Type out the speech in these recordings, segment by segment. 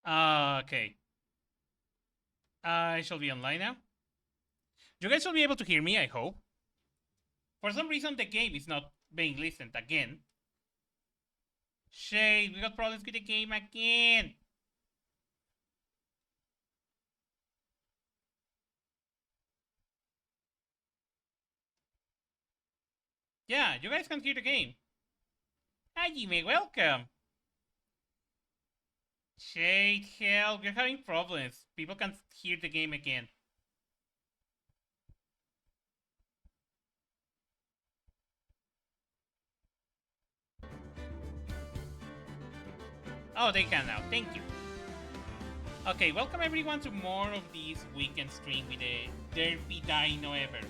Okay. I shall be online now. You guys will be able to hear me, I hope. For some reason, the game is not being listened again. Shade, we got problems with the game again. Yeah, you guys can hear the game. Hi, Jimmy, welcome. Shade, help, we're having problems. People can't hear the game again. Oh, they can now. Thank you. Okay, welcome everyone to more of this weekend stream with the Derpy Dino ever.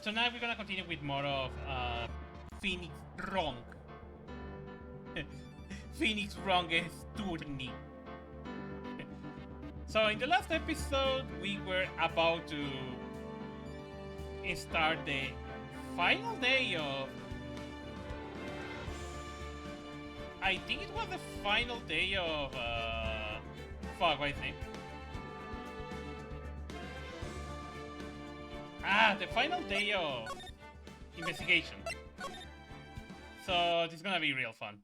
Tonight we're gonna continue with more of Phoenix Wrong. Phoenix Wrongest Tourney. So in the last episode we were about to start the final day of... I think it was the final day of... fuck, what's his name? The final day of investigation. So this is gonna be real fun.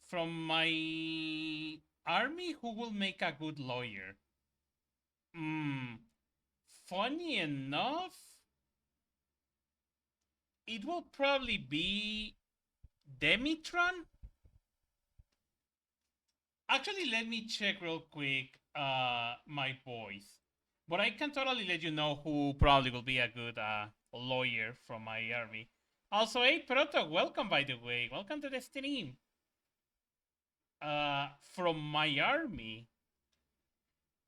From my army, who will make a good lawyer? Funny enough, it will probably be Demitron. Actually, let me check real quick my boys. But I can totally let you know who probably will be a good lawyer from my army. Also, hey, Proto, welcome, by the way. Welcome to the stream. From my army,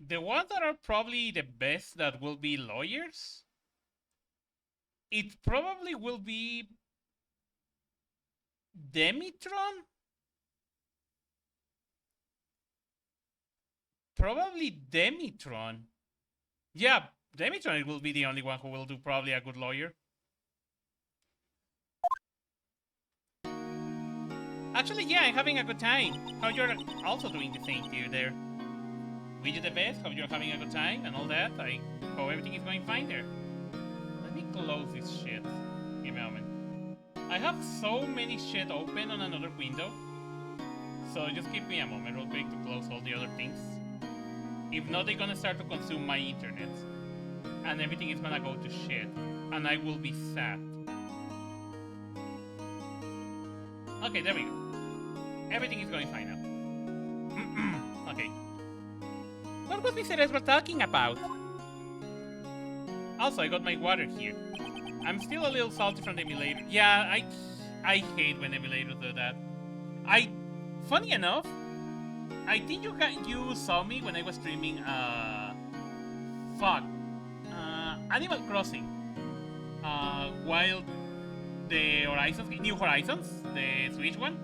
the ones that are probably the best that will be lawyers, it probably will be Demitron. Probably Demitron. Yeah, Demitron will be the only one who will do probably a good lawyer. Actually, yeah, I'm having a good time. How you're also doing the same here there. We do the best, hope you're having a good time and all that. I hope everything is going fine there. Let me close this shit. Give me a moment. I have so many shit open on another window. So just give me a moment real quick to close all the other things. If not, they're gonna start to consume my internet. And everything is gonna go to shit. And I will be sad. Okay, there we go. Everything is going fine now. Okay. What was Mr. Ezra talking about? Also, I got my water here. I'm still a little salty from the emulator. Yeah, I hate when emulators do that. Funny enough, I think you saw me when I was streaming Animal Crossing. While the New Horizons, the Switch one,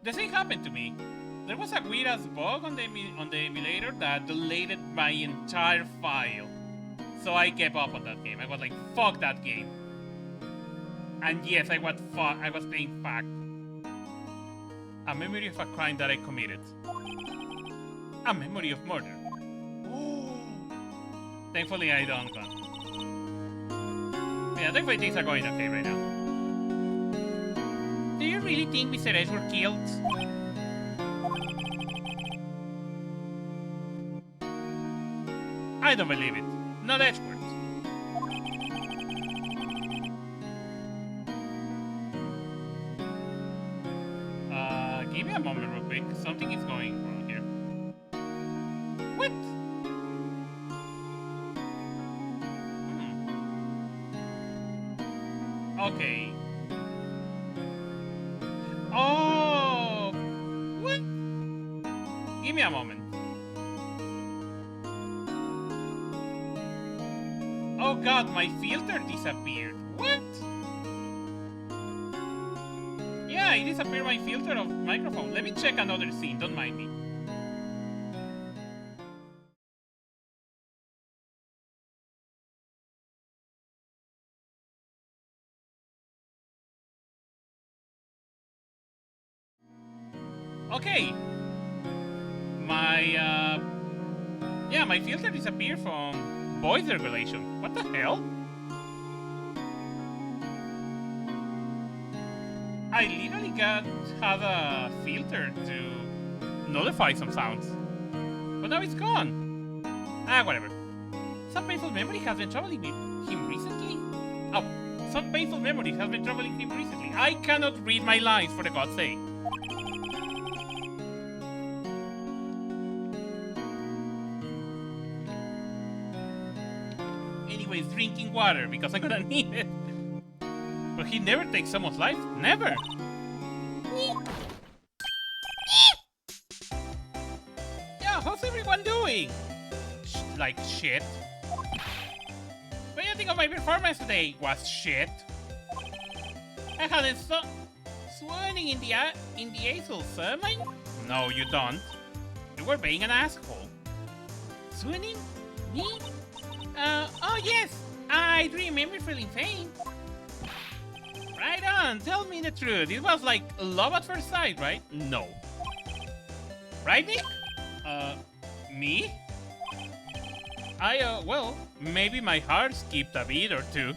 the same happened to me. There was a weird ass bug on the emulator that deleted my entire file. So I gave up on that game. I was like, fuck that game. And yes, I was playing fuck. A memory of a crime that I committed. A memory of murder. Thankfully, I don't go. Yeah, thankfully things are going okay right now. Do you really think Mr. Edge were killed? I don't believe it. Not Edgeworth. Give me a moment real quick. Something is going wrong here. What? Okay. Oh! What? Give me a moment. Oh god, my filter disappeared. What? Yeah, it disappeared my filter of microphone. Let me check another scene, don't mind me. Okay. My filter disappeared from voice regulation. What the hell? I literally had a filter to nullify some sounds. But now it's gone. Whatever. Some painful memory has been troubling him recently. Oh, some painful memory has been troubling him recently. I cannot read my lines for the God's sake. Anyways, drinking water because I'm gonna need it. But he never takes someone's life. Never. Yeah, how's everyone doing? Like shit. What do you think of my performance today? Was shit. I hadn't swooning in the Aesol sermon? No, you don't. You were being an asshole. Swooning? Me? Oh yes, I remember feeling faint. Right on, tell me the truth. It was like love at first sight, right? No. Right, Nick? Me? Well, maybe my heart skipped a beat or two.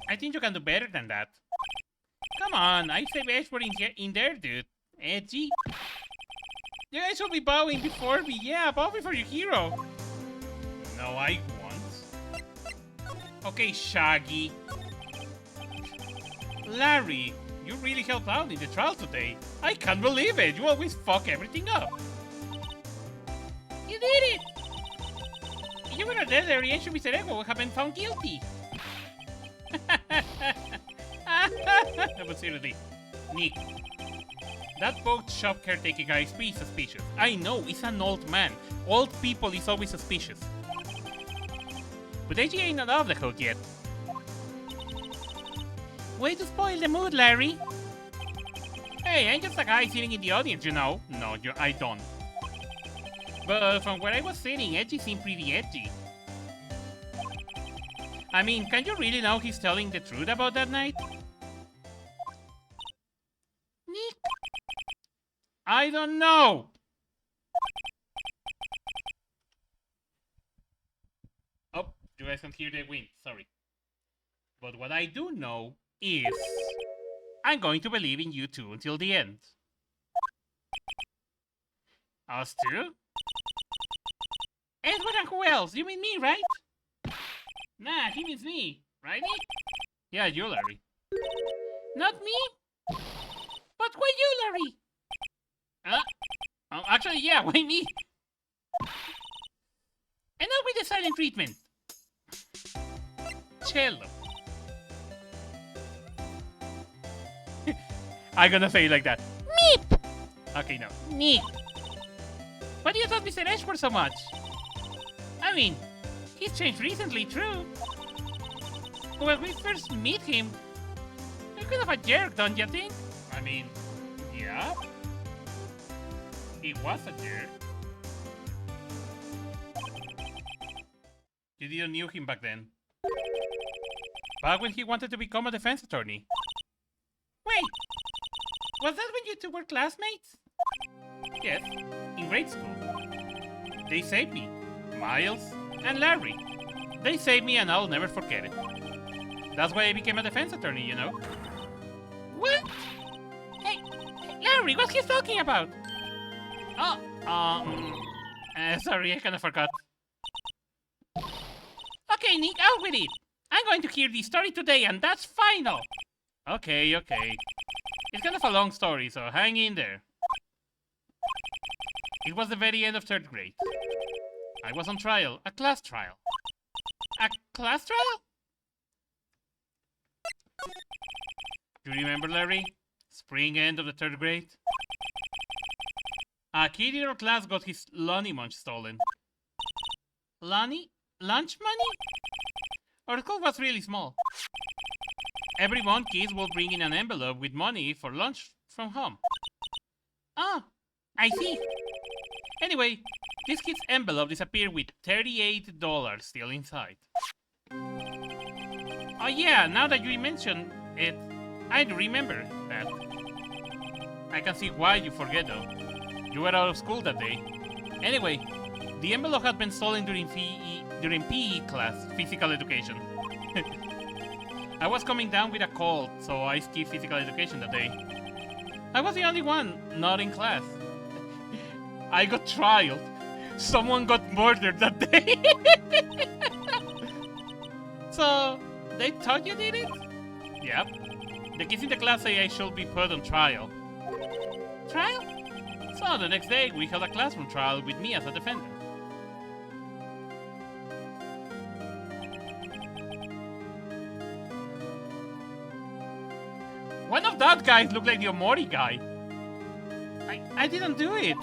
I think you can do better than that. Come on, I say Edgeworth in there, dude. Edgy? You guys should be bowing before me. Yeah, bow before your hero. No, I won't. Okay, Shaggy. Larry, you really helped out in the trial today. I can't believe it. You always fuck everything up. You did it! If you were not there, Larry and Mr. Ego would have been found guilty. But seriously, Nick, that boat shop caretaker guy is pretty suspicious. I know, he's an old man. Old people is always suspicious. But AG ain't not off the hook yet. Way to spoil the mood, Larry. Hey, I'm just a guy sitting in the audience, you know. No, I don't. But from where I was sitting, Edgy seemed pretty edgy. I mean, can you really know he's telling the truth about that night? Nick? I don't know! Oh, you guys can't hear the wind, sorry. But what I do know is I'm going to believe in you two until the end. Us two? Edward and who else? You mean me, right? Nah, he means me. Right, Nick? Yeah, you, Larry. Not me? But why you, Larry? Actually, yeah, why me? And now with the silent treatment. Cello. I'm gonna say it like that. Meep! Okay, no. Meep. Why do you love Mr. Edgeworth so much? I mean, he's changed recently, true. But when we first meet him, he's kind of a jerk, don't you think? I mean, yeah. He was a jerk. You didn't know him back then. Back when he wanted to become a defense attorney. Wait, was that when you two were classmates? Yes, in grade school. They saved me. Miles and Larry. They saved me and I'll never forget it. That's why I became a defense attorney, you know? What? Hey, Larry, what's he talking about? Oh, sorry, I kind of forgot. Okay, Nick, out with it. I'm going to hear the story today and that's final. Okay. It's kind of a long story, so hang in there. It was the very end of 3rd grade. I was on trial, a class trial. A class trial? Do you remember, Larry? Spring end of the 3rd grade? A kid in our class got his Lonnie Munch stolen. Lonnie? Lunch money? Our school was really small. Every month, kids will bring in an envelope with money for lunch from home. Ah, I see. Anyway, this kid's envelope disappeared with $38 still inside. Oh yeah, now that you mention it, I do remember that. I can see why you forget though. You were out of school that day. Anyway, the envelope had been stolen during PE class, physical education. I was coming down with a cold, so I skipped physical education that day. I was the only one not in class. I got trialed. Someone got murdered that day. So, they thought you did it? Yep. The kids in the class say I should be put on trial. Trial? So, the next day, we held a classroom trial with me as a defendant. One of that guys looked like the Omori guy. I didn't do it.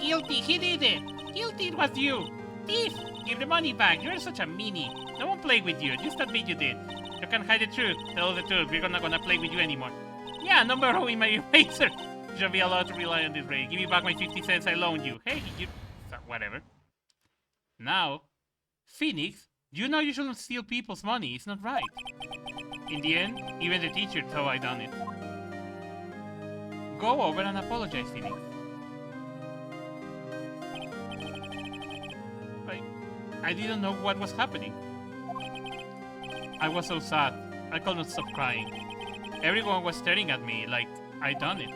Guilty, he did it. Guilty, it was you. Thief, give the money back. You're such a meanie. No one played with you. Just admit you did. You can hide the truth. Tell the truth. We're not gonna play with you anymore. Yeah, no borrowing my eraser. You should be allowed to rely on this rate. Give me back my 50 cents I loaned you. Hey, you... whatever. Now, Phoenix, you know you shouldn't steal people's money. It's not right. In the end, even the teacher thought I done it. Go over and apologize, Phoenix. I didn't know what was happening. I was so sad. I could not stop crying. Everyone was staring at me like I done it.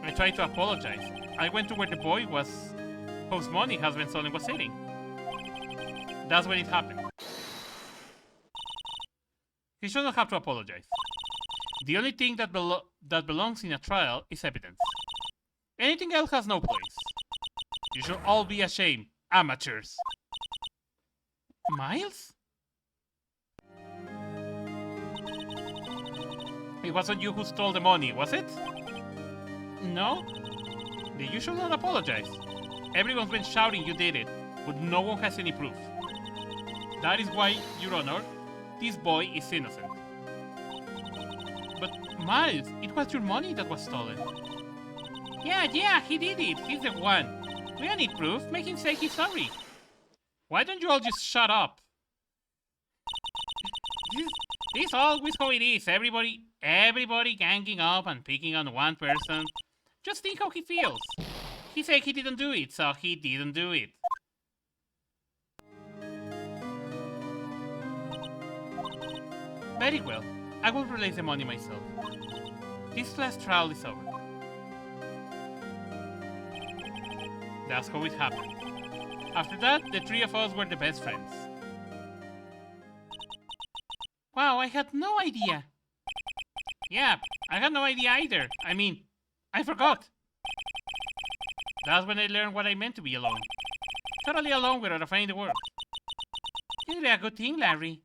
I tried to apologize. I went to where the boy was whose money has been stolen was sitting. That's when it happened. He shouldn't have to apologize. The only thing that belongs in a trial is evidence. Anything else has no place. You should all be ashamed, amateurs. Miles? It wasn't you who stole the money, was it? No? Then you should not apologize. Everyone's been shouting you did it, but no one has any proof. That is why, Your Honor, this boy is innocent. But, Miles, it was your money that was stolen. Yeah, he did it. He's the one. We don't need proof. Make him say he's sorry. Why don't you all just shut up? This is always how it is. Everybody ganging up and picking on one person. Just think how he feels. He said he didn't do it, so he didn't do it. Very well. I will release the money myself. This last trial is over. That's how it happened. After that, the three of us were the best friends. Wow, I had no idea. Yeah, I had no idea either. I mean, I forgot. That's when I learned what I meant to be alone. Totally alone without a friend in the world. You did a good thing, Larry.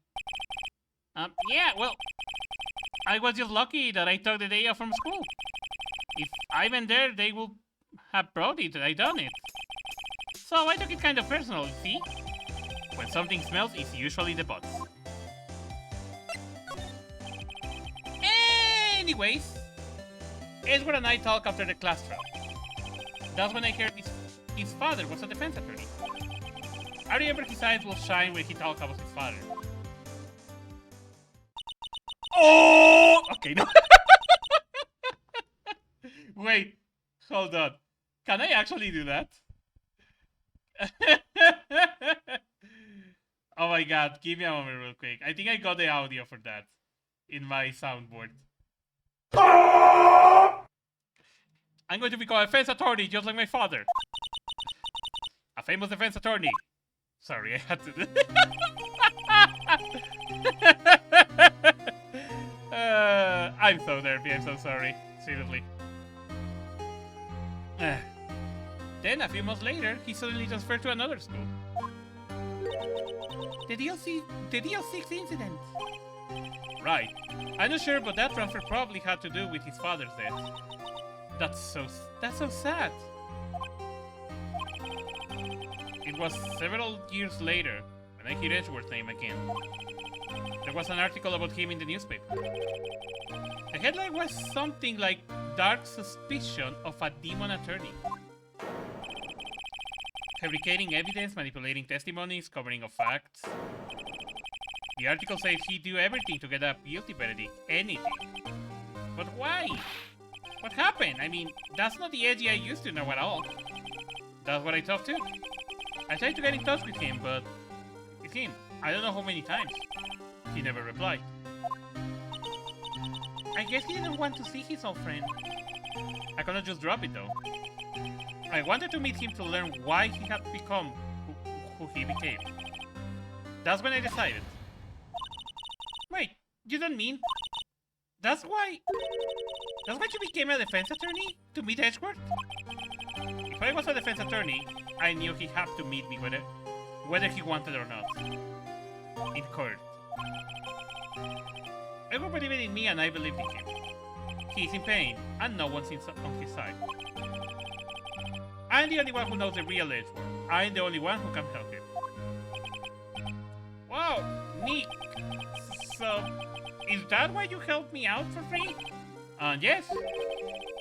Yeah, well, I was just lucky that I took the day off from school. If I went there, they would have brought it. I done it. So I took it kind of personal, see? When something smells, it's usually the butts. Anyways, Edward and I talk after the class trial. That's when I heard his father was a defense attorney. I remember his eyes will shine when he talked about his father. Oh! Okay, no. Wait, hold on. Can I actually do that? Oh my god, give me a moment real quick. I think I got the audio for that in my soundboard. I'm going to become a defense attorney just like my father. A famous defense attorney. Sorry, I had to do I'm so nervy, I'm so sorry. Seriously. Then, a few months later, he suddenly transferred to another school. The DL6 incident. Right. I'm not sure, but that transfer probably had to do with his father's death. That's so sad. It was several years later when I heard Edgeworth's name again. There was an article about him in the newspaper. The headline was something like "Dark Suspicion of a Demon Attorney." Fabricating evidence, manipulating testimonies, covering of facts. The article says he'd do everything to get a guilty verdict. Anything. But why? What happened? I mean, that's not the Edgy I used to know at all. That's what I thought too. I tried to get in touch with him, but... With him, I don't know how many times. He never replied. I guess he didn't want to see his old friend. I cannot just drop it though. I wanted to meet him to learn why he had become who he became. That's when I decided. Wait, you don't mean... That's why you became a defense attorney? To meet Edgeworth? If I was a defense attorney, I knew he had to meet me whether he wanted or not. In court. Everyone believed in me and I believed in him. He's in pain, and no one's on his side. I'm the only one who knows the real Edgeworth. I'm the only one who can help him. Wow, Nick. So, is that why you helped me out for free? Yes.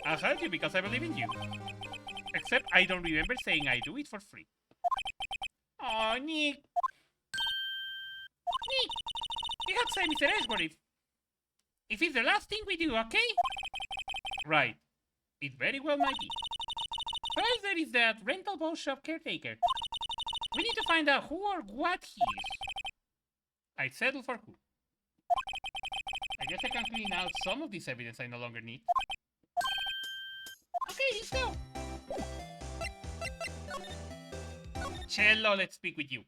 I'll help you because I believe in you. Except I don't remember saying I do it for free. Oh, Nick. Nick, you have to say Mr. Edgeworth if it's the last thing we do, okay? Right. It very well might be. First, there is that rental boat shop caretaker. We need to find out who or what he is. I'd settle for who. I guess I can clean out some of this evidence I no longer need. Okay, let's go. Cello, let's speak with you.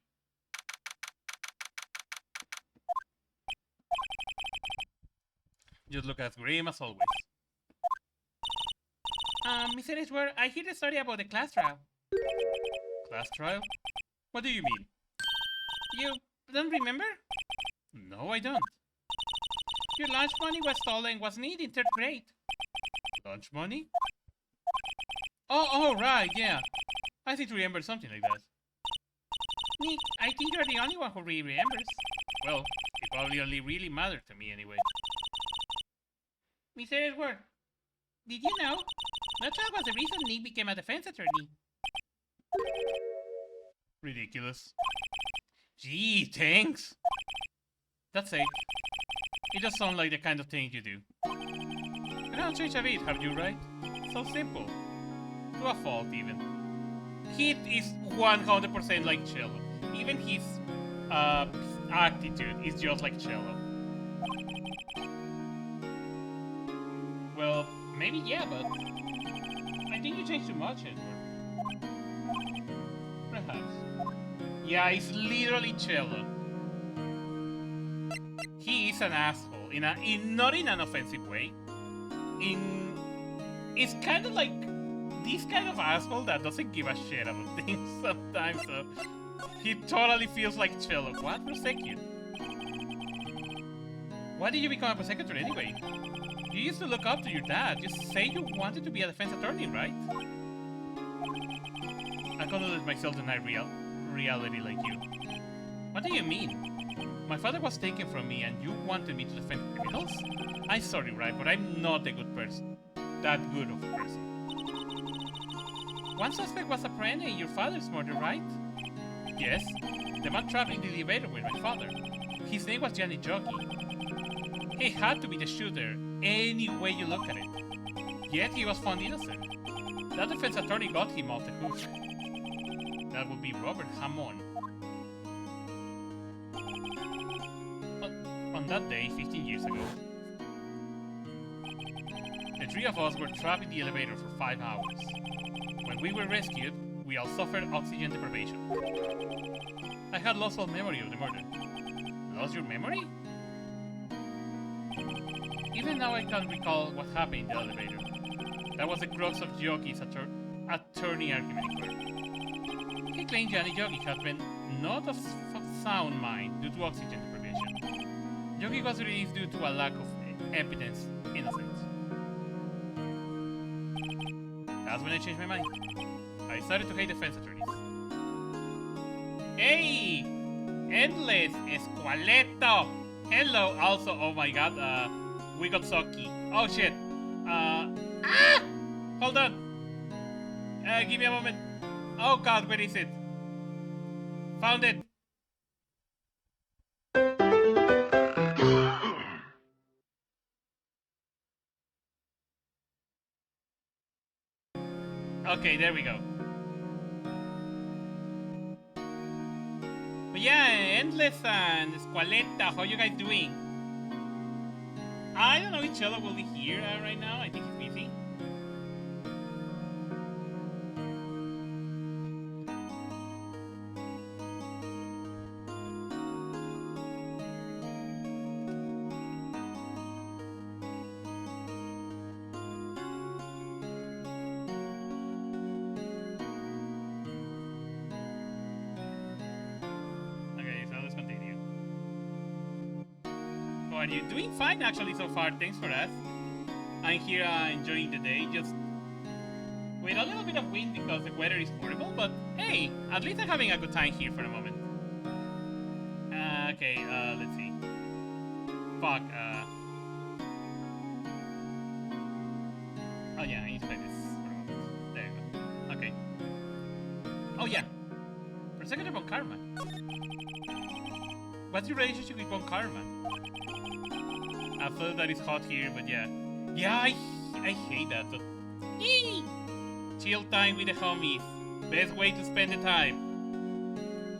Just look as grim as always. Mr. Edgeworth, I hear the story about the class trial. Class trial? What do you mean? You don't remember? No, I don't. Your lunch money was stolen, wasn't it, in 3rd grade? Lunch money? Oh, right, yeah. I seem to remember something like that. Nick, I think you're the only one who really remembers. Well, it probably only really mattered to me anyway. Mr. Edgeworth, did you know? That child was the reason Nick became a defense attorney. Ridiculous. Gee, thanks. That's it. It does sound like the kind of thing you do. You haven't changed a bit, have you, right? So simple. To a fault, even. He is 100% like Cello. Even his attitude is just like Cello. Well, maybe yeah, but I think you changed too much, Edward. Perhaps. Yeah, it's literally Cello. He is an asshole not in an offensive way. It's kind of like this kind of asshole that doesn't give a shit about things sometimes. So he totally feels like Cello. What for a second? Why did you become a prosecutor anyway? You used to look up to your dad. You say you wanted to be a defense attorney, right? I couldn't let myself deny reality like you. What do you mean? My father was taken from me and you wanted me to defend criminals? I'm sorry, Wright, but I'm not a good person. That good of a person. One suspect was apprehended in your father's murder, right? Yes. The man trapped in the elevator with my father. His name was Johnny Jockey. He had to be the shooter, any way you look at it. Yet he was found innocent. That defense attorney got him off the hook. That would be Robert Hammond. On that day, 15 years ago, the three of us were trapped in the elevator for 5 hours. When we were rescued, we all suffered oxygen deprivation. I had lost all memory of the murder. Lost your memory? Even now I can't recall what happened in the elevator. That was the crux of Yogi's attorney argument in court. He claimed Johnny Yogi had been not of sound mind due to oxygen deprivation. Yogi was released due to a lack of evidence innocence. That's when I changed my mind. I started to hate defense attorneys. Hey! Endless Esqueleto! Hello! Also, oh my god, we got Socky. Oh shit. Hold on. Give me a moment. Oh god, where is it? Found it. Okay, there we go. But yeah, Endless and Squaletta, how you guys doing? I don't know if Chelo will be here right now. I think he's busy. Are you doing fine actually so far? Thanks for that. I'm here enjoying the day, just with a little bit of wind because the weather is horrible, but hey, at least I'm having a good time here for a moment. Okay, let's see. Fuck, oh yeah, I need to play this for a moment. There you go. Okay. Oh yeah. For a second about Karma. What's your relationship with Bon Karma? I thought that is hot here, but yeah. Yeah, I hate that, but... Yee! Chill time with the homies. Best way to spend the time.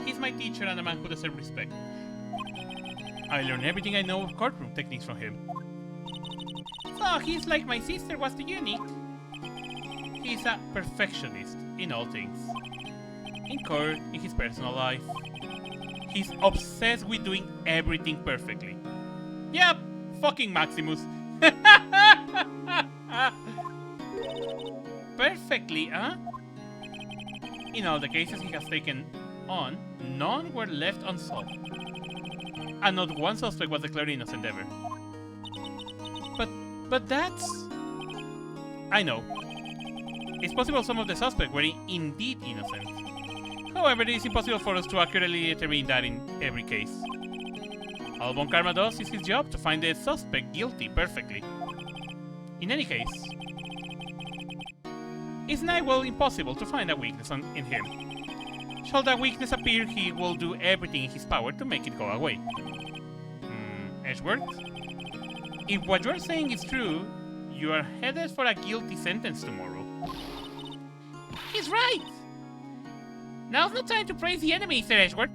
He's my teacher and a man who deserves respect. I learned everything I know of courtroom techniques from him. So he's like my sister was to you, Nick. He's a perfectionist in all things. In court, in his personal life. He's obsessed with doing everything perfectly. Yep. Fucking Maximus. Perfectly, huh? In all the cases he has taken on, none were left unsolved. And not one suspect was declared innocent ever. But that's... I know. It's possible some of the suspects were indeed innocent. However, it is impossible for us to accurately determine that in every case. All Bon Karma does is his job to find the suspect guilty perfectly. In any case, it's nigh well impossible to find a weakness in him. Should that weakness appear, he will do everything in his power to make it go away. Edgeworth? If what you're saying is true, you are headed for a guilty sentence tomorrow. He's right! Now's no time to praise the enemy, Sir Edgeworth.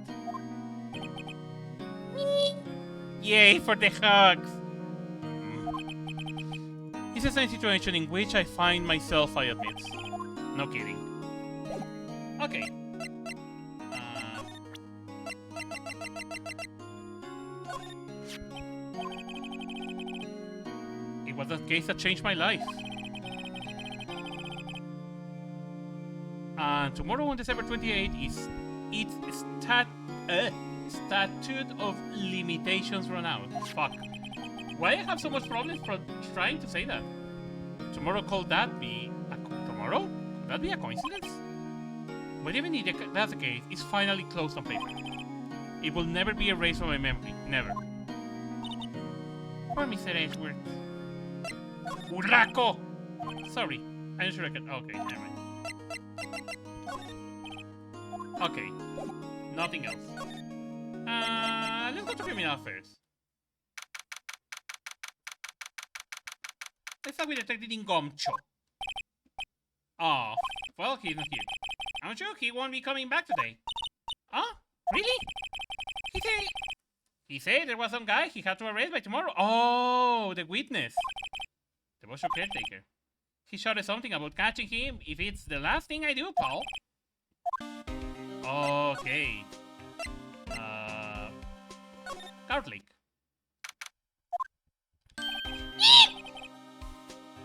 Yay for the hugs! This is a situation in which I find myself, I admit. No kidding. Okay. It was that case that changed my life. And tomorrow on December 28th is its Statute of Limitations run out. Fuck. Why I have so much problems for trying to say that? Tomorrow could that be tomorrow? Could that be a coincidence? But even if that's the case, it's finally closed on paper. It will never be erased from my memory. Never. Poor Mr. Edgeworth. Urraco! Sorry. I'm sure I can... Okay, never mind. Okay. Nothing else. Let's go to criminal affairs. Let's start with Detective Ingomcho. Oh, well, he's not here. I'm sure he won't be coming back today. Huh? Really? He said there was some guy he had to arrest by tomorrow. Oh, the witness. The Bosho caretaker. He shouted something about catching him if it's the last thing I do, Paul. Okay. Cartlick.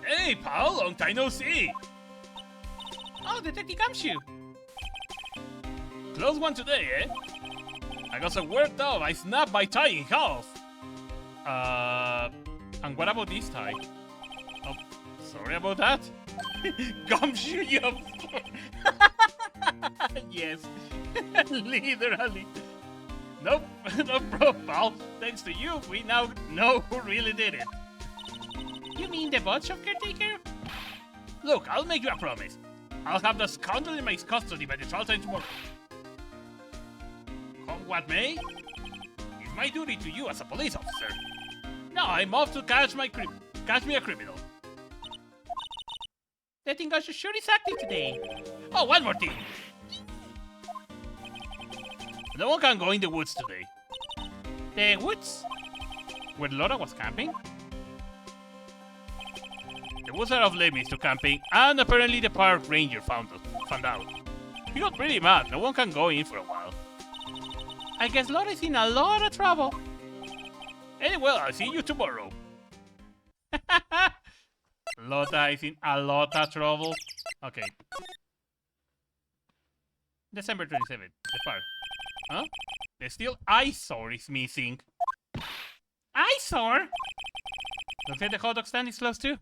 Hey, pal, long time no see. Oh, Detective Gumshoe. Close one today, eh? I got so worked up, I snapped my tie in half. And what about this tie? Oh, sorry about that. Gumshoe, you... Yes, literally. Nope, no problem, pal. Thanks to you, we now know who really did it. You mean the butcher caretaker? Look, I'll make you a promise. I'll have the scoundrel in my custody by the trial time tomorrow. Come what may, it's my duty to you as a police officer. Now I'm off to catch me a criminal. The thing sure is active today. Oh, one more thing. No one can go in the woods today. The woods? Where Laura was camping? The woods are off limits to camping, and apparently the park ranger found out. He got pretty mad. No one can go in for a while. I guess Laura's in a lot of trouble. Anyway, I'll see you tomorrow. Lotta is in a lot of trouble. Okay. December 27th, the park. Huh? The steel eyesore is missing. Eyesore? Looks like the hot dog stand is closed too.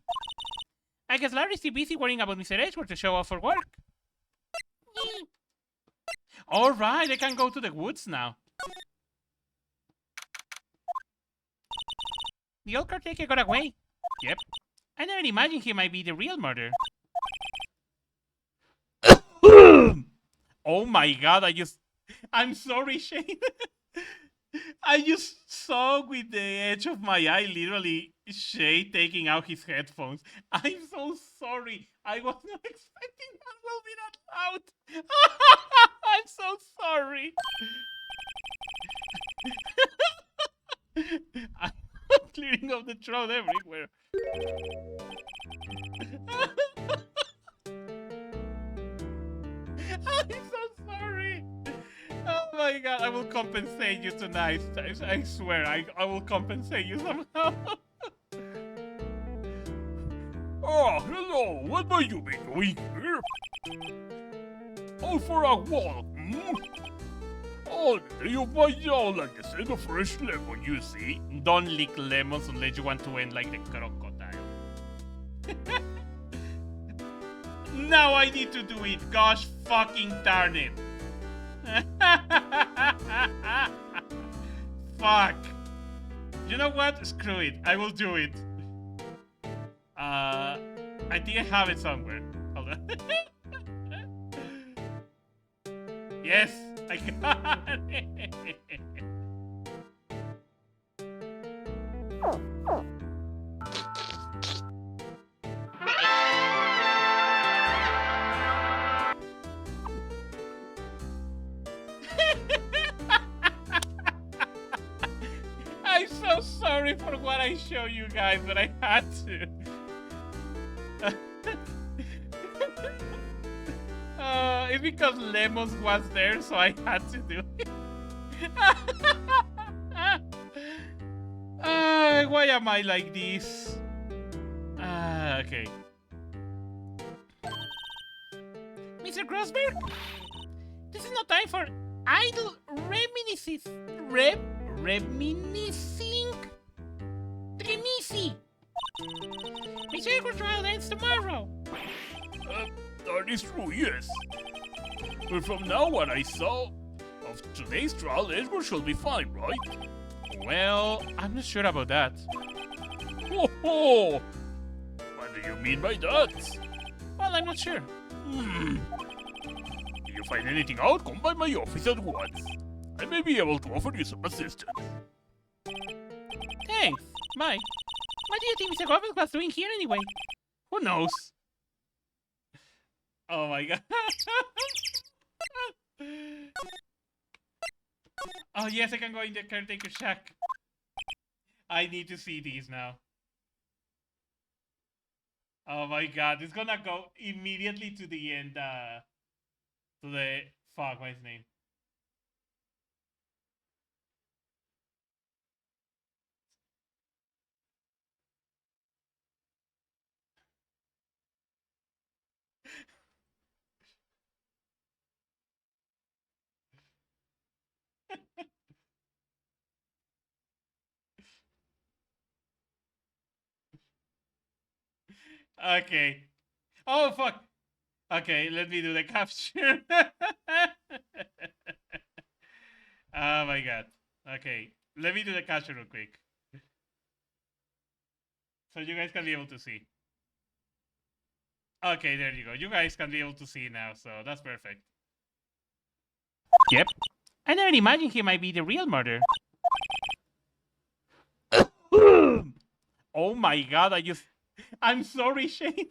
I guess Larry's too busy worrying about Mr. Edgeworth to show up for work. Alright, I can go to the woods now. The old caretaker got away. Yep. I never imagined he might be the real murderer. Oh my god, I'm sorry, Shane. I just saw with the edge of my eye, literally, Shay taking out his headphones. I'm so sorry. I was not expecting that will be that loud. I'm so sorry. I'm clearing up the throat everywhere. I'm so sorry. Oh my god, I will compensate you tonight. I swear, I will compensate you somehow. Oh, hello. What might you be doing here? Oh, for a walk, hmm? Oh, you might now like the scent of fresh lemon, you see? Don't lick lemons unless you want to end like the crocodile. Now I need to do it. Gosh fucking darn it. Fuck. You know what? Screw it. I will do it. I think I have it somewhere. Hold on. Yes, I got it. I'm so sorry for what I show you guys, but I had to. It's because Lemons was there, so I had to do it. Why am I like this? Okay. Mr. Grossberg? This is no time for idle reminiscences. Reminiscing? Remisi! Mr. Edgeworth trial ends tomorrow. That is true, yes. But from now what I saw of today's trial, Edgeworth shall be fine, right? Well, I'm not sure about that. Ho ho! What do you mean by that? Well, I'm not sure. If you find anything out, come by my office at once. I may be able to offer you some assistance. Thanks. Bye. What do you think Mr. Grossberg was doing here anyway? Who knows? Oh my god. Oh yes, I can go in the caretaker shack. I need to see these now. Oh my god, it's gonna go immediately to the end, to the... Fuck, what's his name? Okay. Oh, fuck. Okay, let me do the capture. Oh my god. Okay, let me do the capture real quick. So you guys can be able to see. Okay, there you go. You guys can be able to see now, so that's perfect. Yep. I never imagined he might be the real murderer. Oh my god, I'm sorry, Shane.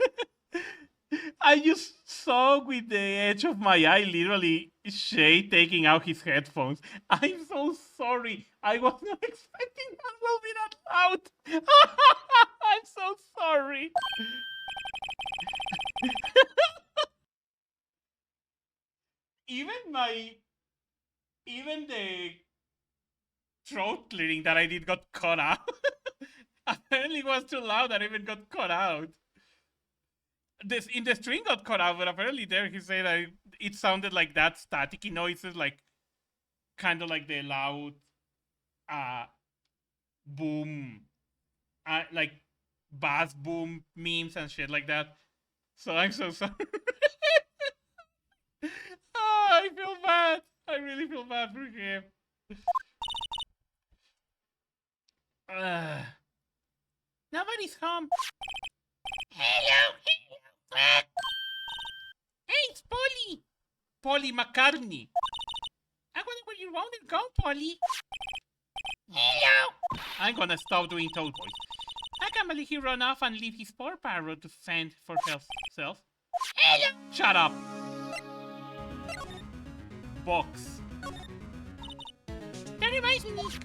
I just saw with the edge of my eye literally Shay taking out his headphones. I'm so sorry. I was not expecting that will be that loud. I'm so sorry. Even the throat clearing that I did got cut out. Apparently it was too loud that I even got cut out. This in the string got cut out, but apparently there he said that it sounded like that staticky noises, like kind of like the loud boom, like bass boom memes and shit like that. So I'm so sorry. Oh, I feel bad. I really feel bad for him. Nobody's home. Hello. Hey, it's Polly. Polly McCartney. I wonder where you want to go, Polly. Hello. I'm gonna stop doing Toad Boys. I can't believe he run off and leave his poor parrot to fend for himself. Hello. Shut up. Box. That reminds me, Nick.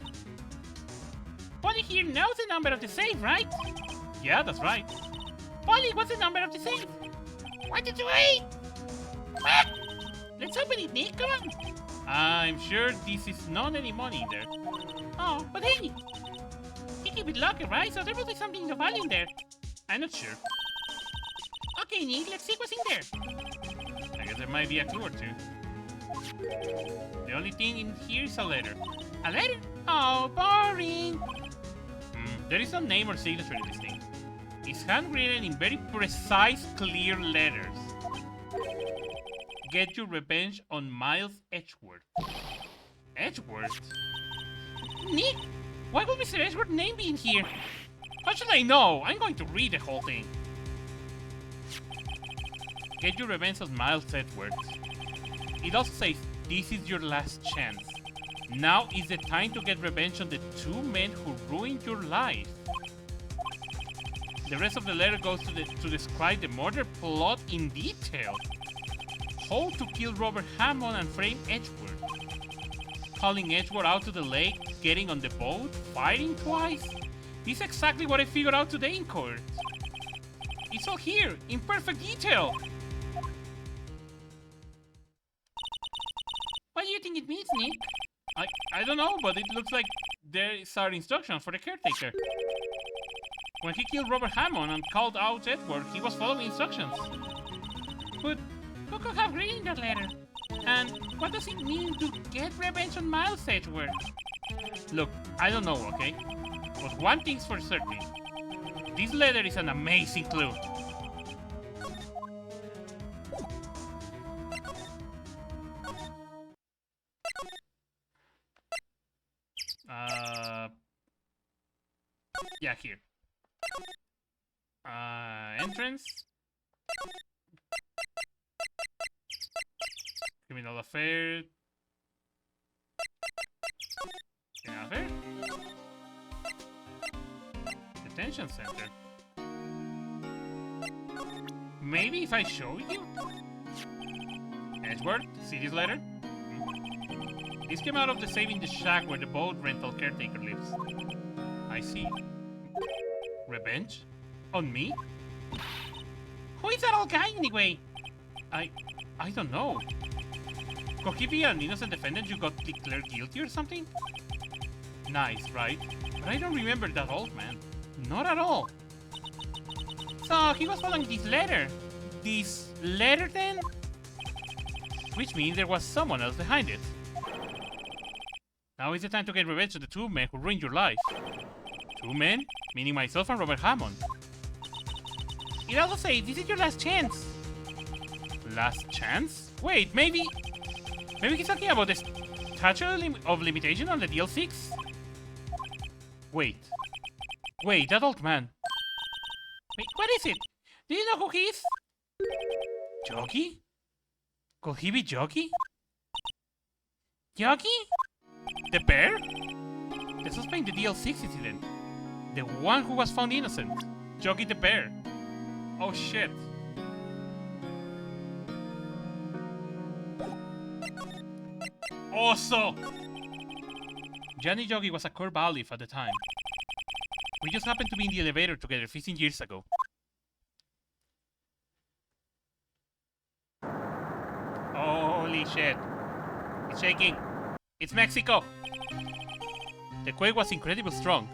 Polly here knows the number of the safe, right? Yeah, that's right. Polly, what's the number of the safe? 128. What? Let's open it, Nick. Come on. I'm sure this is not any money in there. Oh, but hey, you keep it locked, right? So there must be something of value in there. I'm not sure. Okay, Nick, let's see what's in there. I guess there might be a clue or two. The only thing in here is a letter. A letter? Oh, boring. There is no name or signature in this thing. It's handwritten in very precise, clear letters. Get your revenge on Miles Edgeworth. Edgeworth? Nick, why would Mr. Edgeworth's name be in here? How should I know? I'm going to read the whole thing. Get your revenge on Miles Edgeworth. It also says, this is your last chance. Now is the time to get revenge on the two men who ruined your life. The rest of the letter goes to describe the murder plot in detail. How to kill Robert Hammond and frame Edgeworth. Calling Edgeworth out to the lake, getting on the boat, fighting twice. This is exactly what I figured out today in court. It's all here, in perfect detail. What do you think it means, Nick? I don't know, but it looks like there is our instructions for the caretaker. When he killed Robert Hammond and called out Edward, he was following instructions. But who could have written that letter? And what does it mean to get revenge on Miles Edgeworth? Look, I don't know, okay? But one thing's for certain. This letter is an amazing clue. Yeah, here. Entrance. Criminal affair. Criminal affair. Detention center. Maybe if I show you? Edgeworth, see this letter? This came out of the Saving the Shack where the boat rental caretaker lives. I see. Revenge? On me? Who is that old guy anyway? I don't know. Could he be an innocent defendant you got declared guilty or something? Nice, right? But I don't remember that old man. Not at all. So he was following this letter. This letter then? Which means there was someone else behind it. Now is the time to get revenge on the two men who ruined your life. Two men? Meaning myself and Robert Hammond. It also says this is your last chance. Last chance? Wait, maybe he's talking about the statute of limitation on the DL6? Wait, that old man. Wait, what is it? Do you know who he is? Jockey? Could he be Jockey? Jockey? The bear? The suspect in the DL6 incident. The one who was found innocent. Jockey the bear. Oh shit. Oso! Johnny Yogi was a core bailiff at the time. We just happened to be in the elevator together 15 years ago. Holy shit. It's shaking. It's Mexico. The quake was incredibly strong.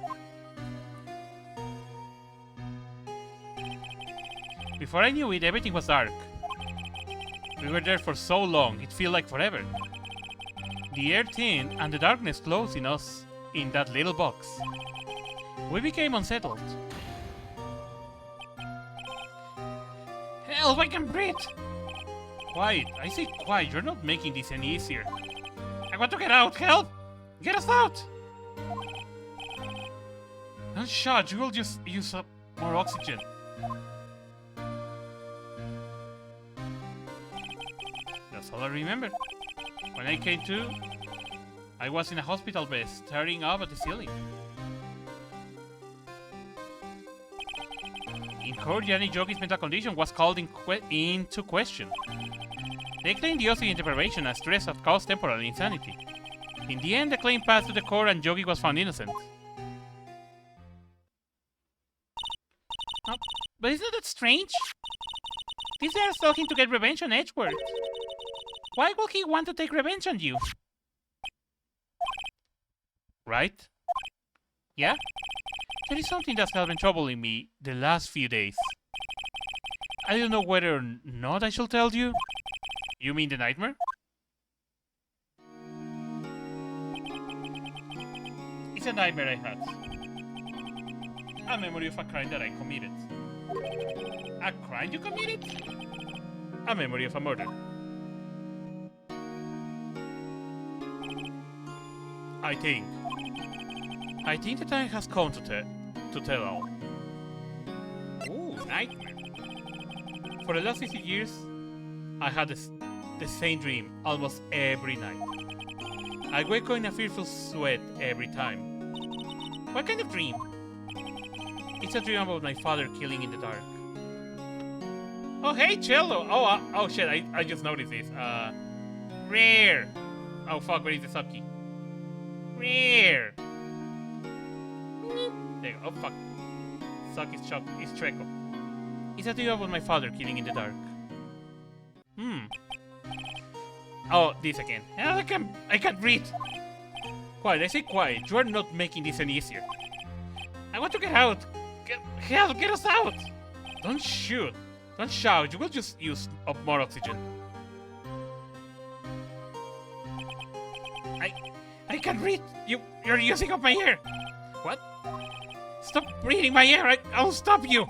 Before I knew it, everything was dark. We were there for so long, it felt like forever. The air thinned and the darkness closed in us in that little box. We became unsettled. Help, I can breathe! Quiet, I say quiet, you're not making this any easier. I want to get out, help! Get us out! Don't shout, you will just use up more oxygen. That's all I remember. When I came to, I was in a hospital bed, staring up at the ceiling. In court, Johnny Yogi's mental condition was called into question. They claimed the oxygen deprivation and stress had caused temporal insanity. In the end, the claim passed to the court and Yogi was found innocent. But isn't that strange? This guy is talking to get revenge on Edgeworth. Why would he want to take revenge on you? Right? Yeah? There is something that's been troubling me the last few days. I don't know whether or not I should tell you. You mean the nightmare? It's a nightmare I had. A memory of a crime that I committed. A crime you committed? A memory of a murder. I think the time has come to tell all. Ooh, nightmare. For the last 50 years, I had the same dream almost every night. I wake up in a fearful sweat every time. What kind of dream? It's a dream about my father killing in the dark. Oh, hey, Cello! Oh shit, I just noticed this. Rare! Oh fuck, where is the sub key? Rare! There you go. Oh fuck. Suck is Treco. It's a dream about my father killing in the dark. Oh, this again. I can't breathe. Quiet, I say quiet. You are not making this any easier. I want to get out. Help, get us out. Don't shoot. Don't shout. You will just use up more oxygen. I can't breathe. You're using up my air. What? Stop breathing my air. I'll stop you.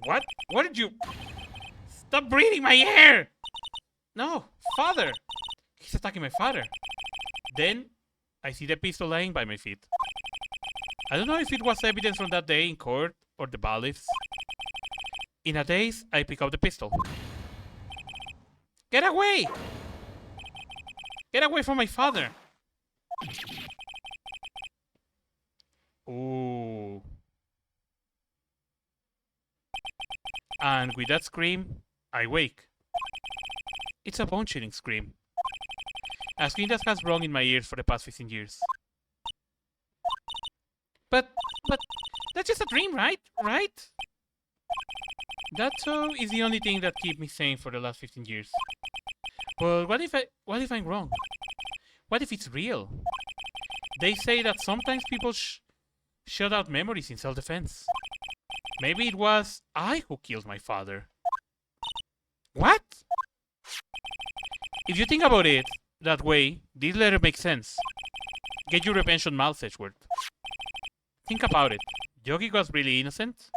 What? What did you? Stop breathing my air. No, father. He's attacking my father. Then I see the pistol lying by my feet. I don't know if it was evidence from that day in court or the bailiffs. In a daze, I pick up the pistol. Get away! Get away from my father! Ooh. And with that scream, I wake. It's a bone-chilling scream. A scream that has rung in my ears for the past 15 years. But that's just a dream, right? Right? That so is the only thing that kept me sane for the last 15 years. But what if I'm wrong? What if it's real? They say that sometimes people shut out memories in self-defense. Maybe it was I who killed my father. What? If you think about it that way, this letter makes sense. Get your revenge on Miles Edgeworth. Think about it. Yogi was really innocent.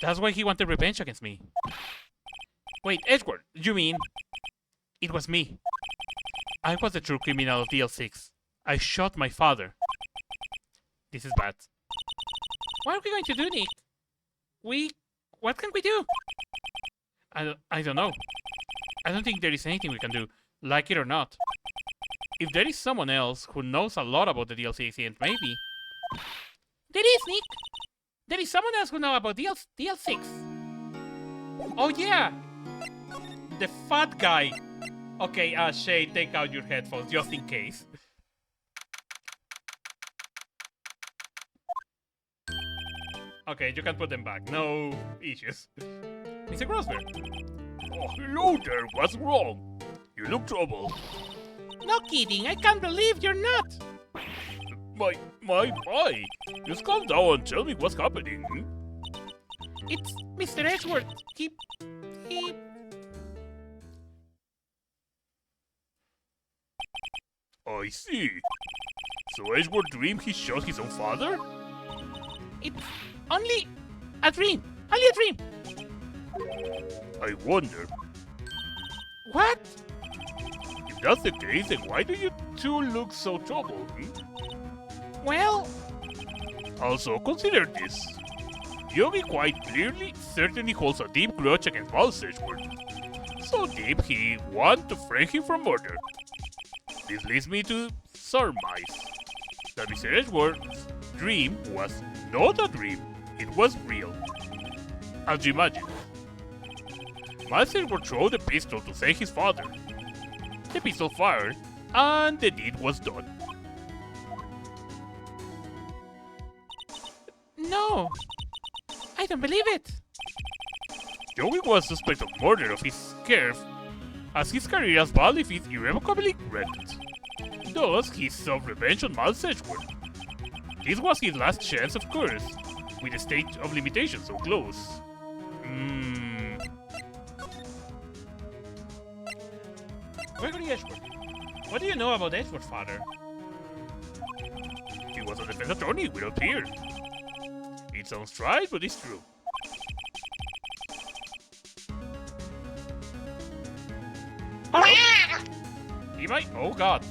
That's why he wanted revenge against me. Wait, Edgeworth, you mean? It was me. I was the true criminal of DL6. I shot my father. This is bad. What are we going to do, Nick? What can we do? I don't know. I don't think there is anything we can do, like it or not. If there is someone else who knows a lot about the DLC incident, maybe. There is, Nick! There is someone else who knows about DL6. Oh yeah! The fat guy Okay, Shay, take out your headphones just in case. Okay, you can put them back. No issues. Mr. Grossberg. Oh, hello there. What's wrong? You look troubled. No kidding, I can't believe you're not. My. Just calm down and tell me what's happening. It's Mr. Edgeworth. He... I see. So Edgeworth dreamed he shot his own father? It's only a dream. Only a dream. I wonder. What? If that's the case, then why do you two look so troubled? Well... Also, consider this. Yogi quite clearly certainly holds a deep grudge against Miles Edgeworth. So deep he wants to frame him for murder. This leads me to surmise that Mr. Edgeworth's dream was not a dream, it was real. As you imagine, Miles Edgeworth threw the pistol to save his father. The pistol fired, and the deed was done. No. I don't believe it. Joey was suspected of murder of his scarf, as his career as bailiff is irrevocably wrecked. Thus, he sought revenge on Miles Edgeworth. This was his last chance, of course, with the state of limitation so close. Gregory Edgeworth. What do you know about Edgeworth's father? He was a defense attorney without peer. It sounds right, but it's true. Oh god.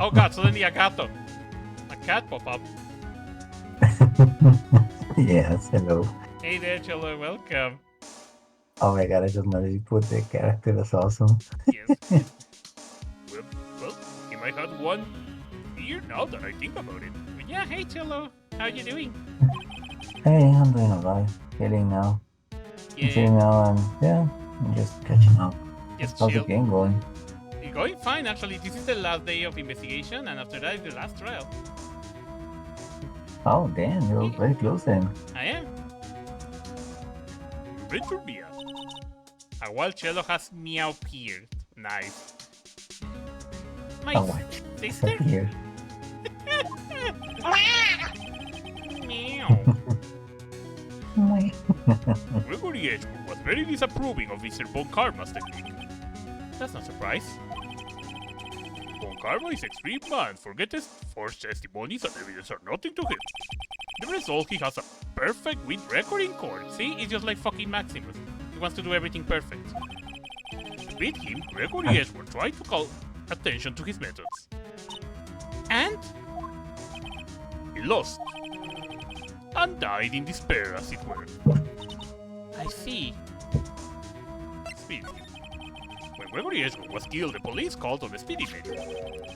Oh god, suddenly a gato. A cat pop up. Yes, hello. Hey there, Cholo, welcome. Oh my god, I just noticed you put the character, that's awesome. Yes. Well, he might have one ear now that I think about it. But yeah, hey Cholo, how you doing? Hey, I'm doing alright. Getting now. Yeah, Getting now, and yeah, I'm just catching up. just How's the chill. game going? It's going fine, actually. This is the last day of investigation, and after that is the last trial. Oh, damn, you're very close then. I am. Read for me. A wild Cello has meow peered. Nice. My Oh, what? sister? Here. Meow. Gregory Edgeworth was very disapproving of Mr. Von Karma's technique. That's no surprise. Von Karma is extreme man, forget his forced testimonies and evidence are nothing to him. The result, he has a perfect win record in court. See, it's just like fucking Maximus. He wants to do everything perfect. To beat him, Gregory Edgeworth tried to call attention to his methods. And? He lost. And died in despair, as it were. I see. Speedy. When Gregory Edgeworth was killed, the police called on the Speedy lady.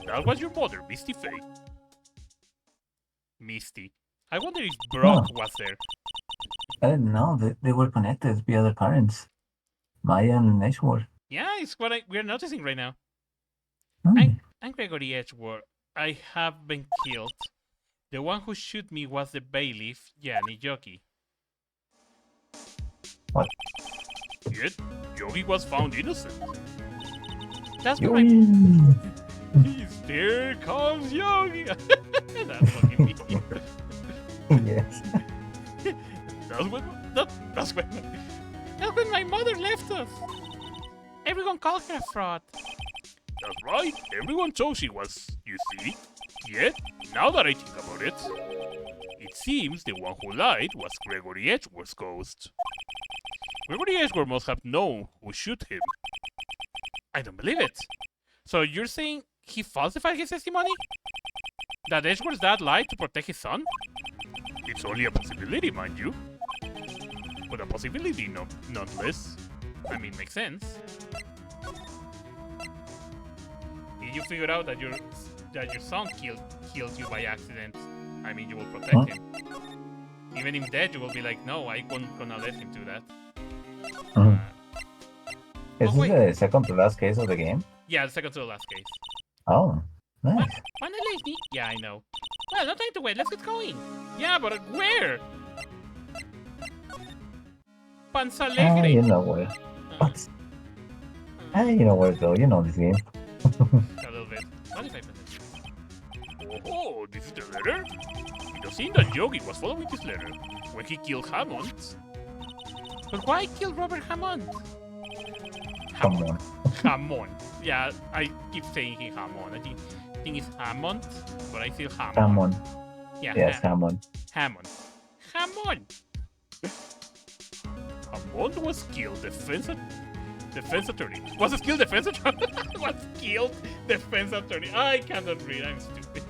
That was your mother, Misty Faye. Misty. I wonder if Brock was there. No, they were connected via the parents. Maya and Edgeworth. Yeah, it's what we're noticing right now. Hmm. I'm Gregory Edgeworth. I have been killed. The one who shot me was the bailiff, Yanni Yogi. What? Yet, Yogi was found innocent. That's what my... There comes Yogi! That's what you mean. Yes. That's when my mother left us. Everyone called her a fraud. That's right, everyone thought she was, you see. Yet, now that I think about it, it seems the one who lied was Gregory Edgeworth's ghost. Gregory Edgeworth must have known who shot him. I don't believe it. So you're saying he falsified his testimony? That Edgeworth's dad lied to protect his son? It's only a possibility, mind you. But a possibility, nonetheless. I mean, makes sense. If you figure out that your son killed you by accident, I mean, you will protect him. Even if dead, you will be like, no, I wasn't gonna let him do that. Is Oh, this wait. the second to last case of the game? Yeah, the second to the last case. Oh, nice. Finally, yeah, I know. Well, no time to wait. Let's get going. Yeah, but where? Panzalegre. You know where. What? You know where to go. You know this game. A little bit. What if I put it? Oh, this is the letter? It does seem that Yogi was following this letter when he killed Hammond. But why kill Robert Hammond? Come on. Hammond. Yeah, I keep saying he Hammond. I think it's Hammond, but I feel Hammond. Hammond. Yeah, Yes, Hammond. Hammond. Hammond. Hammond was killed defense attorney. Was a skilled defense attorney? Was skilled defense attorney. I cannot read. I'm stupid.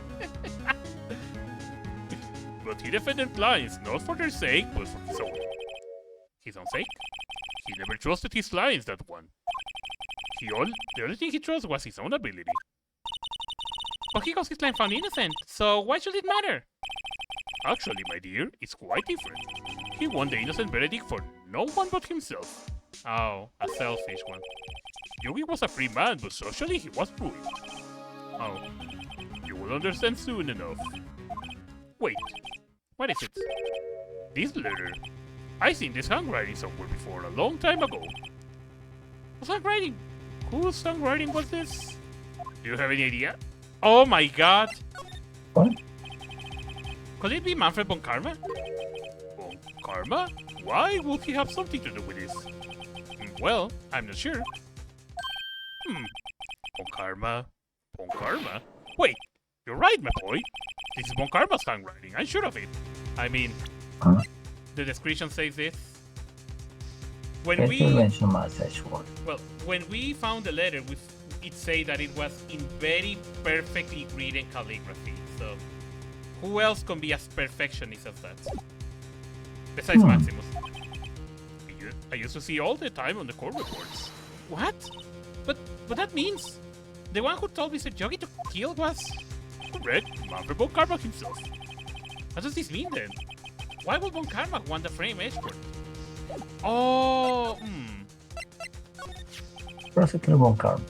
But he defended clients not for their sake, but for his own. His own sake? He never trusted his clients that one. The only thing he trusted was his own ability. But he got his client found innocent, so why should it matter? Actually, my dear, it's quite different. He won the innocent verdict for no one but himself. Oh, a selfish one. Yogi was a free man, but socially he was ruined. Oh, You will understand soon enough. Wait, what is it? this letter. I seen this handwriting somewhere before a long time ago. Who's handwriting? Whose handwriting was this? Do you have any idea? Oh my god. What? Could it be Manfred von Karma? Bon Karma? Why would he have something to do with this? Well, I'm not sure. Bon Karma? Bon Karma? Wait, you're right, my boy. This is Bon Karma's handwriting. I'm sure of it. I mean, Huh? the description says this. When Get your we mention message word. when we found the letter, it said that it was in very perfectly written calligraphy. So, who else can be as perfectionist as that? Besides Maximus. I used to see all the time on the court reports. What? But that means the one who told Mr. Yogi to kill was. Correct, Manfred Bon Karma himself. What does this mean then? Why would Von Karma want the frame Edgeworth? Oh, Prosecutor Von Karma.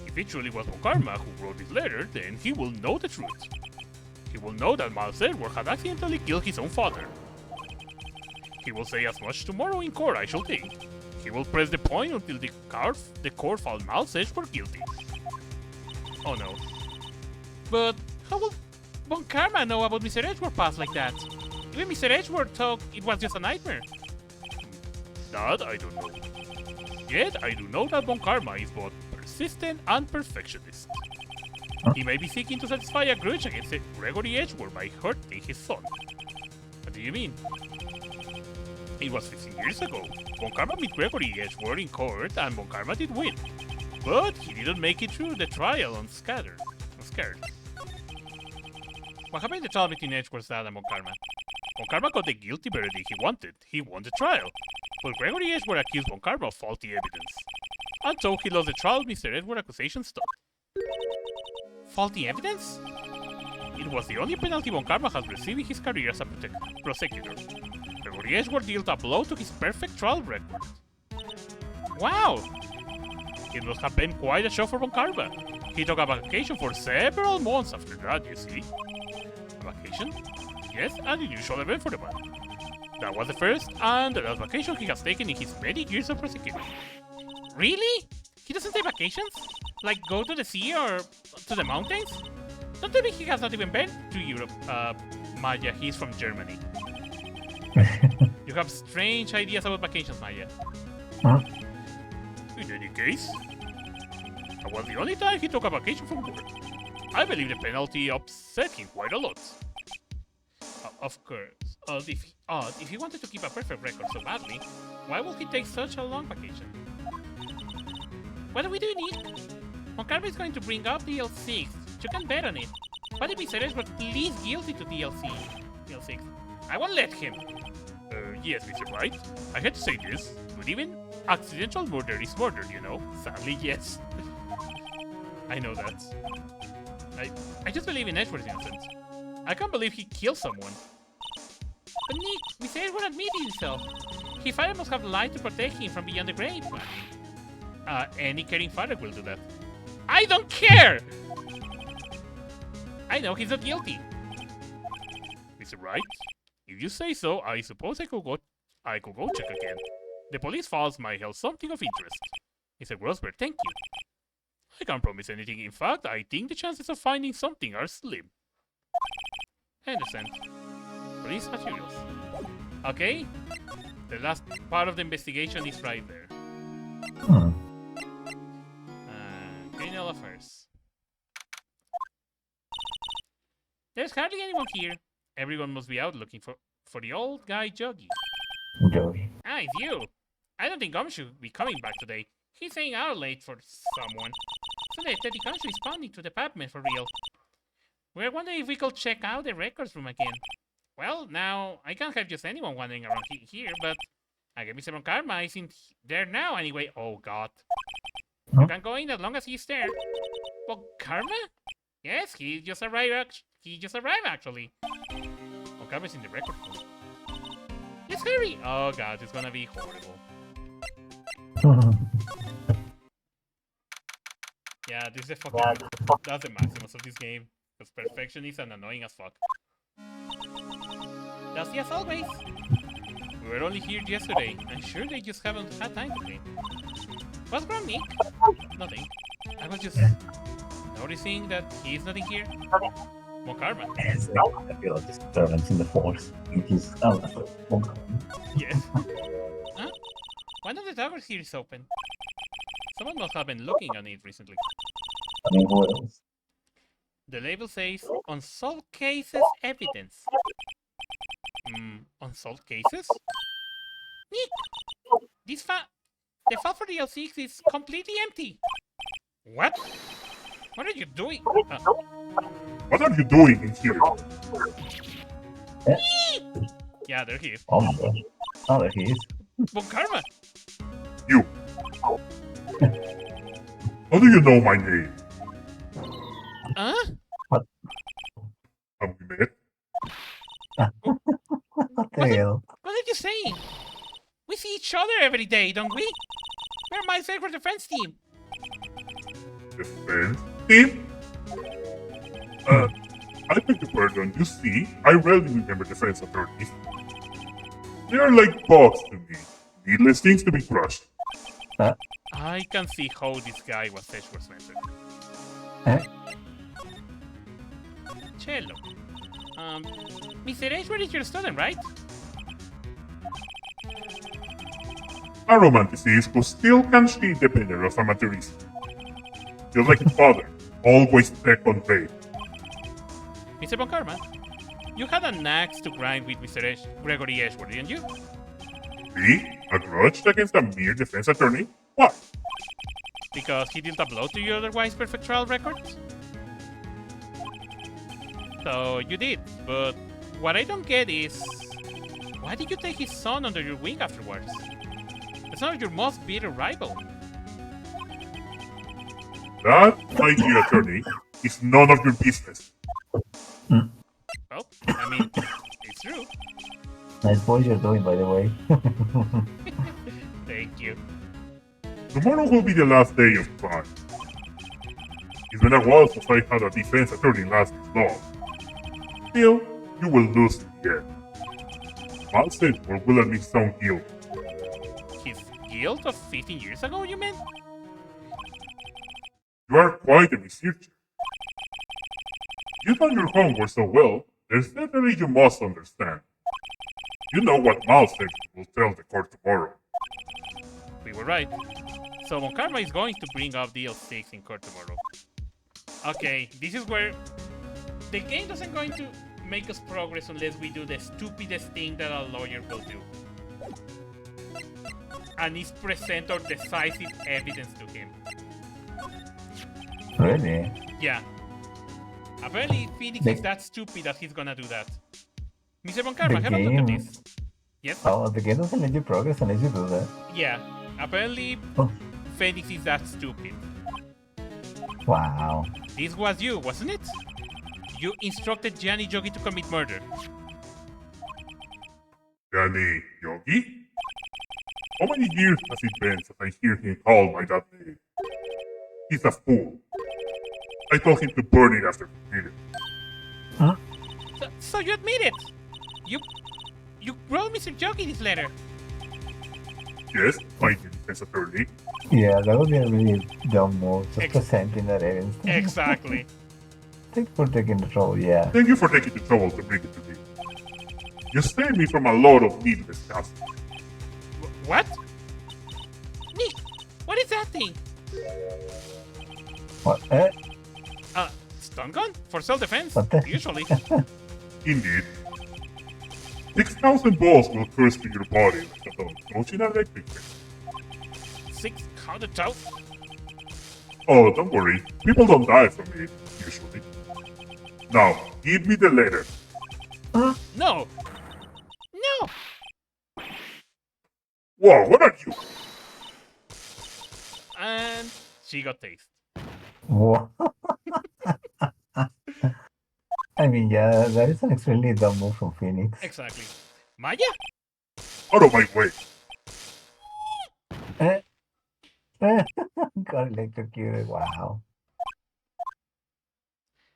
If it truly was Bon Karma who wrote this letter, then he will know the truth. He will know that Miles Edward had accidentally killed his own father. He will say as much tomorrow in court, I shall think. He will press the point until the court found Miles Edward guilty. Oh no. But how will Von Karma know about Mr. Edgeworth's past like that? Even Mr. Edgeworth thought it was just a nightmare. That I don't know. Yet I do know that Bon Karma is both persistent and perfectionist. He may be seeking to satisfy a grudge against Gregory Edgeworth by hurting his son. What do you mean? It was 15 years ago. Bon Karma met Gregory Edgeworth in court and Bon Karma did win. But he didn't make it through the trial unscathed. What happened in the trial between Edgeworth's dad and Von Karma? Bon Karma got the guilty verdict he wanted. He won the trial. But Gregory Edgeworth accused Bon Karma of faulty evidence. Until he lost the trial, Mr. Edgeworth's accusation stopped. Faulty evidence? It was the only penalty Bon Karma has received in his career as a prosecutor. Gregory Edgeworth dealt a blow to his perfect trial record. Wow! It must have been quite a show for Bon Karma. He took a vacation for several months after that, you see. A vacation? Yes, an unusual event for the man. That was the first and the last vacation he has taken in his many years of prosecuting. Really? He doesn't take vacations? Like go to the sea or to the mountains? Don't tell me he has not even been to Europe. Maya, he's from Germany. You have strange ideas about vacations, Maya. Huh? In any case, that was the only time he took a vacation from work. I believe the penalty upset him quite a lot. Of course. If he wanted to keep a perfect record so badly, why would he take such a long vacation? What are we doing, Nick? Von Karma is going to bring up DL6. You can bet on it. What if Mr. Edgeworth pleads guilty to DL6? I won't let him. Yes, Mr. Wright. I had to say this, but even accidental murder is murder, you know. Sadly, yes. I know that. I just believe in Edgeworth's innocence. I can't believe he killed someone. But Nick, Mr. Edgeworth admitted himself. His father must have lied to protect him from beyond the grave. Any caring father will do that. I don't care! I know he's not guilty. Mr. Wright, if you say so, I suppose I could go check again. The police files might have something of interest. Mr. Grosberg, thank you. I can't promise anything. In fact, I think the chances of finding something are slim. I understand. Police materials. Okay. The last part of the investigation is right there. Criminal affairs. There's hardly anyone here. Everyone must be out looking for the old guy Joggy. Joey. Ah, it's you. I don't think Gum should be coming back today. He's saying out late for someone. So the Teddy Country is responding to the department for real. We're wondering if we could check out the records room again. Well, now, I can't have just anyone wandering around here, but I guess Mr. Karma isn't there now anyway. Oh, God. You can go in as long as he's there. Well, Karma? Yes, he just arrived, actually. Oh, Karma's in the record room. Let's hurry! Oh, God, it's gonna be horrible. Yeah, this is a fucking... That's the Maximus of this game. Because perfection is an annoying as fuck. Dusty as always. We were only here yesterday. I'm sure they just haven't had time today. What's wrong, Nick? Nothing. I was just noticing that he's not in here. More karma. I feel a disturbance in the force. He's Yes. Huh? One of the doors here is open. Someone must have been looking on it recently. I mean, who else? The label says unsolved cases evidence. Unsolved cases? Nick! The file for the L6 is completely empty. What? What are you doing? What are you doing in here? Yeah, there he is. Oh my god. Oh, there he is. Bon Karma! You. How do you know my name? Huh? Have we met? What the hell? What did you say? We see each other every day, don't we? We're my favorite defense team. Defense team? I beg your pardon. You see, I rarely remember defense attorneys. They are like bugs to me. Needless things to be crushed. I can see how this guy was Edgeworth-centered. Cello. Mr. Edgeworth is your student, right? A romanticist who still can see the banner of amateurism. Just like his father, always tech on faith. Mr. Von Karma, you had an axe to grind with Mr. Gregory Edgeworth, didn't you? Me? A grudge against a mere defense attorney? Why? Because he didn't upload to your otherwise perfect trial record? So you did, but what I don't get is... why did you take his son under your wing afterwards? That's not your most bitter rival. That, my dear attorney, is none of your business. Well, I mean, it's true. Nice voice you're doing, by the way. Thank you. Tomorrow will be the last day of trial. It's been a while since I had a defense attorney last this long. Still, you will lose in the end. Miles Edgeworth will admit his own guilt. His guilt of 15 years ago, you mean? You are quite a researcher. You've done your homework so well, there's definitely you must understand. You know what Miles Edgeworth will tell the court tomorrow. We were right. So Von Karma is going to bring up DL6 in court tomorrow. Okay, this is where the game doesn't going to make us progress unless we do the stupidest thing that a lawyer will do. And is present or decisive evidence to him. Really? Yeah. Apparently Phoenix is that stupid that he's gonna do that. Mr. Von Karma, have a look at this. Yes? Oh, the game doesn't let you progress unless you do that. Yeah. Apparently Phoenix is that stupid. Wow. This was you, wasn't it? You instructed Gianni Yogi to commit murder. Danny Yogi? How many years has it been since I hear him called by that name? He's a fool. I told him to burn it after he did it. Huh? So you admit it? You wrote Mr. Joke in this letter. Yes, I did, defense attorney. Yeah, that would be a really dumb move. Just presenting that evidence. Exactly. Thanks for taking the trouble, yeah. Thank you for taking the trouble to bring it to me. You saved me from a lot of needless hassle. What? Nick, what is that thing? What? Stun gun? For self-defense? What the- Usually. Indeed. 6,000 balls will curse to your body like a dog approaching an electric fence. 600,000? Oh, don't worry. People don't die from it, usually. Now, give me the letter. No! No! Whoa, what are you? And she got taste. What? I mean, yeah, that is an extremely dumb move from Phoenix. Exactly. Maya? Out of my way. Got electrocuted, wow.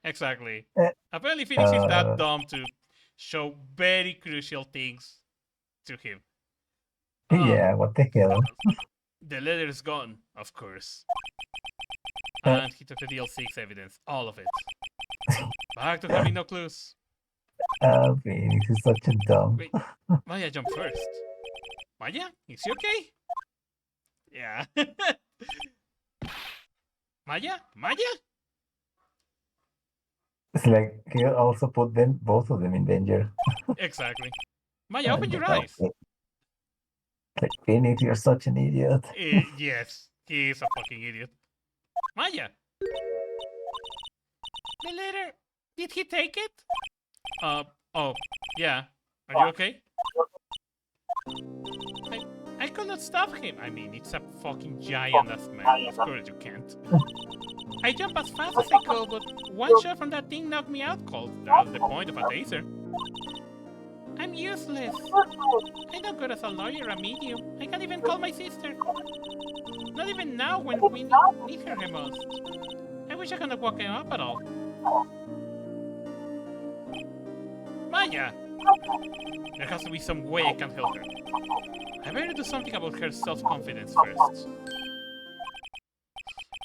Exactly. Eh, Apparently Phoenix is that uh, dumb to show very crucial things to him. Yeah, what the hell? The letter is gone, of course. Uh. And he took the DL6 evidence, all of it. Back to having no clues. Phoenix is such a dumb. Wait, Maya jumped first. Maya, is she okay? Yeah. Maya? Maya? It's like he also put them both of them in danger. Exactly. Maya, open your eyes. Like Phoenix, you're such an idiot. Yes, he is a fucking idiot. Maya! The letter, did he take it? Oh, yeah. Are you okay? I could not stop him. I mean, it's a fucking giant ass man. Of course you can't. I jumped as fast as I could, but one shot from that thing knocked me out cold. That's the point of a taser. I'm useless. I'm not good as a lawyer, a medium. I can't even call my sister. Not even now when we need her the most. I wish I could have woken him up at all. Maya! There has to be some way I can help her. I better do something about her self-confidence first.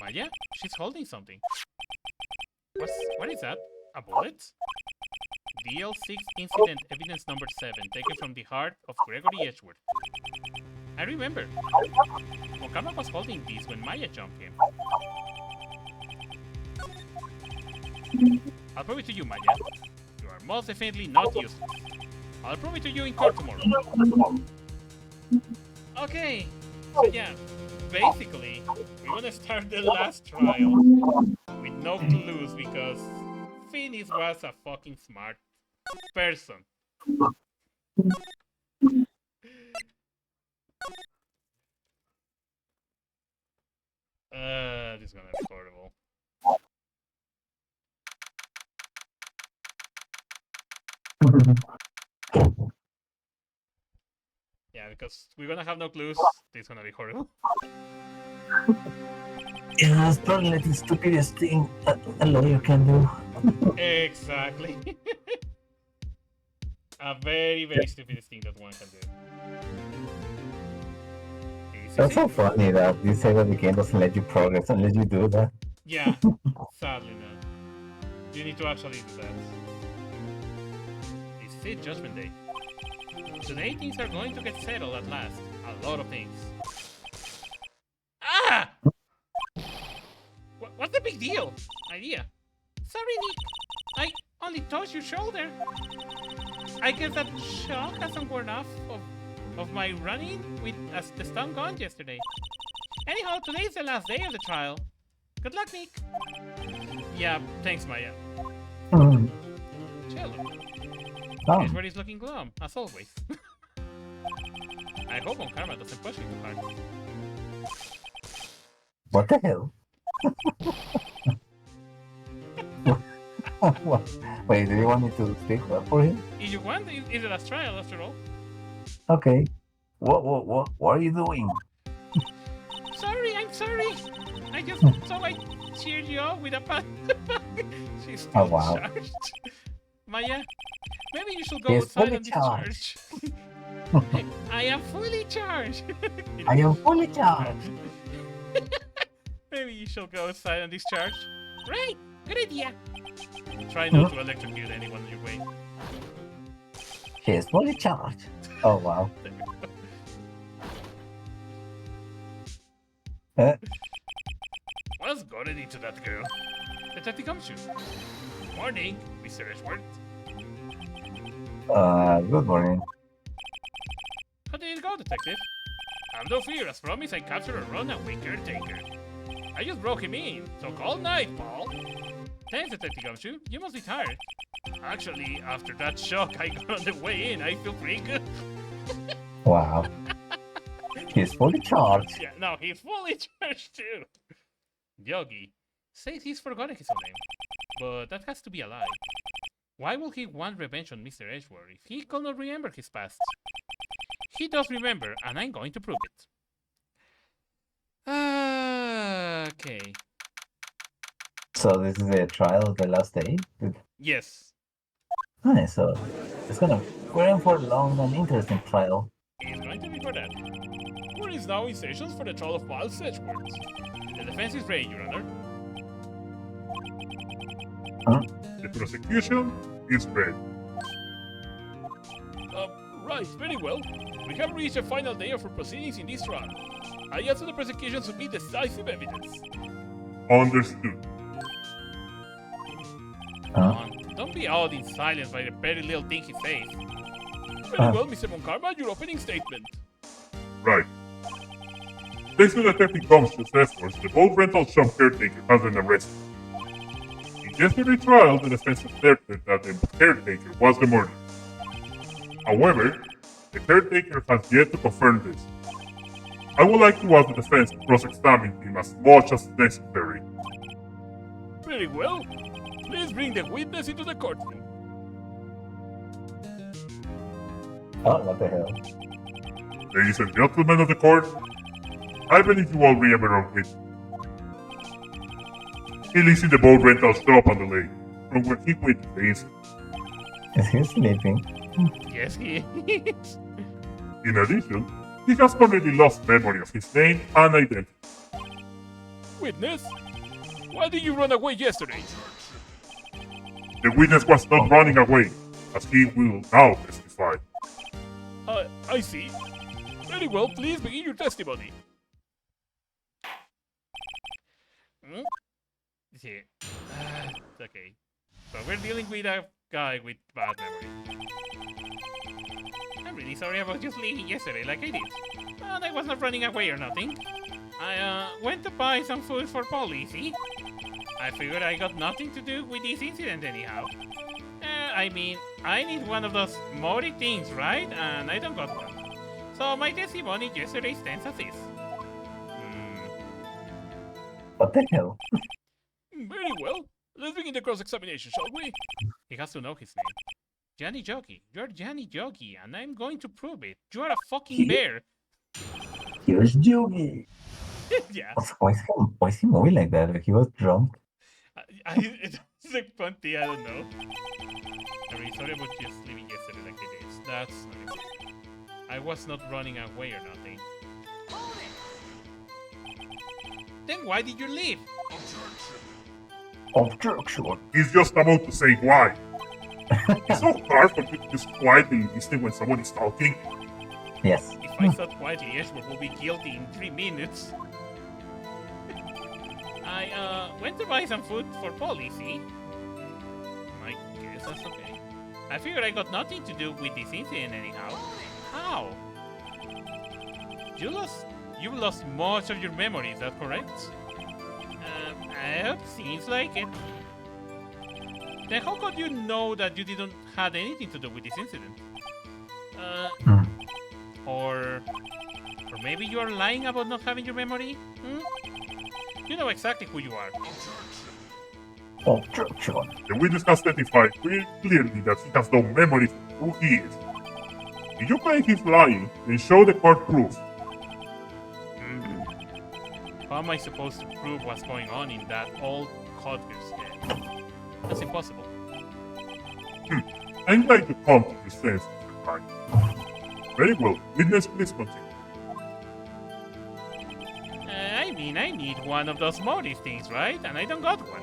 Maya? She's holding something. What is that? A bullet? DL6 incident evidence number 7, taken from the heart of Gregory Edgeworth. I remember. Mokama was holding these when Maya jumped him. I'll prove it to you, Maya. You are most definitely not useless. I'll prove it to you in court tomorrow. Okay, so yeah, basically, we're gonna start the last trial with no clues because Phoenix was a fucking smart person. This is gonna be horrible. Yeah, because we're gonna have no clues. This is gonna be horrible. Yeah, that's probably like the stupidest thing a lawyer can do. Exactly. A very, very stupid thing that one can do. That's so funny that this side of the game doesn't let you progress unless you do that. Yeah, sadly no. You need to actually do that. It's it, Judgment Day. Today things are going to get settled at last. A lot of things. Ah! What's the big deal? Idea. Sorry, Nick. I only touched your shoulder. I guess that shock hasn't worn off of my running with the stun gun yesterday. Anyhow, today's the last day of the trial. Good luck, Nick. Yeah, thanks, Maya. Chill. Here's where he's looking glum, as always. I hope on camera doesn't push me too hard. What the hell? What? Wait, do you want me to speak up for him? If you want, it's the last trial after all. Okay. What are you doing? Sorry, I'm sorry. I just thought I cheered you up with a pat. She's Oh, still wow. charged. Maya, maybe you should go He's outside fully and discharge. charged. I am fully charged. I am fully charged. Maybe you should go outside and discharge. Right, good idea. Try not to electrocute anyone on your way. He is fully charged. Oh, wow. What's gotten into that girl? Detective Gumshoe. Morning, Mr. Edgeworth. Good morning. How did it go, Detective? Have no fear, as promised I captured a runaway caretaker. I just broke him in, so call night, Paul. Thanks, Detective Gumshoe. You must be tired. Actually, after that shock I got on the way in, I feel pretty good. Wow. He's fully charged. Yeah, no, he's fully charged too. Yogi says he's forgotten his own name, but that has to be a lie. Why will he want revenge on Mr. Edgeworth if he cannot remember his past? He does remember, and I'm going to prove it. Okay. So this is a trial of the last day? Yes, Nice, so it's gonna go on for a long and interesting trial. he's going to be for that. Court is now in sessions for the trial of Miles Edgeworth. The defense is ready, Your Honor. The prosecution is ready. Right, very well. We have reached a final day of our proceedings in this trial. I ask that the prosecution submit decisive evidence. Understood. Come on, don't be awed in silence by the very little thing he says. Very well, Mr. Monkarma, your opening statement. Right. Thanks to Detective Gumshoe's efforts, the boat rental shop caretaker has been arrested. In yesterday's trial, the defense asserted that the caretaker was the murderer. However, the caretaker has yet to confirm this. I would like to ask the defense to cross-examine him as much as necessary. Very well. Please bring the witness into the courtroom. Oh, what the hell? Ladies and gentlemen of the court, I believe you all remember our witness. He lives in the boat rental shop on the lake, from where he witnessed the incident. Is he sleeping? Yes, he is. In addition, he has already lost memory of his name and identity. Witness? Why did you run away yesterday? The witness was not running away, as he will now testify. I see. Very well, please begin your testimony. See. Okay. So we're dealing with a guy with bad memory. I'm really sorry about just leaving yesterday like I did. And I was not running away or nothing. I went to buy some food for Polly, I figured I got nothing to do with this incident anyhow. I mean, I need one of those Mori things, right? And I don't got one. So my testimony yesterday stands as is. What the hell? Very well. Let's begin the cross-examination, shall we? He has to know his name. Johnny Jockey. You're Johnny Jockey, and I'm going to prove it. You are a fucking bear. Here's Yogi. Yeah. Why is he moving like that? Like he was drunk? It's a fun thing, I don't know. I'm really sorry about just leaving yesterday like it is. That's not it. I was not running away or nothing. Then why did you leave? Objection. He's just about to say why. It's so hard for you to just quietly listen when someone is talking. Yes. If I thought quietly, Edgeworth will be guilty in 3 minutes. I went to buy some food for Polly, see? I guess that's okay. I figured I got nothing to do with this incident anyhow. How? You lost much of your memory, is that correct? Seems like it. Then how could you know that you didn't have anything to do with this incident? Or maybe you are lying about not having your memory? You know exactly who you are. Objection. The witness has testified very clearly that he has no memory of who he is. If you claim he's lying, then show the court proof. How am I supposed to prove what's going on in that old codger's head? That's impossible. I'm glad you come to your senses, Mr. Wright. Very well. Witness, please continue. I need one of those motive things, right? And I don't got one.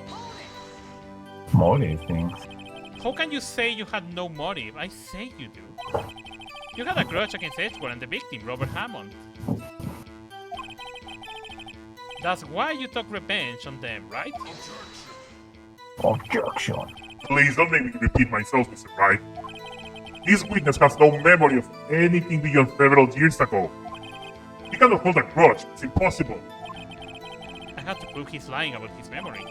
Motive things. How can you say you had no motive? I say you do. You had a grudge against Edgeworth and the victim, Robert Hammond. That's why you took revenge on them, right? Objection. Please don't make me repeat myself, Mr. Wright. This witness has no memory of anything beyond several years ago. He cannot hold a grudge. It's impossible. I have to prove he's lying about his memory.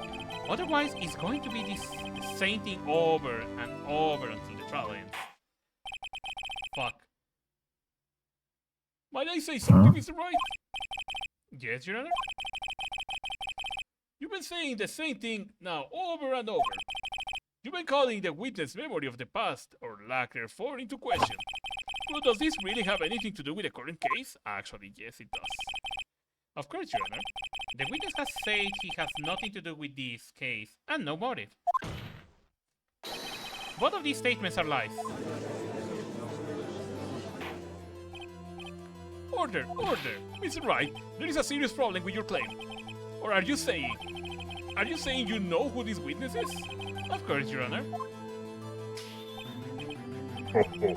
Otherwise, it's going to be this same thing over and over until the trial ends. Fuck. Might I say something, Mr. Wright? Yes, Your Honor? You've been saying the same thing now over and over. You've been calling the witness' memory of the past, or lack therefor, into question. But does this really have anything to do with the current case? Actually, yes, it does. Of course, Your Honor. The witness has said he has nothing to do with this case, and no motive. Both of these statements are lies. Order, order! Mr. Wright, there is a serious problem with your claim. Or are you saying you know who this witness is? Of course, Your Honor. Oh.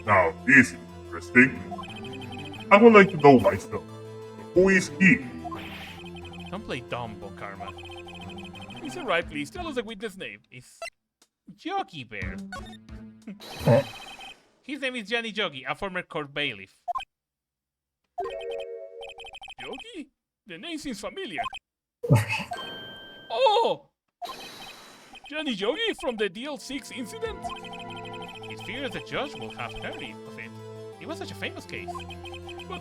Now, this is interesting. I would like to know myself. Who is he? Don't play dumbo, Karma. Mr. Wright, please tell us the witness' name. It's Joggy Bear. His name is Johnny Joggy, a former court bailiff. Joggy? The name seems familiar. Oh! Johnny Joggy from the DL6 incident? It figures the judge will have heard of it. It was such a famous case. But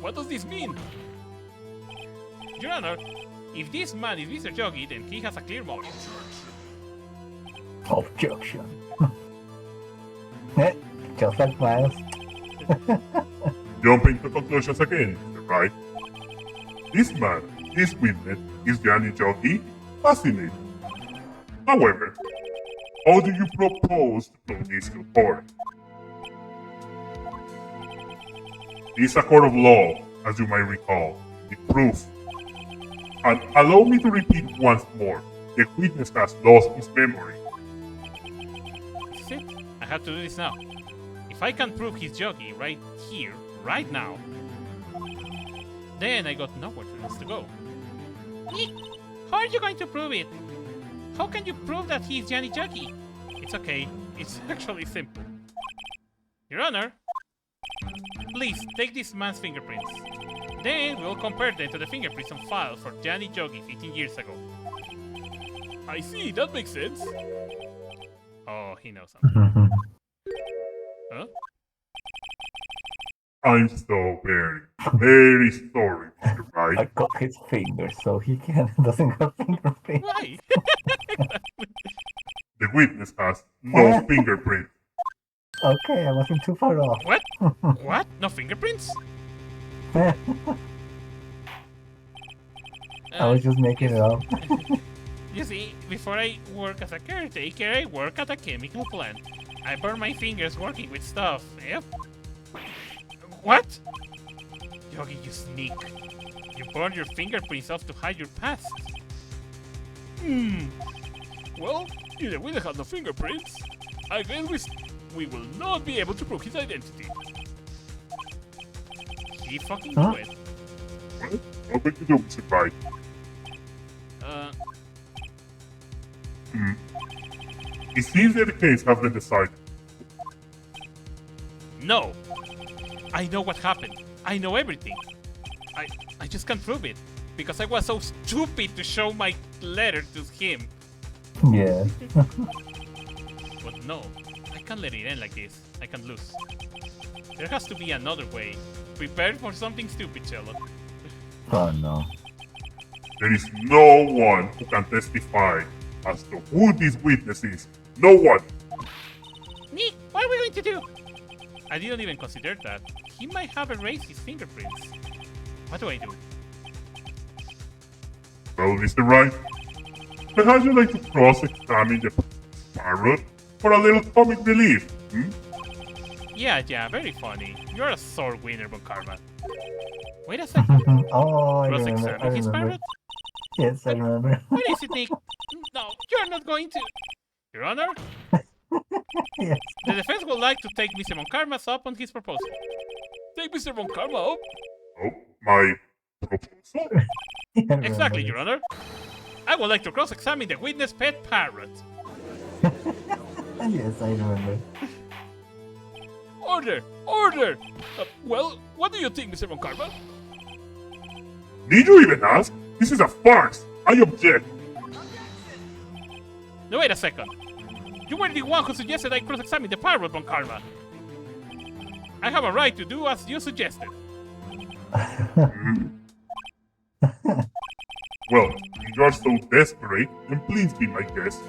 what does this mean? Your Honor, if this man is Mr. Joggy, then he has a clear motive. Objection. Just like Miles. Jumping to conclusions again, Mr. Wright. This man, this witness, is Johnny Joggy? Fascinating. However, how do you propose to prove this to court? This is a court of law, as you might recall. The proof. And allow me to repeat once more. The witness has lost his memory. This is it. I have to do this now. If I can prove he's Joggy right here, right now, then I got nowhere else to go. How are you going to prove it? How can you prove that he's Johnny Joggy? It's okay. It's actually simple. Your Honor, please take this man's fingerprints. Then we'll compare them to the fingerprints on file for Johnny Joggy 15 years ago. I see, that makes sense. Oh, he knows something. Huh? I'm so very sorry, Mr. Wright. I got his fingers so he doesn't have fingerprints. Why? The witness has no fingerprint. Okay, I wasn't too far off. What? What? No fingerprints? I was just making it up. You see, before I work as a caretaker, I work at a chemical plant. I burn my fingers working with stuff. Yep. What? Yogi, you sneak. You burn your fingerprints off to hide your past. Well, if the witness has no fingerprints, I guess we will not be able to prove his identity. He fucking do it. Well, what would you do, Mr. Wright? It seems that the case has been decided. No. I know what happened. I know everything. I just can't prove it. Because I was so stupid to show my letter to him. Yeah. But no, I can't let it end like this. I can't lose. There has to be another way. Prepare for something stupid, Cello. Oh no. There is no one who can testify as to who this witness is. No one. Nick, what are we going to do? I didn't even consider that. He might have erased his fingerprints. What do I do? Well, Mr. Wright, perhaps you'd like to cross-examine the parrot for a little comic relief, hmm? Yeah, very funny. You're a sore winner, Von Karma. Wait a second. Oh, I remember. Cross-examine his parrot? Yes, I remember. What is it, Nick? No, you're not going to. Your Honor, Yes. the defense would like to take Mr. Von Karma's up on his proposal. Take Mr. Von Karma up. Oh, my proposal? I remember Exactly, this. Your Honor. I would like to cross-examine the witness pet parrot. Yes, I remember. Order! Order! Well, what do you think, Mr. Von Karma? Did you even ask? This is a farce. I object. No, wait a second. You were the one who suggested I cross-examine the parrot, Von Karma. I have a right to do as you suggested. Well, if you are so desperate, then please be my guest.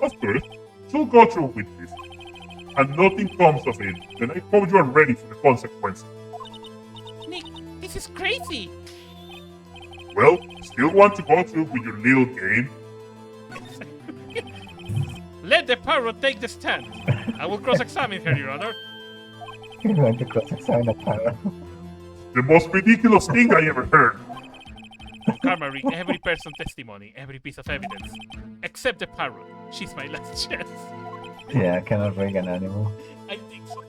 Of course, she'll go through with this. And nothing comes of it, then I hope you are ready for the consequences. Nick, this is crazy. Well, still want to go through with your little game? Let the parrot take the stand. I will cross-examine her, Your Honor. You're going to cross-examine a parrot. The most ridiculous thing I ever heard. Karma read every person's testimony, every piece of evidence, except the parrot. She's my last chance. Yeah, I cannot rig an animal. I think so.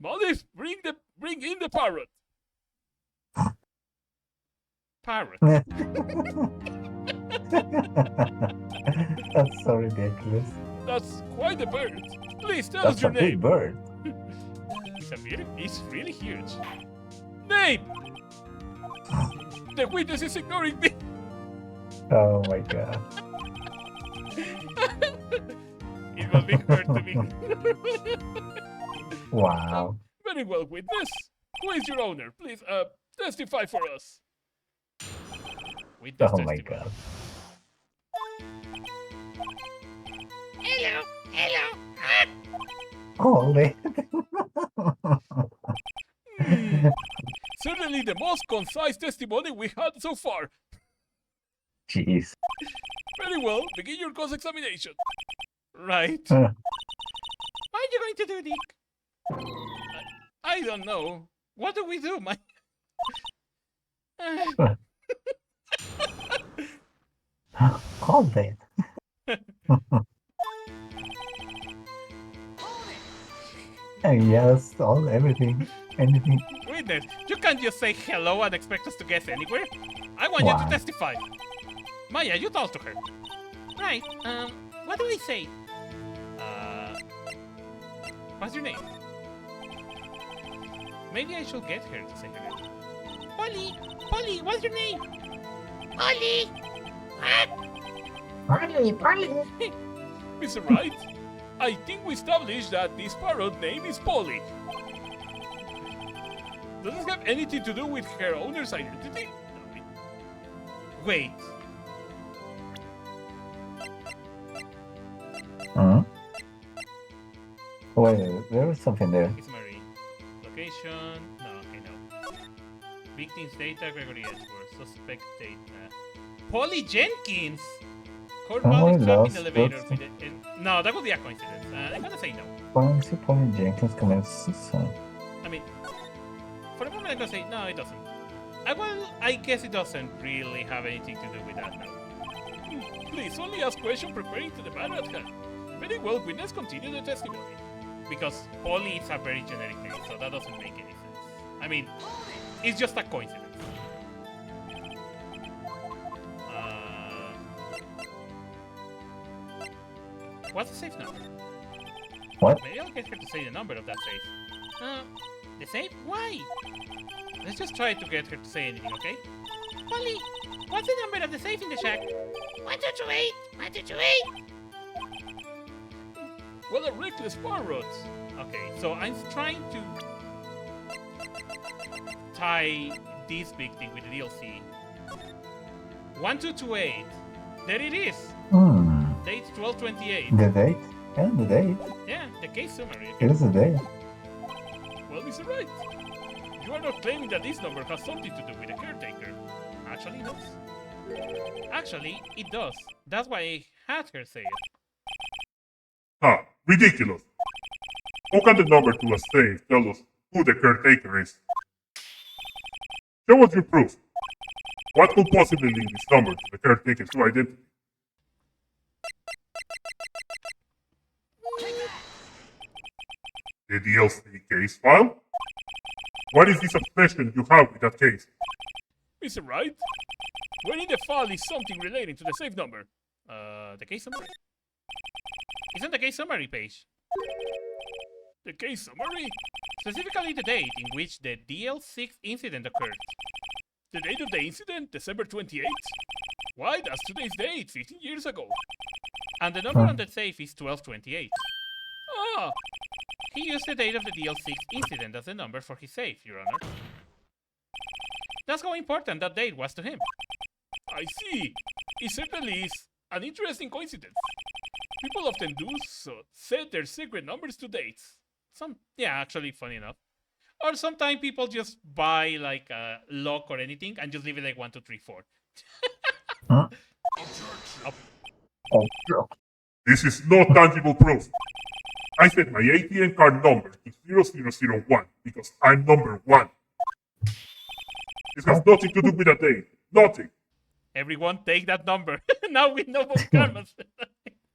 Molly, bring in the parrot. Parrot. That's so ridiculous. That's quite a bird. Please tell That's us a your big name. bird. It's really huge. Name! The witness is ignoring me. Oh my god. It was big hurt to me. Wow. Very well, witness. Who is your owner? Please, testify for us. Witness Oh my testimony. god. Hello. Holy. Certainly the most concise testimony we had so far. Jeez. Very well, begin your cross-examination. Right. Uh, What are you going to do, Nick? I don't know. What do we do, my... All that. Yes, everything, anything. Witness, you can't just say hello and expect us to guess anywhere. I want you Why? to testify. Maya, you talk to her. Right, what do we say? What's your name? Maybe I should get her to say her name. Polly, what's your name? Polly! Mr. Wright, I think we established that this parrot name is Polly. Does this have anything to do with her owner's identity? Wait, Huh? Wait, there was something there. it's Marie. Location, no, okay, no. Victims data, Gregory Edgeworth. Suspect data. Polly Jenkins! Court Someone body trapped lost in elevator. books. With no, that would be a coincidence. I'm gonna say no. Forensic Polly Jenkins commits suicide. I mean, for the moment I'm gonna say no, it doesn't. I guess it doesn't really have anything to do with that now. Please only ask questions preparing to the matter at hand. Very well, witness, continue the testimony. Because Polly is a very generic name, so that doesn't make any sense. I mean, it's just a coincidence. What's the safe number? What? Maybe I'll get her to say the number of that safe. The safe? Why? Let's just try to get her to say anything, okay? Polly, what's the number of the safe in the shack? 1228! 1228! What a reckless parrot! Okay, so I'm trying to tie this big thing with the DLC. 1228. There it is! Hmm. Date 1228. The date? And the date. Yeah, the case summary. Here's the date. Well, Mr. Wright, you are not claiming that this number has something to do with the caretaker. Actually, it does. Actually, it does. That's why I had her say it. Ah, ridiculous. How can the number to a safe tell us who the caretaker is? Show us your proof. What could possibly link this number to the caretaker's true identity? The DLC case file? What is this obsession you have with that case? Mr. Wright, where in the file is something relating to the safe number? The case summary? It's on the case summary page. The case summary? Specifically the date in which the DL6 incident occurred. The date of the incident, December 28th? Why, that's today's date, 15 years ago. And the number on the safe is 1228. Ah, He used the date of the DL6 incident as the number for his safe, Your Honor. That's how important that date was to him. I see. It certainly is an interesting coincidence. People often do so, set their secret numbers to dates. Yeah, actually, funny enough. Or sometimes people just buy like a lock or anything and just leave it like 1, 2, 3, 4. Huh? Oh, This is no tangible proof. I set my ATM card number to 0001 because I'm number 1. This has nothing to do with a date. Nothing. Everyone take that number. Now we know what Karma's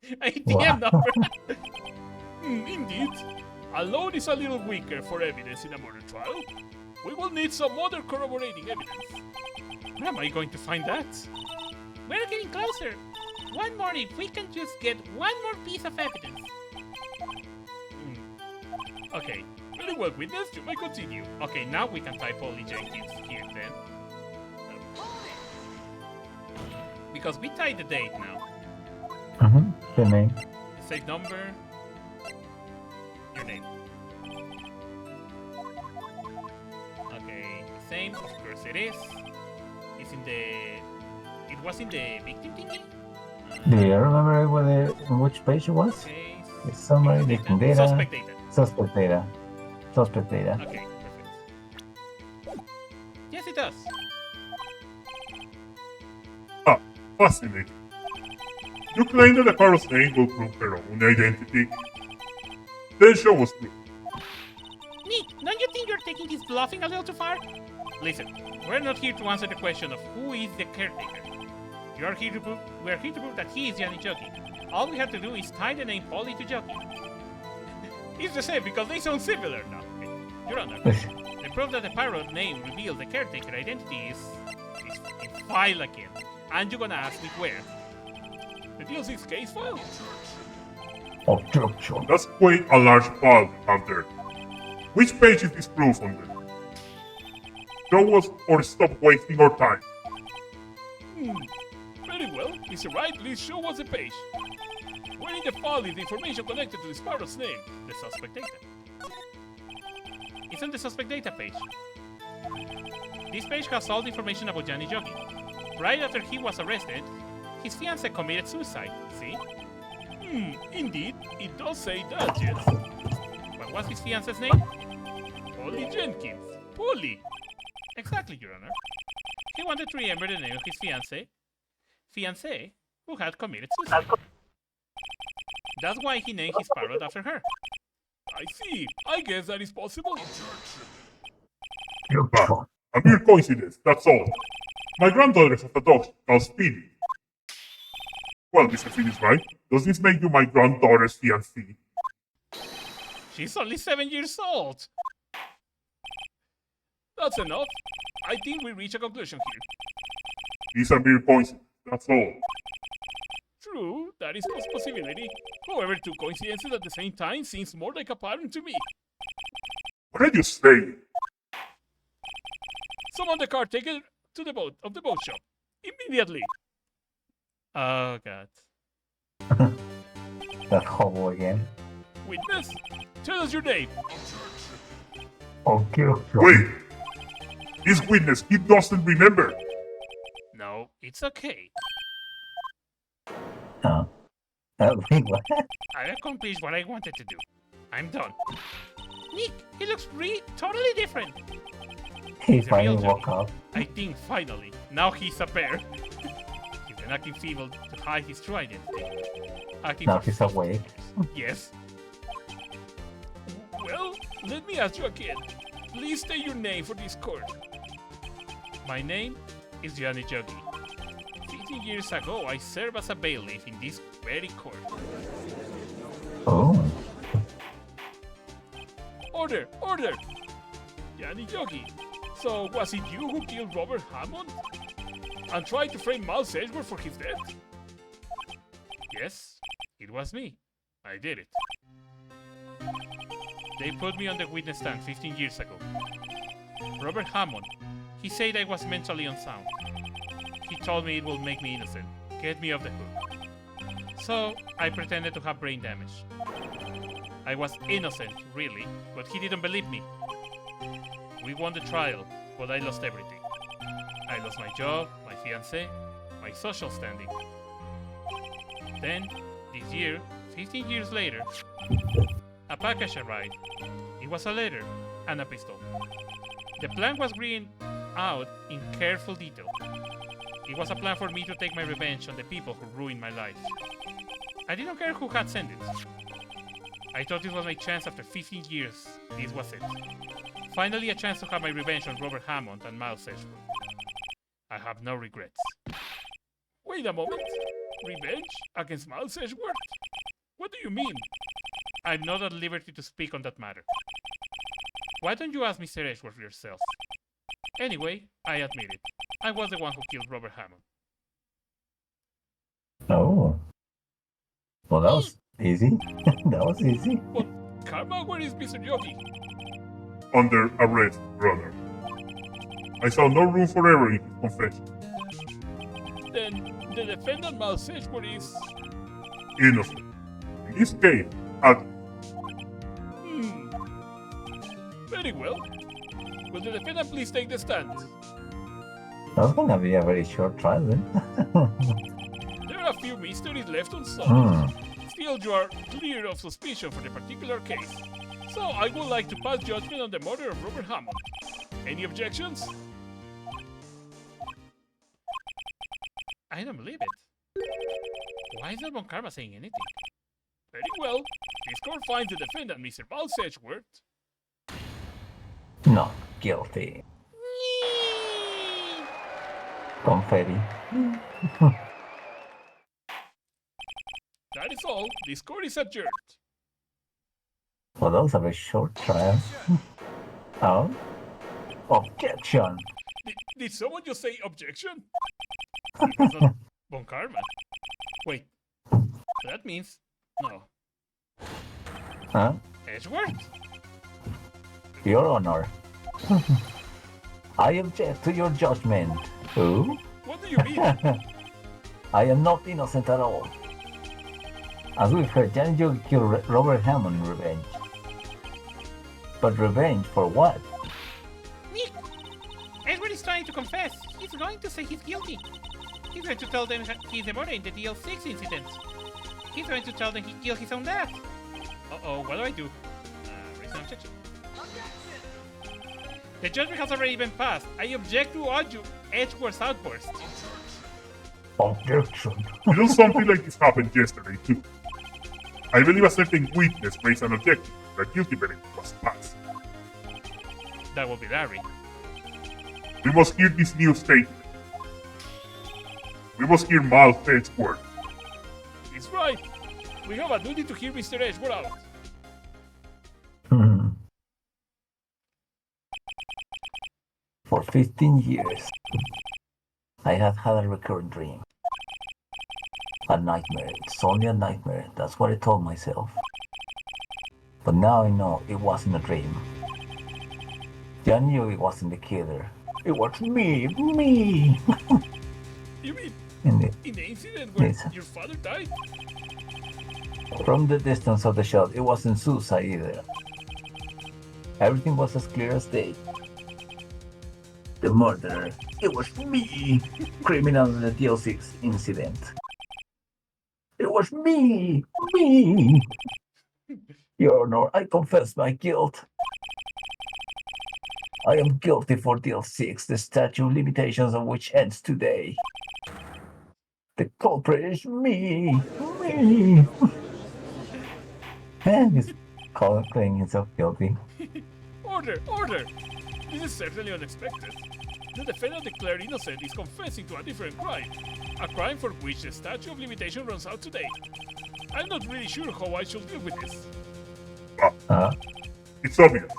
ATM number. Indeed. Alone is a little weaker for evidence in a murder trial. We will need some other corroborating evidence. Where am I going to find that? We're getting closer. One more if we can just get one more piece of evidence. Okay. Very well, witness, you may continue. Okay, now we can type Polly Jenkins here then. Because we tied the date now. The name. Safe number. Your name. Okay, same, of course it is. It's in the... It was in the victim thingy? Do you remember on which page it was? Okay. The summary, victim data. Suspect data. Suspect data. Suspect data. Okay, perfect. Yes, it does. Ah, fascinating. You claim that the Pharaoh's name will prove her own identity. Then show us proof. Nick, don't you think you're taking this bluffing a little too far? Listen, we're not here to answer the question of who is the caretaker. We're here to prove that he is Johnny Jockey. All we have to do is tie the name Polly to Jockey. It's the same because they sound similar now. Okay. Your Honor, the proof that the pirate name reveals the caretaker identity is in file again. And you're gonna ask me where? The DLC case file? Objection. That's quite a large file you have there. Which page is this proof on there? Show us or stop wasting our time. Very well. Mr. Wright, please show us the page. Where in the file is the information connected to this Pharaoh's name? The suspect data. It's on the suspect data page. This page has all the information about Johnny Jockey. Right after he was arrested, his fiancée committed suicide, see? Indeed, it does say that, yes. What was his fiancée's name? Polly Jenkins. Polly. Exactly, Your Honor. He wanted to remember the name of his fiancée who had committed suicide. That's why he named his parrot after her. I see. I guess that is possible. Ah, a mere coincidence, that's all. My granddaughter has a dog called Speedy. Well, Mr. Phoenix, right? Does this make you my granddaughter's fiancé? She's only 7 years old. That's enough. I think we reach a conclusion here. These are mere coincidences, that's all. True, that is a possibility. However, two coincidences at the same time seems more like a pattern to me. What are you saying? Summon the caretaker to the boat shop. Immediately. Oh, God. That hobo again. Witness, tell us your name. Objection. Wait! This witness, he doesn't remember. No, it's okay. Wait, what? I accomplished what I wanted to do. I'm done. Nick, he looks totally different. He He's a real finally woke jockey. up. I think finally. Now he's a bear. He's been acting feeble to hide his true identity. Acting Now for he's 50 awake. years. Yes. Well, let me ask you again. Please state your name for this court. My name is Gianni Jogi. 15 years ago, I served as a bailiff in this very court. Oh. Order! Order! Yanni Yogi. So, was it you who killed Robert Hammond? And tried to frame Miles Edgeworth for his death? Yes, it was me. I did it. They put me on the witness stand 15 years ago. Robert Hammond, he said I was mentally unsound. He told me it will make me innocent, get me off the hook. So, I pretended to have brain damage. I was innocent, really, but he didn't believe me. We won the trial, but I lost everything. I lost my job, my fiancé, my social standing. Then, this year, 15 years later, a package arrived. It was a letter and a pistol. The plan was written out in careful detail. It was a plan for me to take my revenge on the people who ruined my life. I didn't care who had sent it. I thought this was my chance after 15 years. This was it. Finally a chance to have my revenge on Robert Hammond and Miles Edgeworth. I have no regrets. Wait a moment. Revenge against Miles Edgeworth? What do you mean? I'm not at liberty to speak on that matter. Why don't you ask Mr. Edgeworth yourself? Anyway, I admit it. I was the one who killed Robert Hammond. Oh. Well, that was easy. That was easy. But Karma, where is Mr. Yogi? Under arrest, brother. I saw no room for error in his confession. Then the defendant Miles Edgeworth is... Innocent. In this case, at Very well. Will the defendant please take the stand? That's gonna be a very short trial then. There are a few mysteries left unsolved. Still, you are clear of suspicion for the particular case. So, I would like to pass judgment on the murder of Robert Hammond. Any objections? I don't believe it. Why is not Von Karma saying anything? Very well. This court finds the defendant, Mr. Miles Edgeworth. Not guilty. Confetti. That is all. This court is adjourned. Well, that was a very short trial. Oh? Objection! Did someone just say objection? It's not Von Karma. Wait. That means... No. Huh? Edgeworth? Your Honor. I object to your judgment. Who? What do you mean? I am not innocent at all. As we've heard, Janet Jogi killed Robert Hammond in revenge. But revenge for what? Nick! Edward is trying to confess. He's going to say he's guilty. He's going to tell them he's the murderer in the DL6 incident. He's going to tell them he killed his own dad. Uh-oh, what do I do? Raise an objection. The judgment has already been passed. I object to all you Edgeworth's outburst. Objection. you know something like this happened yesterday too. I believe a certain witness raised an objection. The guilty verdict was passed. That will be Larry. We must hear this new statement. We must hear Miles Edgeworth. It's right. We have a duty to hear Mr. Edgeworth out. For 15 years, I have had a recurrent dream. A nightmare. It's only a nightmare. That's what I told myself. But now I know it wasn't a dream. I knew it wasn't the killer. It was me! Me! You mean in the, in the incident where Yes. your father died? From the distance of the shot, it wasn't suicide either. Everything was as clear as day. The murderer, it was me! Criminal in the DL6 incident. It was me! Me! Your Honor, I confess my guilt. I am guilty for DL6, the statute of limitations of which ends today. The culprit is me! Me! And he's claiming himself guilty. Order! Order! This is certainly unexpected. The defendant declared innocent is confessing to a different crime. A crime for which the statute of limitation runs out today. I'm not really sure how I should deal with this. It's obvious.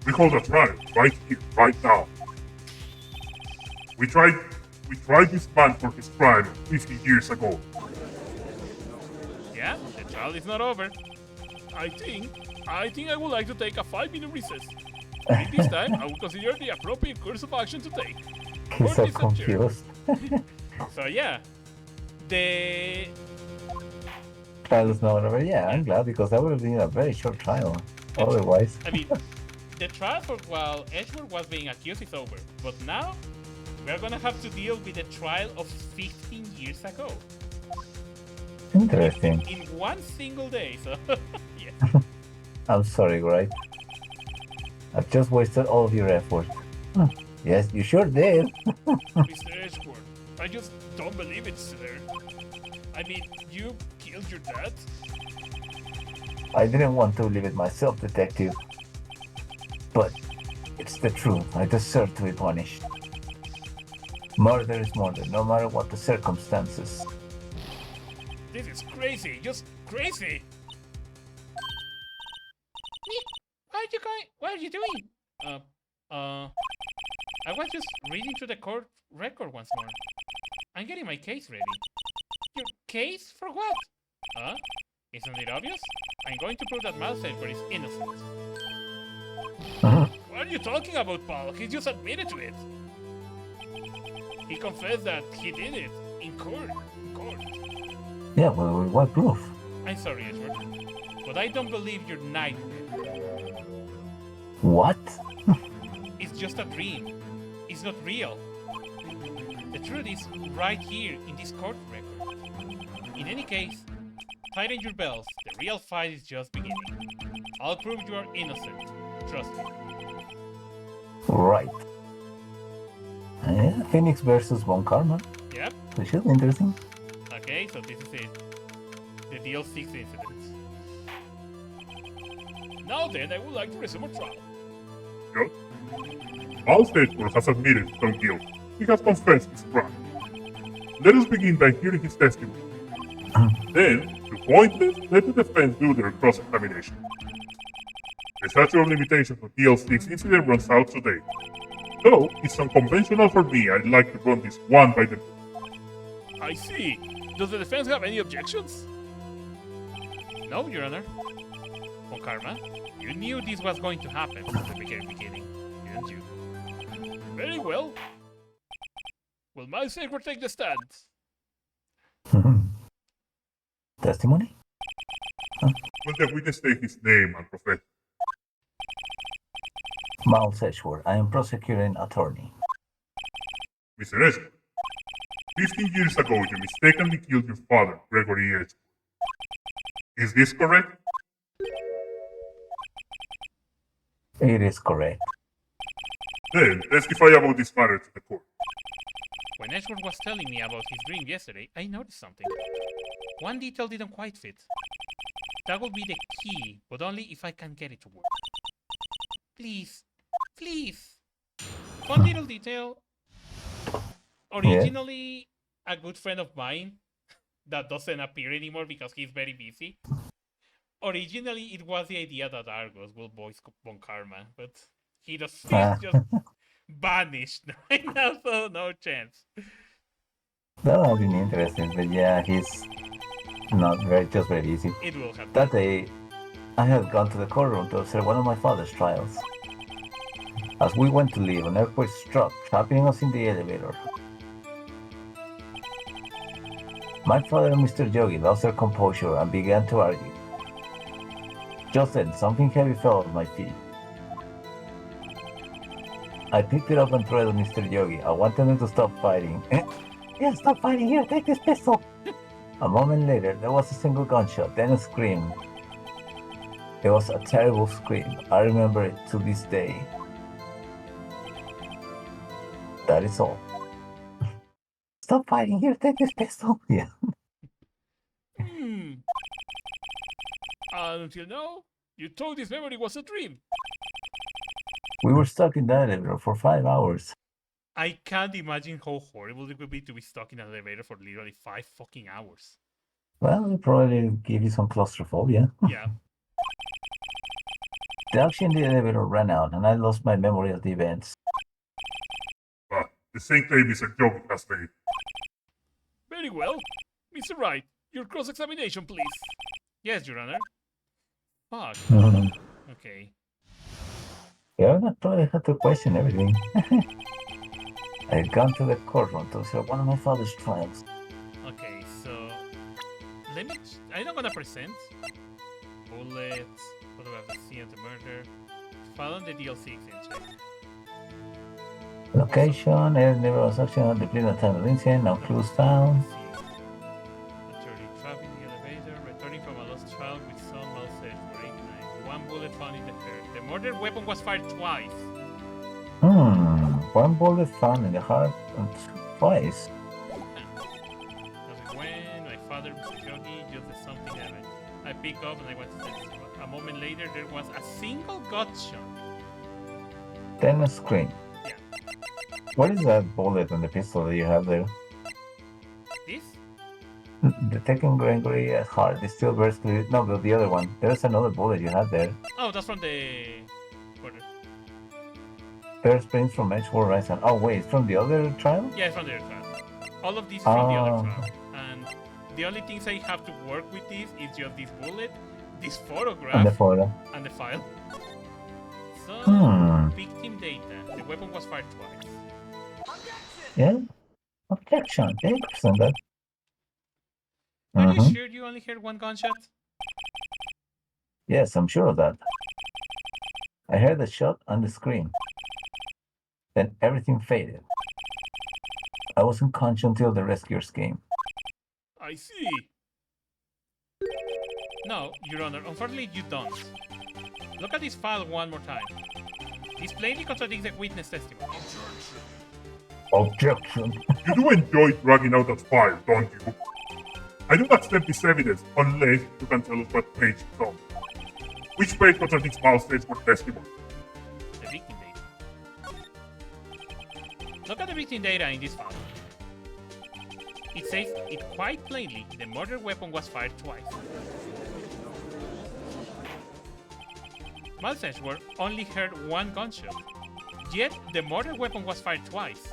We hold a trial right here, right now. We tried this man for his crime 50 years ago. Yeah, the trial is not over. I think I would like to take a 5-minute recess. At this time, I will consider the appropriate course of action to take. He's so Court is adjourned. confused. So yeah, the Trial is not over. Yeah, I'm glad because that would have been a very short trial. Otherwise. I mean, the trial for while Edgeworth was being accused is over, but now we're gonna have to deal with the trial of 15 years ago Interesting. in one single day. So yeah, I'm sorry, Wright. I've just wasted all of your effort. Yes, you sure did. Mr. Edgeworth, I just don't believe it, sir. I mean, you killed your dad? I didn't want to leave it myself, detective. But it's the truth. I deserve to be punished. Murder is murder, no matter what the circumstances. This is crazy, just crazy. Nick, what are you doing? I was just reading through the court record once more. I'm getting my case ready. Your case? For what? Huh? Isn't it obvious? I'm going to prove that Miles Edgeworth is innocent. What are you talking about, pal? He just admitted to it. He confessed that he did it in court. Yeah, well, with what proof? I'm sorry, Edgeworth, but I don't believe your nightmare. What? It's just a dream. It's not real. The truth is right here in this court record. In any case, tighten your belts. The real fight is just beginning. I'll prove you are innocent. Trust me. Right. Yeah, Phoenix versus Von Karma. Yep. Which is interesting. Okay, so this is it. The DL6 incidents. Now then, I would like to resume a trial. Good. Miles Edgeworth has admitted his own guilt. He has confessed his crime. Let us begin by hearing his testimony. Then, to pointless, let the defense do their cross-examination. The statute of limitations for DL6 incident runs out today. Though it's unconventional for me, I'd like to run this one by the book. I see. Does the defense have any objections? No, Your Honor. Oh, Karma, you knew this was going to happen from the very beginning, didn't you? Very well. Will Miles Edgeworth take the stand? Testimony? Will the witness state his name and profession? Miles Edgeworth, I am prosecuting attorney. Mr. Edgeworth, 15 years ago you mistakenly killed your father, Gregory Edgeworth. Is this correct? It is correct. Then testify about this matter to the court. When Edgeworth was telling me about his dream yesterday, I noticed something. One detail didn't quite fit. That will be the key, but only if I can get it to work. Please. Please. One little detail. Originally, a good friend of mine that doesn't appear anymore because he's very busy. Originally, it was the idea that Argos will voice Von Karma, but he's just vanished right now, so no chance. That would have been interesting, but yeah, he's not just very easy. It will happen. That day, I had gone to the courtroom to observe one of my father's trials. As we went to leave, an earthquake struck, trapping us in the elevator. My father and Mr. Yogi lost their composure and began to argue. Just then, something heavy fell at my feet. I picked it up and threw it at Mr. Yogi. I wanted him to stop fighting. Yeah, stop fighting here, take this pistol! A moment later, there was a single gunshot, then a scream. It was a terrible scream. I remember it to this day. That is all. Stop fighting here, take this pistol. Yeah. Hmm. Until now, you told this memory was a dream. We were stuck in the elevator for 5 hours. I can't imagine how horrible it would be to be stuck in an elevator for literally 5 fucking hours. Well, it probably gave you some claustrophobia. Yeah. The oxygen in the elevator ran out, and I lost my memory of the events. The same claim is a joke it has made. Very well. Mr. Wright, your cross-examination, please. Yes, Your Honor. Fuck. Okay. Yeah, I probably had to question everything. I had gone to the courtroom to serve one of my father's trials. Okay, so let me. I'm not gonna present bullets. Photograph the scene of the murder. File on the DLC extension. Location, air never was action at the period time of incident, no clues found. Attorney trapped in the elevator, returning from a lost child with some malsaid for 8 nights. 1 bullet found in the heart. The murder weapon was fired twice. One bullet found in the heart and twice. That's when my father, Mr. Yogi, just did something that I picked up and I went to sense. But a moment later, there was a single gunshot. Then a scream. Yeah. What is that bullet and the pistol that you have there? This? The Tekken Gregory at heart is still very clear. No, but the other one. There's another bullet you have there. Oh, that's from the corner. There springs from Edgeworth Horizon. Oh wait, it's from the other trial? Yeah, it's from the other trial. All of these from the other Oh. trial. And the only things I have to work with this is just this bullet, this photograph, And the photo. and the file. So, victim data. The weapon was fired twice. Yeah. Objection. They present that. Are you sure you only heard one gunshot? Yes, I'm sure of that. I heard the shot and the scream. Then everything faded. I was unconscious until the rescuers came. I see. No, Your Honor, unfortunately you don't. Look at this file one more time. This plainly contradicts the witness testimony. Objection. You do enjoy dragging out that file, don't you? I do not accept this evidence unless you can tell us what page it's on. Which page contradicts Miles' for testimony? The victim data. Look at the victim data in this file. It says it quite plainly the murder weapon was fired twice. Miles Edgeworth only heard one gunshot, yet the murder weapon was fired twice.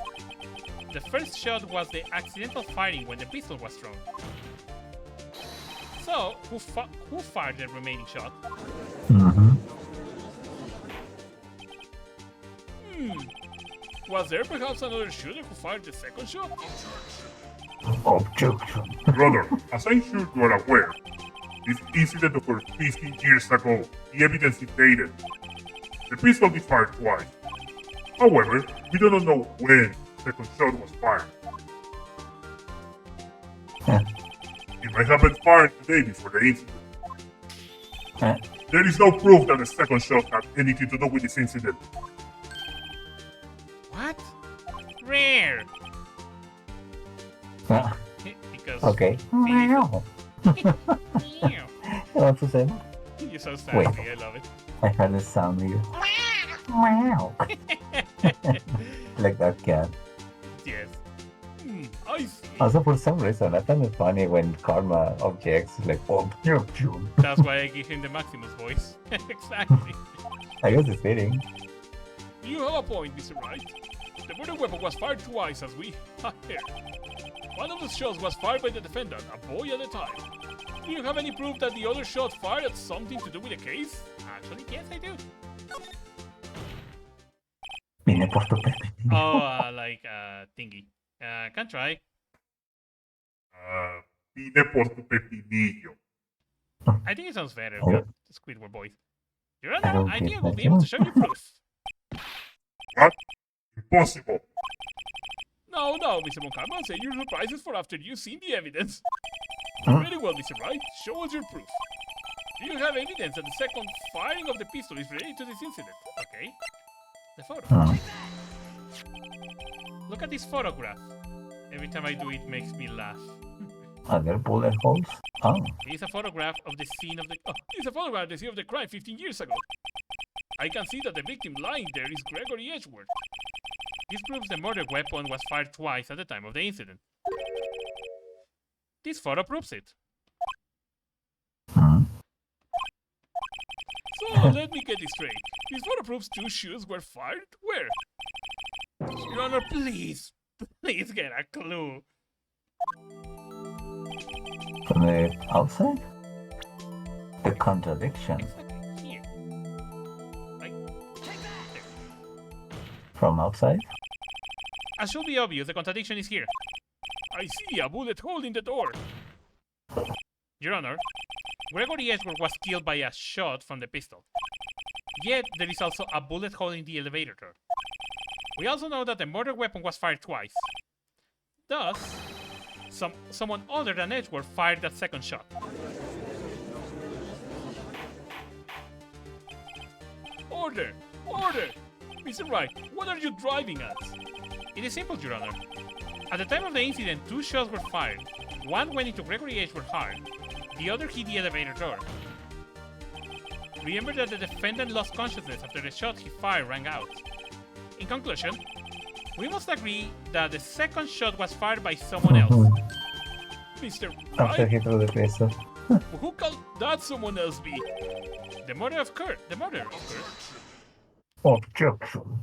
The first shot was the accidental firing when the pistol was thrown. So, who fired the remaining shot? Was there perhaps another shooter who fired the second shot? Objection. Brother, as I'm sure you are aware, this incident occurred 15 years ago. The evidence is dated. The pistol is fired twice. However, we do not know when the second shot was fired. It might have been fired the day before the incident. There is no proof that the second shot had anything to do with this incident. What? Rare! Because Okay. Meow. You want to say? You're so sassy, Wait. I love it. I heard the sound here. Meow. Like that cat. Yes. I see. Also, for some reason, I find it funny when Karma objects like objection. That's why I give him the Maximus voice. Exactly. I guess it's fitting. You have a point, Mr. Wright. The murder weapon was fired twice as we have heard. One of the shots was fired by the defendant, a boy at the time. Do you have any proof that the other shot fired had something to do with the case? Actually, yes, I do. Vine por tu pepe. Oh, like thingy. Can try. Vine por tu pepinillo. I think it sounds better. Oh. The Squidward voice. Your I Honor, don't I get think I will that. be able to show you proof. What? Impossible. No, Mr. Moncalman, save your surprises for after you've seen the evidence. Very well, Mr. Wright. Show us your proof. Do you have evidence that the second firing of the pistol is related to this incident? Okay. The photo. Look at this photograph. Every time I do it, makes me laugh. Are there bullet holes? Oh. It's a photograph of the scene of the. Oh, it's a photograph of the scene of the crime 15 years ago. I can see that the victim lying there is Gregory Edgeworth. This proves the murder weapon was fired twice at the time of the incident. This photo proves it. So let me get this straight. This photo proves 2 shots were fired where? Your Honor, please get a clue. From the outside? The contradiction. Exactly here. Like, there. From outside? As should be obvious, the contradiction is here. I see a bullet hole in the door. Your Honor, Gregory Edgeworth was killed by a shot from the pistol. Yet, there is also a bullet hole in the elevator door. We also know that the murder weapon was fired twice. Thus, someone other than Edgeworth fired that second shot. Order! Order! Mr. Wright, what are you driving at? It is simple, Your Honor. At the time of the incident, 2 shots were fired. One went into Gregory Edgeworth's heart. The other hit the elevator door. Remember that the defendant lost consciousness after the shot he fired rang out. In conclusion, we must agree that the second shot was fired by someone else. Mr. After Wright, he threw the pistol. who could that someone else be? The murder of Kurt. The murder of Kurt. Objection.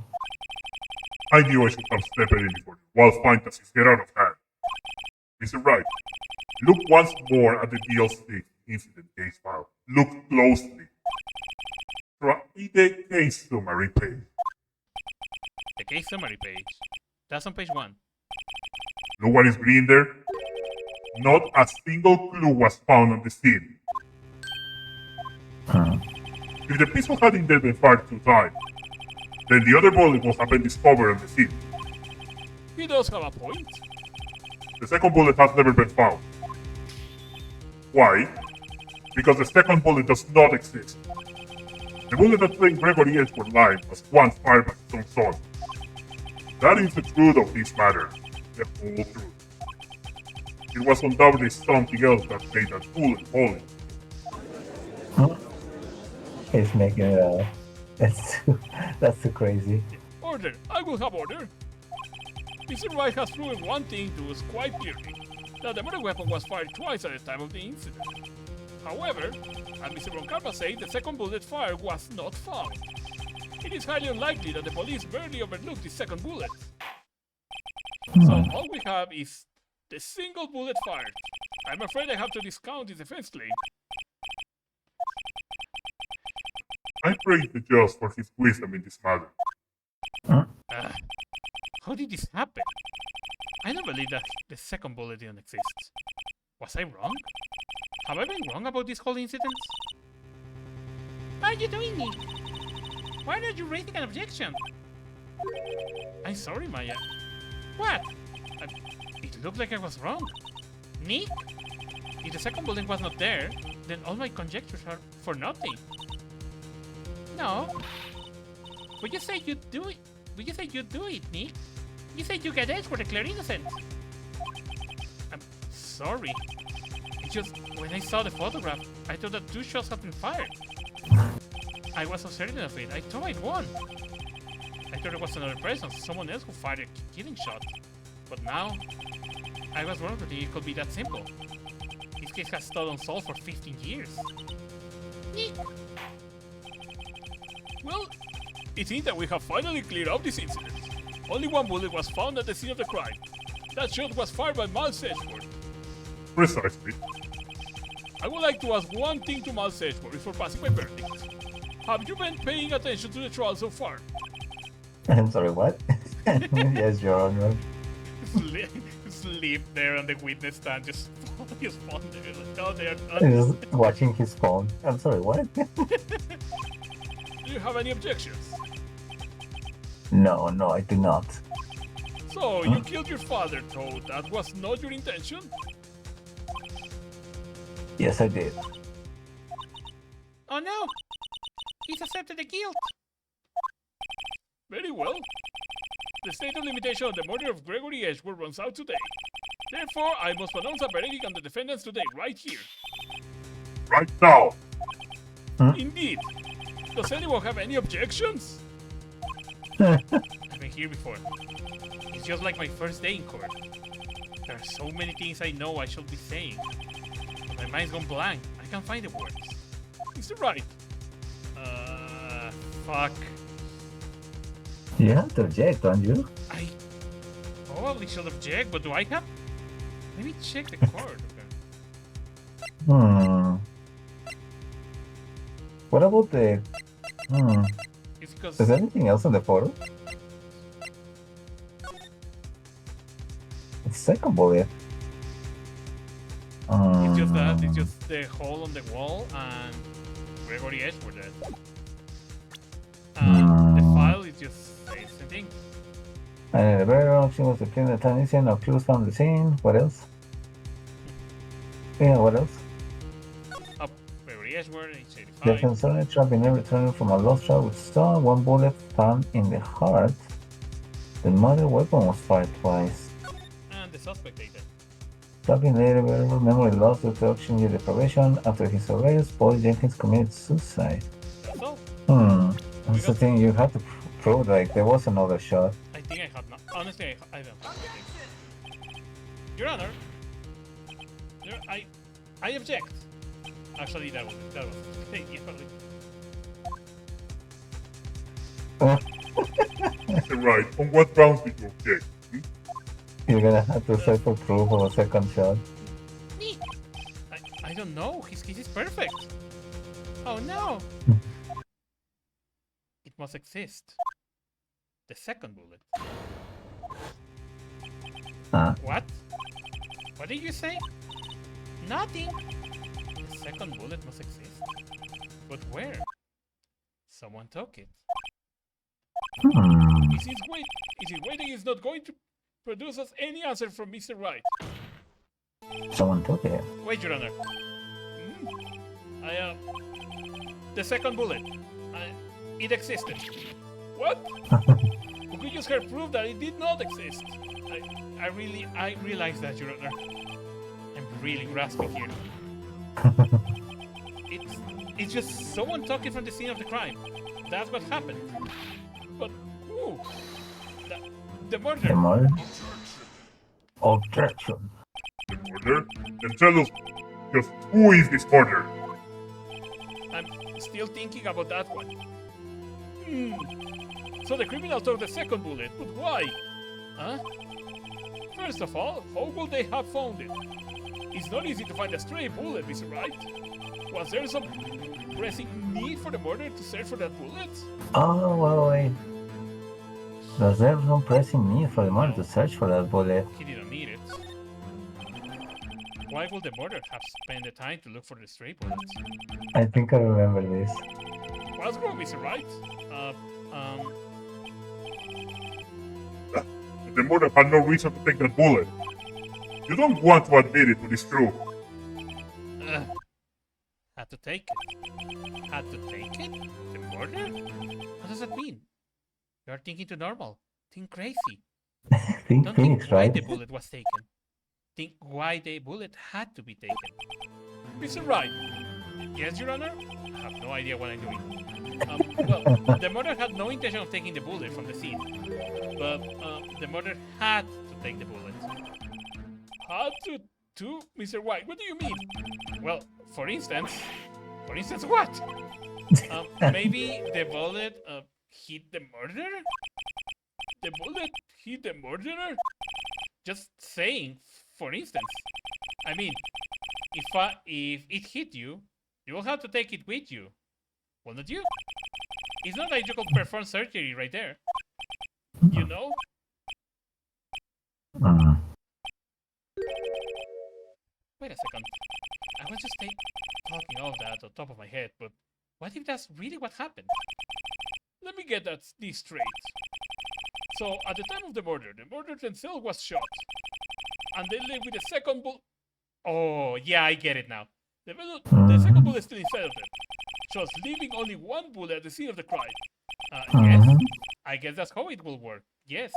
I knew I should have stepped in before the wild fantasies get out of hand. Mr. Wright, look once more at the DLC incident case file. Look closely. Try the case summary page. The case summary page. That's on page 1. No one is green there. Not a single clue was found on the scene. If the pistol had indeed been fired 2 times, then the other bullet must have been discovered on the scene. He does have a point. The second bullet has never been found. Why? Because the second bullet does not exist. The bullet that claimed Gregory Edgeworth life was once fired by his own son. That is the truth of this matter, the whole truth. It was undoubtedly something else that made that bullet hole. He's making it that's too crazy. Order! I will have order! Mr. Wright has proven one thing to us quite clearly, that the murder weapon was fired twice at the time of the incident. However, as Mr. Roncarpa said, the second bullet fired was not found. It is highly unlikely that the police barely overlooked the second bullet. So all we have is the single bullet fired. I'm afraid I have to discount this defense claim. I praise the judge for his wisdom in this matter. How did this happen? I don't believe that the second bullet didn't exist. Was I wrong? Have I been wrong about this whole incident? What are you doing, Nick? Why are you raising an objection? I'm sorry, Maya. What? It looked like I was wrong. Nick? If the second bullet was not there, then all my conjectures are for nothing. No. But you said you'd do it. But you said you'd do it, Nick. You said you get Edge for declared innocent. I'm sorry. It's just when I saw the photograph, I thought that 2 shots had been fired. I was so certain of it. I thought I'd won. I thought it was another person, someone else who fired a killing shot. But now, I was wrong that it could be that simple. This case has stood unsolved for 15 years. Nick. Well, it seems that we have finally cleared up this incident. Only 1 bullet was found at the scene of the crime. That shot was fired by Miles Edgeworth. Precisely. I would like to ask one thing to Miles Edgeworth before passing my verdict. Have you been paying attention to the trial so far? I'm sorry, what? Yes, Your Honor. Sleep there on the witness stand, just phone there. Like, oh, they are He's just watching his phone. I'm sorry, what? Do you have any objections? No, I do not. So, you killed your father, Toad. That was not your intention? Yes, I did. Oh no! He's accepted the guilt! Very well. The state of limitation on the murder of Gregory Edgeworth runs out today. Therefore, I must pronounce a verdict on the defendants today, right here. Right now. Indeed. Does anyone have any objections? I've been here before. It's just like my first day in court. There are so many things I know I should be saying. But my mind's gone blank. I can't find the words. Mr. Wright. Fuck. You have to object, don't you? I probably should object, but do I have? Let me check the court. What about the... It's because Is there anything else in the photo? It's second bullet. it's just that. It's just the hole on the wall and Gregory Edgeworth dead. The file is just the same thing. And the better option was to clean the technician or clues from the scene. What else? Yeah, what else? Gregory Edgeworth, age The 85. concerned traveler returning from a lost travel with saw, one bullet found in the heart. The murder weapon was fired twice. And the suspect dated. Trapping later, memory loss due to oxygen deprivation. After his arrest, Paul Jenkins committed suicide. That's all. That's the thing, you have to prove like there was another shot. I think I have not. Honestly, I don't have. Your Honor. I object. Actually, that was. Mr. Wright, on what grounds did you object? You're gonna have to search for proof of a second shot. I don't know. His case is perfect. Oh no. It must exist. The second bullet. What? What did you say? Nothing. The second bullet must exist. But where? Someone took it. Is it waiting is not going to produce us any answer from Mr. Wright? Someone took it. Wait, Your Honor. The second bullet. It existed. What? We just heard proof that it did not exist. I realize that, Your Honor. I'm really grasping here. It's just someone talking from the scene of the crime. That's what happened. But who? The murder. The murder? Objection. The murder? Then tell us just who is this murderer? I'm still thinking about that one. So the criminal took the second bullet, but why? Huh? First of all, how would they have found it? It's not easy to find a stray bullet, Mr. Wright. Was there some pressing need for the murderer to search for that bullet? Oh, well, wait. Was there some pressing need for the murderer to search for that bullet? He didn't need it. Why would the murderer have spent the time to look for the stray bullets? I think I remember this. What's wrong, Mr. Wright? The murderer had no reason to take that bullet. You don't want to admit it, but it's true. Had to take it. Had to take it? The murder? What does that mean? You're thinking too normal. Think crazy. Think Don't Phoenix, think why right? the bullet was taken. Think why the bullet had to be taken. Mr. Wright, Yes, Your Honor? I have no idea what I'm doing. Well, the murderer had no intention of taking the bullet from the scene. But the murderer had to take the bullet. had to, Mr. White. What do you mean? Well, for instance what? Maybe the bullet hit the murderer? The bullet hit the murderer? Just saying, for instance. I mean, if it hit you, you will have to take it with you. Will not you? It's not like you could perform surgery right there. You know? Wait a second. I was just talking all that on top of my head, but what if that's really what happened? Let me get this straight. So, at the time of the murder himself was shot. And they lived with the second bullet. Oh, yeah, I get it now. The second bullet is still inside of them, just leaving only one bullet at the scene of the crime. Yes, I guess that's how it will work. Yes.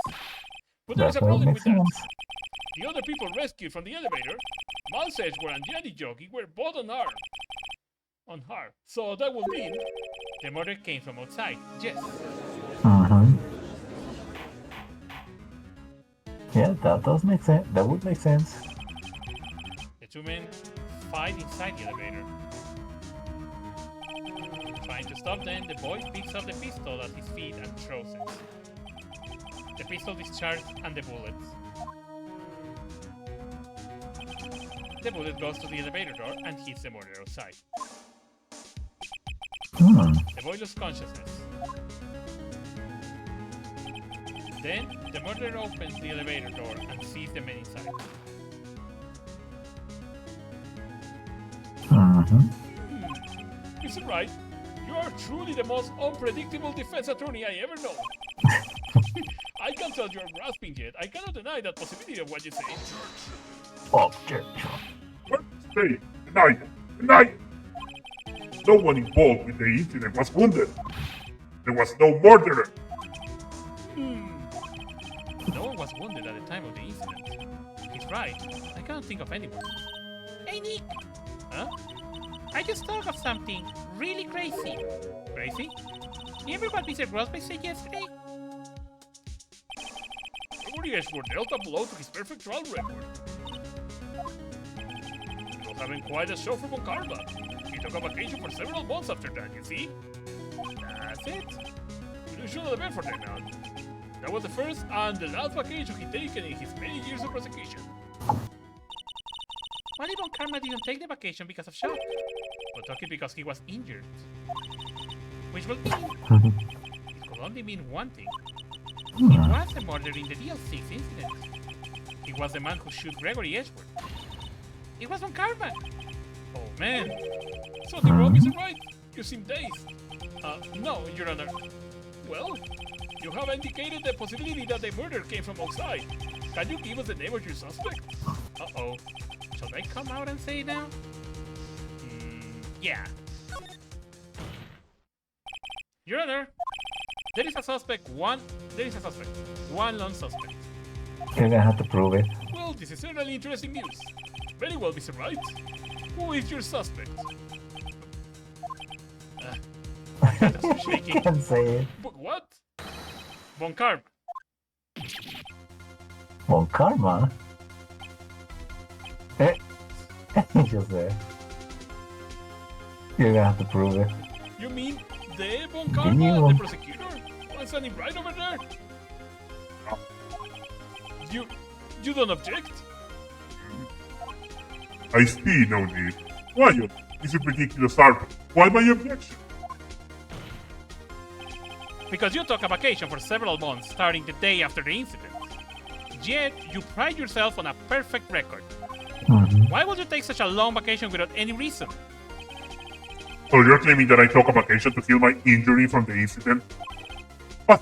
But there is a That will problem make with that. sense. The other people rescued from the elevator, Miles Edgeworth and Johnny Jockey, were both unarmed. On her. So that would mean the murder came from outside. Yes. Yeah, that does make sense. That would make sense. The two men fight inside the elevator. Trying to stop them, the boy picks up the pistol at his feet and throws it. The pistol discharges and the bullets. The bullet goes to the elevator door and hits the murderer outside. The boy loses consciousness. Then, the murderer opens the elevator door and sees the men inside. Mr. Wright, you are truly the most unpredictable defense attorney I ever know. I can tell you're grasping it. I cannot deny that possibility of what you say. Objection. Say, deny it. Deny it. No one involved with the incident was wounded. There was no murderer. No one was wounded at the time of the incident. He's right. I cannot think of anyone. Hey, Nick, Huh? I just thought of something really crazy. Crazy? Remember what Mr. Grosbeck said yesterday? Gregory Edgeworth dealt a blow to his perfect trial record. Not having quite a show for Von Karma. He took a vacation for several months after that, you see? That's it. You should have been for that now. That was the first and the last vacation he'd taken in his many years of prosecution. What if Von Karma didn't take the vacation because of shock? But took it because he was injured. Which will mean... it could only mean one thing. He was the murderer in the DL6 incident. He was the man who shot Gregory Edgeworth. It was Von Karma. Oh man. Something wrong, Mr. Wright? You seem dazed. No, Your Honor. Well, you have indicated the possibility that the murder came from outside. Can you give us the name of your suspect? Uh-oh. Should I come out and say it now? Yeah. Your Honor, there is a suspect. One lone suspect. You're gonna have to prove it. Well, this is certainly interesting news. Very well, Mr. Wright. Who is your suspect? I'm shaking. Can't say it. But what? Von Karma. Von Karma? Eh? He's just there. You're gonna have to prove it. You mean the Von Karma, You. the prosecutor? One standing right over there? You don't object? I see no need. Why, this is ridiculous argument. Why my objection? Because you took a vacation for several months starting the day after the incident. Yet, you pride yourself on a perfect record. Why would you take such a long vacation without any reason? So you're claiming that I took a vacation to heal my injury from the incident? What?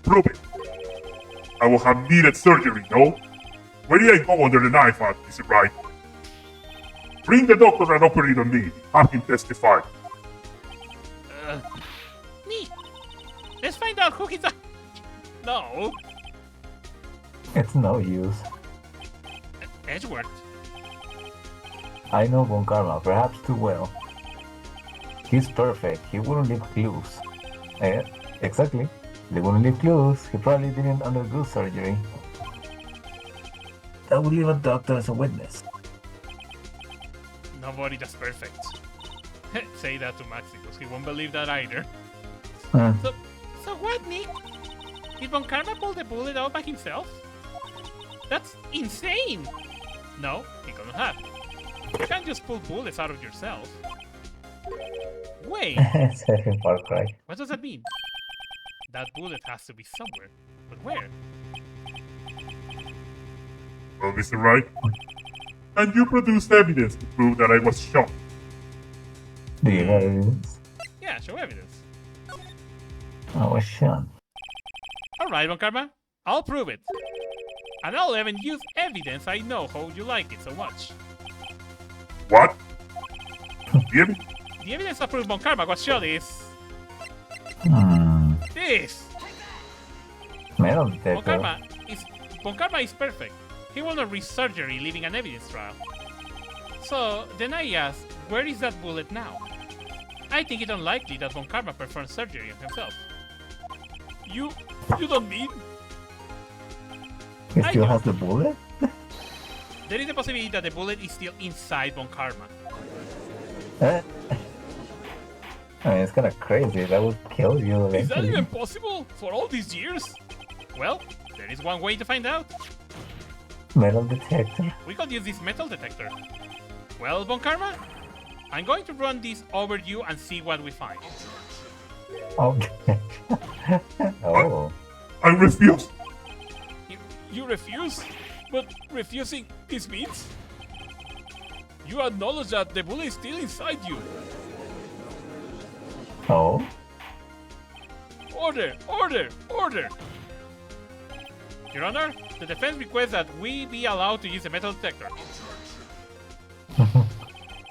Prove it. I will have needed surgery, no? Where did I go under the knife at, Mr. Wright? Bring the doctor and operate on me. Have him testify. Me. Let's find out who he's a... No. It's no use. Edgeworth. I know Von Karma perhaps too well. He's perfect. He wouldn't leave clues. Exactly. They wouldn't leave clues. He probably didn't undergo surgery. That would leave a doctor as a witness. Nobody does perfect. Say that to Maximus. He won't believe that either. So what, Nick? Did Von Karma pull the bullet out by himself? That's insane! No, he couldn't have. You can't just pull bullets out of yourself. Wait, Said in Far Cry. what does that mean? That bullet has to be somewhere. But where? Well, Mr. Wright, can you produce evidence to prove that I was shot? Do you have evidence? Yeah, show evidence. I was shot. Alright, Von Karma. I'll prove it. And I'll even use evidence I know how you like it so much. What? The evi- The evidence that proves Von Karma was shot is this. Metal Von detector. Karma is perfect. He will not risk surgery leaving an evidence trail. So then I ask, where is that bullet now? I think it unlikely that Von Karma performed surgery on himself. You don't mean? He I still do. has the bullet? There is a possibility that the bullet is still inside Von Karma. I mean, it's kind of crazy. That would kill you Is that eventually. even possible for all these years? Well, there is one way to find out. Metal detector. We could use this metal detector. Well, Von Karma, I'm going to run this over you and see what we find. Okay. Oh. I refuse. You refuse? But refusing this means you acknowledge that the bullet is still inside you. Oh. Order! Order! Order! Your Honor, the defense requests that we be allowed to use the metal detector.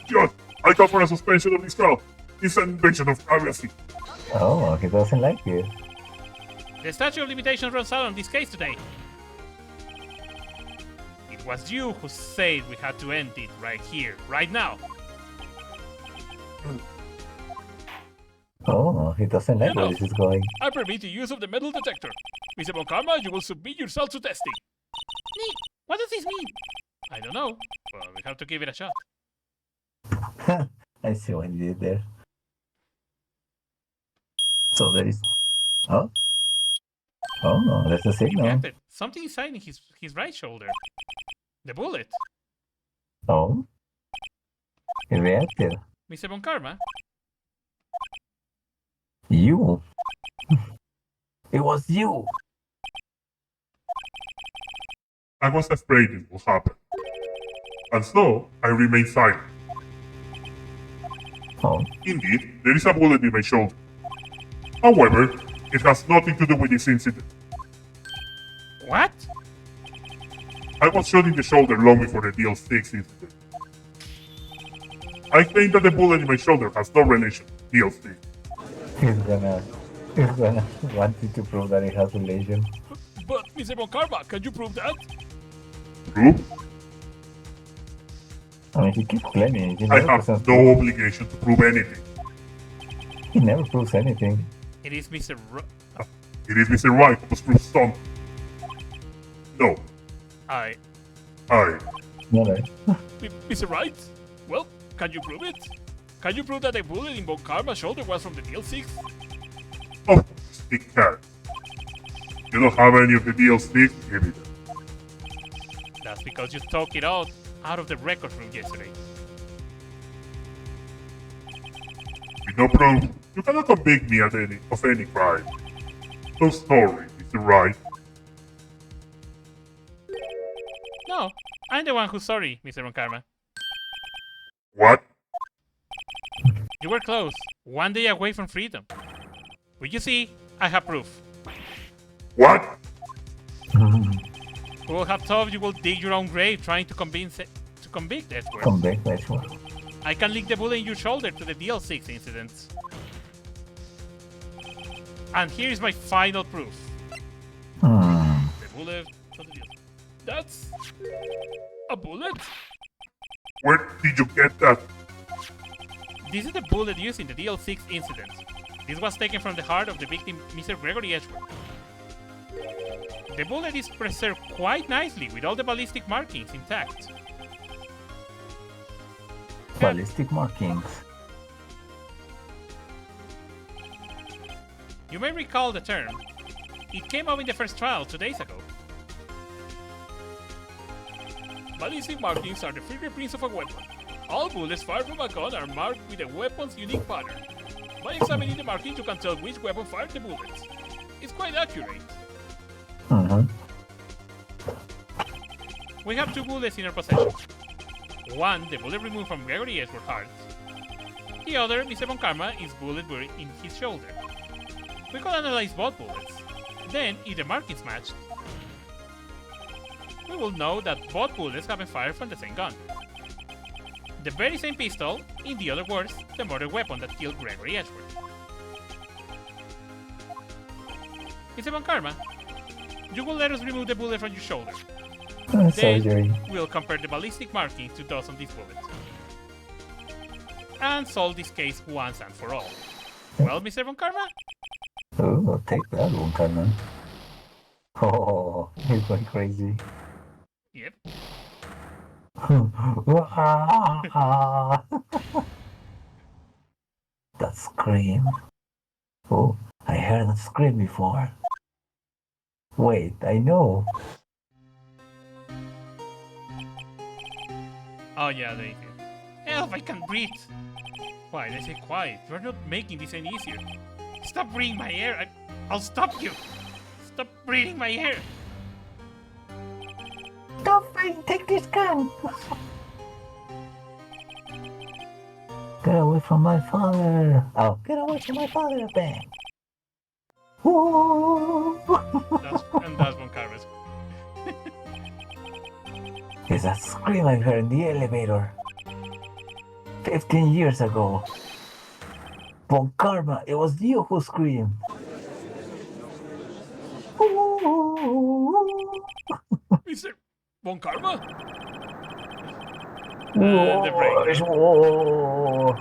Judge, I call for a suspension of this trial. It's an invasion of privacy. Oh, he doesn't like you. The statute of limitations runs out on this case today. It was you who said we had to end it right here, right now. Oh, he doesn't like where Enough. this is going. I permit the use of the metal detector. Mr. Von Karma, you will submit yourself to testing. Nick, what does this mean? I don't know, but we have to give it a shot. I see what you did there. So there is. Oh. Oh, there's a signal. Reacted. Something inside his right shoulder. The bullet. Oh. He reacted. Mr. Von Karma, You. It was you. I was afraid it would happen. And so, I remained silent. Oh. Indeed, there is a bullet in my shoulder. However, it has nothing to do with this incident. what? I was shot in the shoulder long before the DL6 incident. I claim that the bullet in my shoulder has no relation to DL6. He's gonna want you to prove that it has relation. But, Mr. Von Karma, can you prove that? True? I mean, he keeps claiming it. He I never, have presents no proof. obligation to prove anything. He never proves anything. It is Mr. It is Mr. Wright who must prove something. No, I. No, right? Mr. Wright? Well, can you prove it? Can you prove that the bullet in Von Karma's shoulder was from the DL6? of course it can. You don't have any of the DL6 evidence. That's because you took it out of the record room yesterday. With no proof, you cannot convict me of any crime. So sorry, Mr. Wright. No, I'm the one who's sorry, Mr. Von Karma. What? You were close, one day away from freedom. But you see, I have proof. What? Who will have thought you will dig your own grave trying to convict Edward? Come back, that's one. I can link the bullet in your shoulder to the DL6 incident. And here is my final proof. Hmm. The bullet from the DL6. That's a bullet? Where did you get that? This is the bullet used in the DL6 incident. This was taken from the heart of the victim, Mr. Gregory Edgeworth. The bullet is preserved quite nicely with all the ballistic markings intact. Ballistic markings. You may recall the term. It came up in the first trial 2 days ago. Ballistic markings are the fingerprints of a weapon. All bullets fired from a gun are marked with a weapon's unique pattern. By examining the markings, you can tell which weapon fired the bullets. It's quite accurate. Mm-hmm. We have 2 bullets in our possession. One, the bullet removed from Gregory Edgeworth's heart. The other, Mr. Von Karma, is bullet buried in his shoulder. We could analyze both bullets. Then, if the markings match, we will know that both bullets have been fired from the same gun. The very same pistol, in the other words, the murder weapon that killed Gregory Edgeworth. It's about karma. You will let us remove the bullet from your shoulder. Surgery. Then we'll compare the ballistic markings to those on this bullet. And solve this case once and for all. Well, Mr. Von Karma? Oh, take that one, Carmen. Oh, he's going crazy. Yep. That scream. Oh, I heard that scream before. Wait, I know. Oh yeah, they did. Elf, I can't breathe. Quiet, I say quiet. You're not making this any easier. Stop breathing my air. I'll stop you. Stop breathing my air. Stop fighting, take this gun. Get away from my father. Oh, get away from my father, Ben. That's Von Karma's. It's that scream I heard in the elevator 15 years ago. Von Karma, it was you who screamed. Mr. Von Karma? The break. Oh.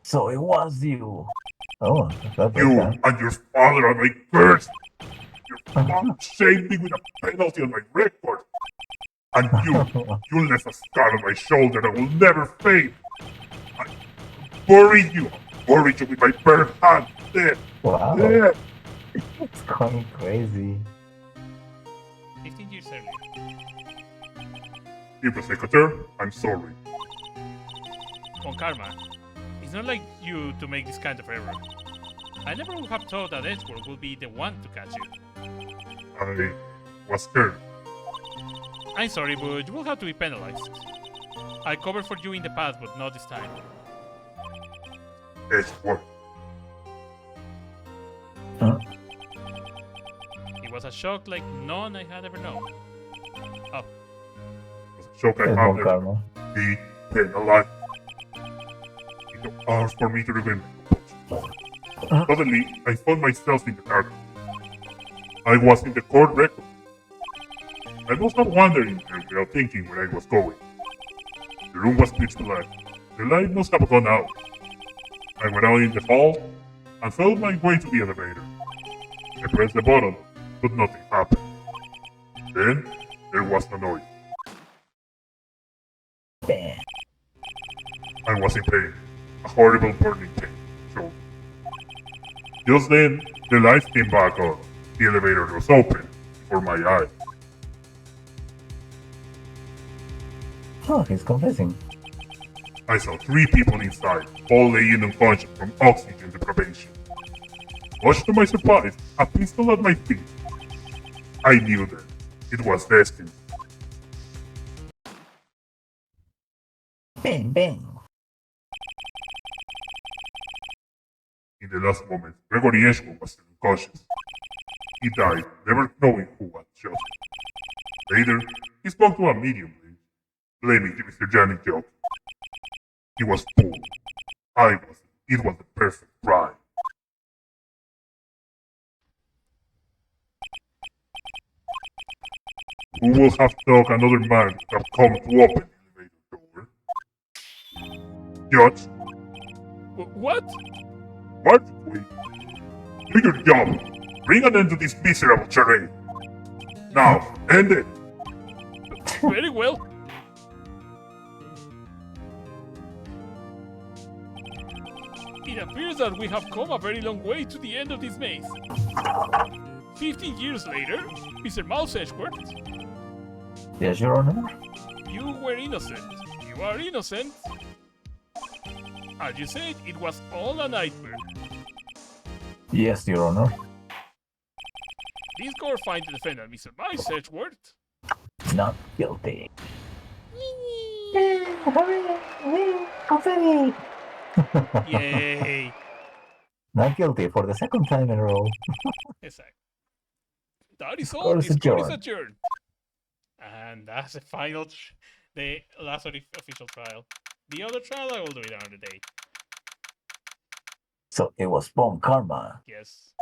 So it was you. Oh, that's You okay. and your father are my curse. Your mom shamed me with a penalty on my record. And you left a scar on my shoulder that will never fade. I buried you with my bare hand. Dead. Wow. Dead. It's going crazy. 15 years earlier. Dear Secretary, I'm sorry. Von Karma, it's not like you to make this kind of error. I never would have thought that Edgeworth would be the one to catch you. I was scared. I'm sorry, but you will have to be penalized. I covered for you in the past, but not this time. It's what? Huh? It was a shock like none I had ever known. Oh, It was a shock I It's have Von never Karma. be penalized. It took hours for me to remember. Suddenly, I found myself in the dark. I was in the court record. I was not wandering without thinking where I was going. The room was pitch black. The light must have gone out. I went out in the hall and felt my way to the elevator. I pressed the button, but nothing happened. Then, there was no noise. Bam. I was in pain. A horrible burning pain. So, just then, the lights came back on. The elevator was open before my eyes. Oh, he's confessing. I saw 3 people inside, all laying unconscious from oxygen deprivation. Much to my surprise, a pistol at my feet. I knew that it was destined. Bang, bang. In the last moment, Gregory Edgeworth was still unconscious. He died, never knowing who had shot him. Later, he spoke to a medium, blaming Mr. Janet joke. He was fooled. I was. It was the perfect crime. Who will have thought another man have come to open the elevator door? Judge, What? Mark, wait. Do your job. Bring an end to this miserable charade. Now, end it. Very well. It appears that we have come a very long way to the end of this maze. 15 years later, Mr. Mouse Edgeworth, Yes, Your Honor? you were innocent. You are innocent. As you said, it was all a nightmare. Yes, Your Honor. This court finds the defendant, Mr. Mouse Edgeworth, Not guilty. Confetti! yay! Not guilty for the second time in a row. Exactly. That is all. Court is This court is adjourned. adjourned. And that's the final, the last official trial. The other trial I will do it another day. So it was Bomb Karma. Yes.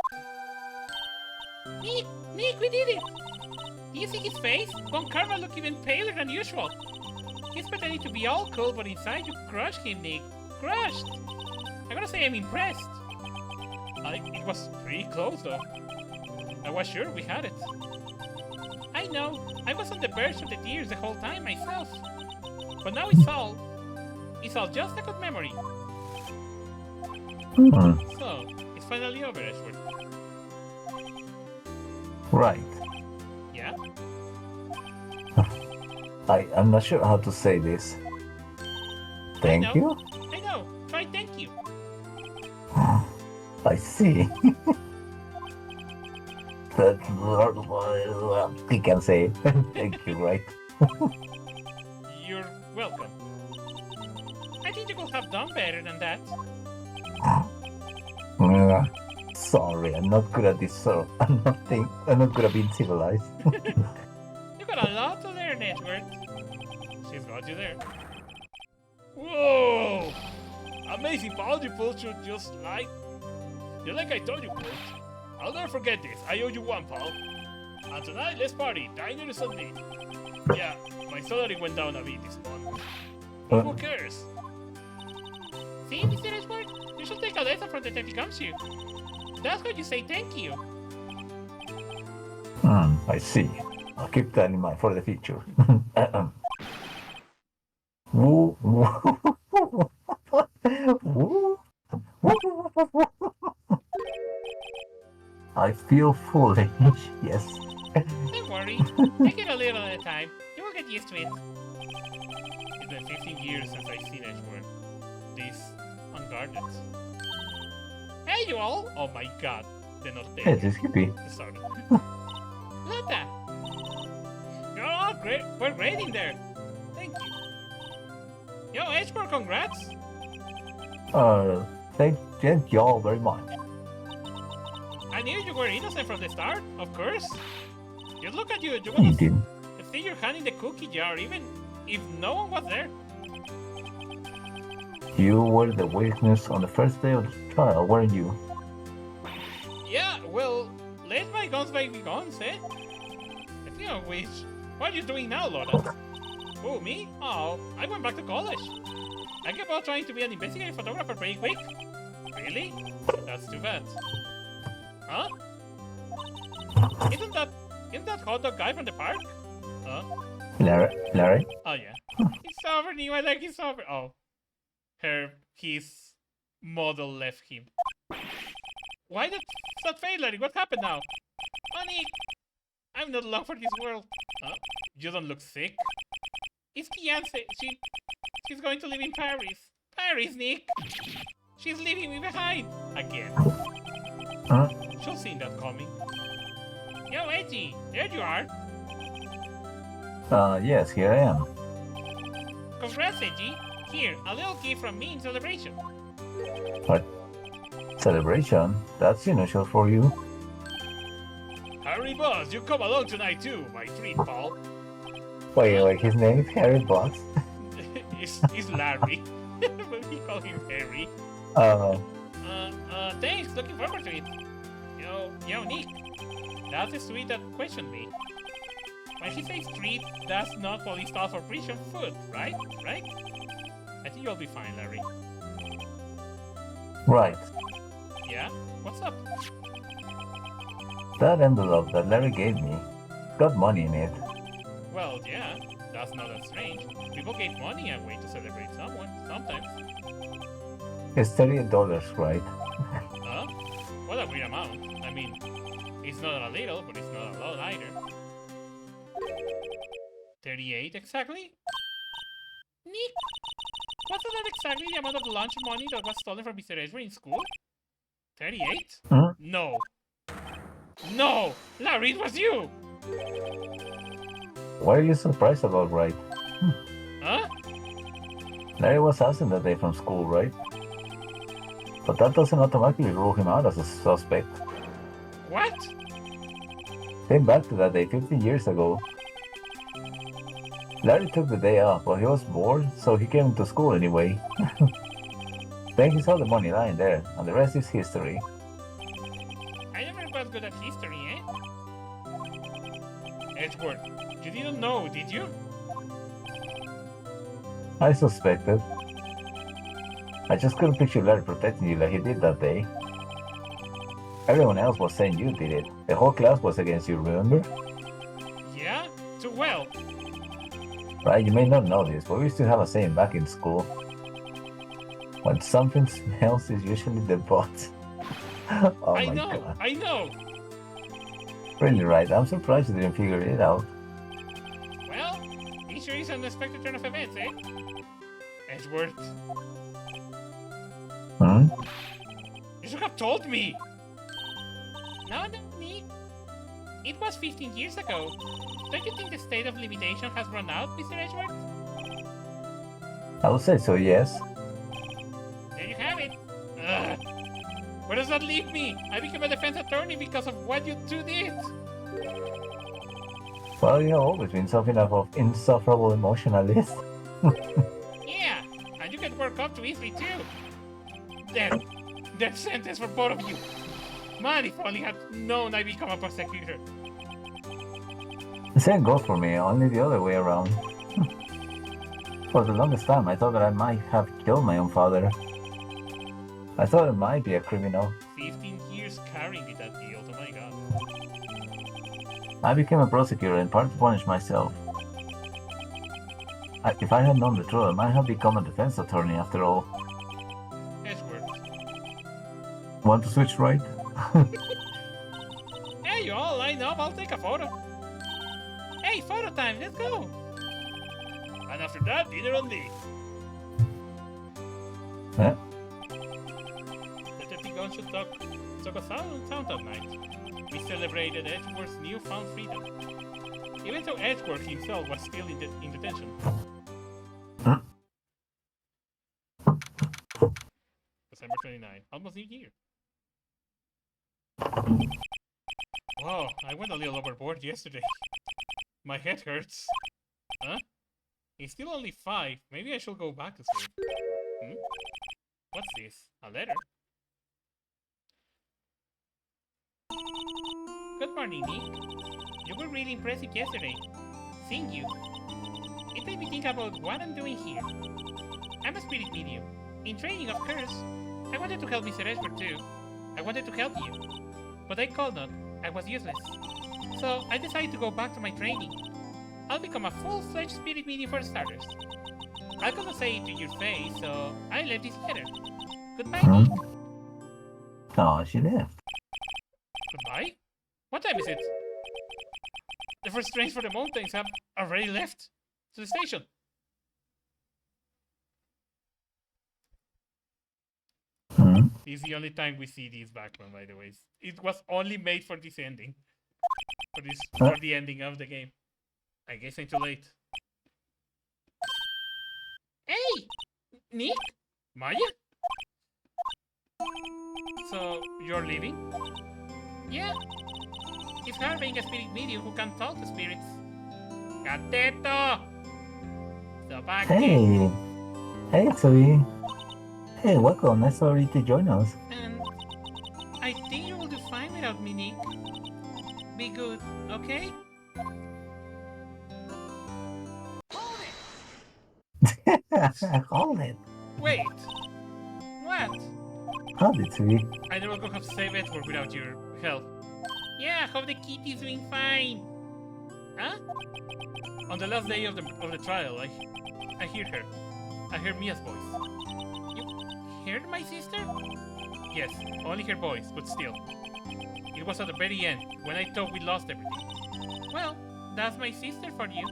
Nick, we did it! Do you see his face? Von Karma looked even paler than usual. He's pretending to be all cool, but inside you crushed him, Nick. Crushed! I gotta say I'm impressed. It was pretty close, though. I was sure we had it. I know. I was on the verge of the tears the whole time myself. But now it's all just a good memory. So, it's finally over, Edgeworth. Right. Yeah? I'm not sure how to say this. Thank you? I know. Try thank you. I see. That he can say thank you, right? You're welcome. I think you could have done better than that. Sorry, I'm not good at this sort. I'm not good at being civilized. You got a lot to learn, Edward. She's got you there. Whoa! Amazing ball you pulled you just like I told you would. I'll never forget this. I owe you one, pal. And tonight, let's party. Diner is on me. Yeah, my salary went down a bit this month. But who cares? See, Mr. Edward? You should take a lesson from the time he comes to you. That's what you say thank you. I see. I'll keep that in mind for the future. Woo, woo, woo, woo. I feel foolish, yes. Don't worry. Take it a little at a time. You will get used to it. It's been 15 years since I've seen Edgeworth. This unguarded. Hey, you all! Oh my god. They're not there. Hey, this could be. Sorry. Lotta! You're all great. We're great in there. Thank you. Yo, Edgeworth, congrats! Thank you all very much. I knew you were innocent from the start, of course. Just look at you. You You want didn't. to stick your hand in the cookie jar, even if no one was there. You were the witness on the first day of the trial, weren't you? Yeah, well, let bygones be bygones, eh? Speaking of which, what are you doing now, Lotta? Oh, me? Oh, I went back to college. I gave up trying to be an investigative photographer pretty quick. Really? That's too bad. Huh? Isn't that hot dog guy from the park? Huh? Larry? Oh yeah. He's over new, I like his over. Oh. His model left him. Why did that fade, Larry? What happened now? Honey, I'm not long for this world. Huh? You don't look sick. It's Kianse. She's going to live in Paris. Paris, Nick. She's leaving me behind. Again. Huh? She'll see that coming. Yo, Edgy, there you are. Yes, here I am. Congrats, Edgy. Here, a little gift from me in celebration. What? Celebration? That's unusual for you. Harry Boss, you come along tonight too, my treat, pal. Wait, his name is Harry Boss? It's Larry. But we call him Harry. Thanks, looking forward to it. Yo, Nick. That's the street that questioned me. When he says street, that's not police style for prison food, right? Right? I think you'll be fine, Larry. Right. Yeah? What's up? That envelope that Larry gave me got money in it. Well, yeah. That's not that strange. People gave money away to celebrate someone, sometimes. It's $38, right? Huh? What a weird amount. I mean, it's not a little, but it's not a lot either. 38 exactly? Nick, wasn't that exactly the amount of lunch money that was stolen from Mr. Ezra in school? 38? Hmm? No. No! Larry, it was you! Why are you surprised about Wright? Huh? Larry was absent that day from school, right? But that doesn't automatically rule him out as a suspect. What? Think back to that day 15 years ago. Larry took the day off, but he was bored, so he came to school anyway. Then he saw the money lying there, and the rest is history. I never was good at history, eh? Edgeworth, you didn't know, did you? I suspected. I just couldn't picture Larry protecting you like he did that day. Everyone else was saying you did it. The whole class was against you, remember? Yeah? Too well. Right, you may not know this, but we used to have a saying back in school. When something smells, it's usually the butt. Oh I my know, god. I know. Really right, I'm surprised you didn't figure it out. Well, it sure is an unexpected turn of events, eh? Edgeworth, Hmm? you should have told me! No, Nick. It was 15 years ago. Don't you think the state of limitation has run out, Mr. Edgeworth? I would say so, yes. There you have it. Ugh. Where does that leave me? I became a defense attorney because of what you two did. Well, you have always been something of an insufferable emotionalist. Yeah, and you can work up to easily too. Death. Death sentence for both of you. Man, if only had known I become a prosecutor. The same goes for me, only the other way around. For the longest time, I thought that I might have killed my own father. I thought I might be a criminal. 15 years carrying with that guilt, oh my god. I became a prosecutor in part to punish myself. If I had known the truth, I might have become a defense attorney after all. Edgeworth. Want to switch, right? Hey, you all line up, I'll take a photo. Hey, photo time, let's go. And after that, dinner on me. Huh? The 30 guns should talk a sound that night. We celebrated Edgeworth's newfound freedom. Even though Edgeworth himself was still in detention. December 29, almost a year. Wow, I went a little overboard yesterday. My head hurts. Huh? It's still only 5. Maybe I should go back to sleep. Hmm? What's this? A letter? Good morning, Nick. You were really impressive yesterday. Seeing you. It made me think about what I'm doing here. I'm a spirit medium. In training, of course. I wanted to help Mr. Edgeworth too. I wanted to help you. But I could not. I was useless. So I decided to go back to my training. I'll become a full-fledged spirit medium for starters. I couldn't say it to your face, so I left this letter. Goodbye, Nick. Oh, she left. Goodbye? What time is it? The first trains for the mountains have already left to the station. This is the only time we see this background, by the way. It was only made for this ending. For the ending of the game. I guess I'm too late. Hey! Nick? Maya? So, you're leaving? Yeah. It's hard being a spirit medium who can talk to spirits. Gateto! So back Hey! Hey, Zoe! Hey, welcome. Nice for you to join us. And I think you will do fine without me, Nick. Be good, okay? Hold it! Wait! What? Hold it, Zoe. I never go have to save Edward without your help. Yeah, hope the kitty's doing fine. Huh? On the last day of the trial, I hear her. I heard Mia's voice. You heard my sister? Yes, only her voice, but still. It was at the very end, when I thought we lost everything. Well, that's my sister for you.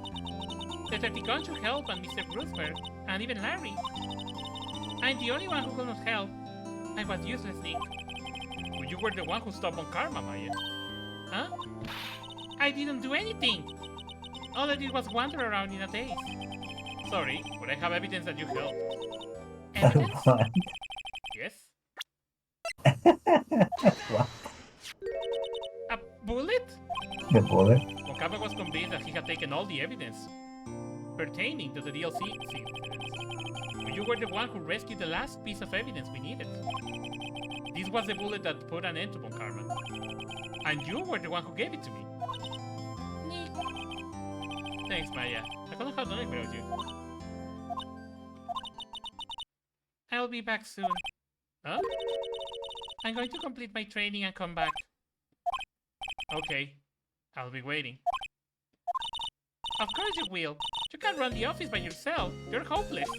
The 30 guns should help, and Mr. Bruceberg, and even Larry. I'm the only one who could not help. I was useless, Nick. Well, you were the one who stopped on Karma, Maya. Huh? I didn't do anything. All I did was wander around in a daze. Sorry, but I have evidence that you helped. Evidence? What? Yes? What? A bullet? The bullet? Okaba was convinced that he had taken all the evidence. pertaining to the DLC sequence. You were the one who rescued the last piece of evidence we needed. This was the bullet that put an end to Von Karman. And you were the one who gave it to me. Neat. Thanks, Maya. I couldn't have done it without you. I'll be back soon. Huh? I'm going to complete my training and come back. Okay. I'll be waiting. Of course you will. You can't run the office by yourself. You're hopeless.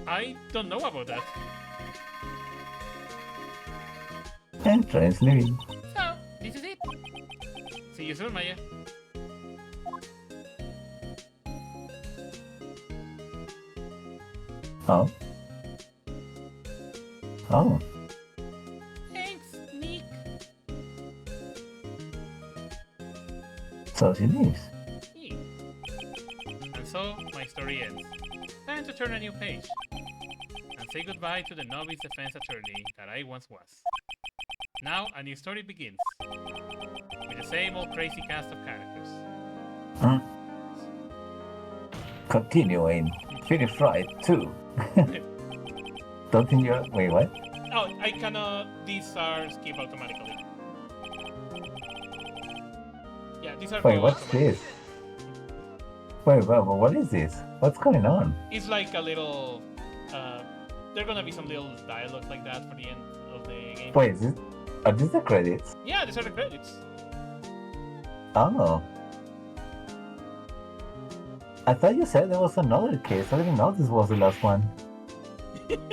I don't know about that. Entrance living. So, this is it. See you soon, Maya. Oh. Oh. Thanks, Nick. So she leaves. Yeah. And so, my story ends. Time to turn a new page. And say goodbye to the novice defense attorney that I once was. Now, a new story begins. With the same old crazy cast of characters. Continuing. Finish Wright 2. Don't think you're... Wait, what? Oh, I cannot... These are skip automatically. Yeah, these are... Wait, go what's automatically. this? Wait, what is this? What's going on? It's like a little... there are gonna be some little dialogues like that for the end of the game. Wait, are these the credits? Yeah, these are the credits. Oh. I thought you said there was another case. I didn't know this was the last one. There you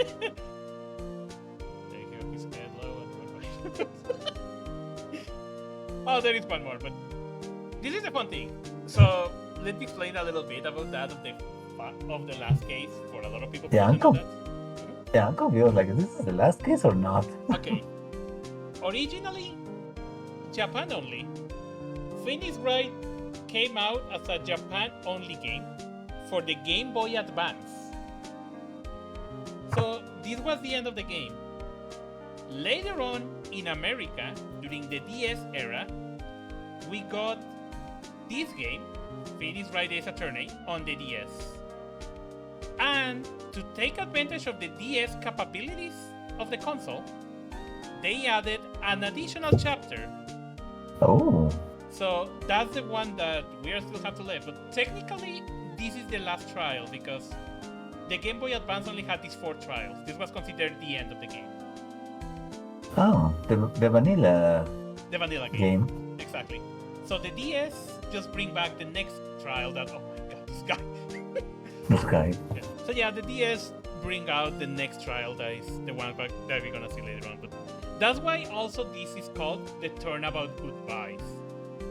go, his head low and oh, there is one more, but this is the fun thing. So let me explain a little bit about that of the last case for a lot of people. Yeah, who don't know Yeah, I'm confused. Like, is this the last case or not? Okay. Originally, Japan only. Phoenix Wright came out as a Japan-only game for the Game Boy Advance. So this was the end of the game. Later on in America, during the DS era, we got this game, Phoenix Wright Ace Attorney, on the DS. And to take advantage of the DS capabilities of the console, they added an additional chapter. Oh. So that's the one that we still have to live. But technically, this is the last trial because the Game Boy Advance only had these 4 trials. This was considered the end of the game. Oh, the vanilla The vanilla game. Exactly. So the DS just bring back the next trial that, oh my god, this guy. This guy. Yeah. So yeah, the DS bring out the next trial that is the one that we're gonna see later on. But that's why also this is called the Turnabout Goodbyes.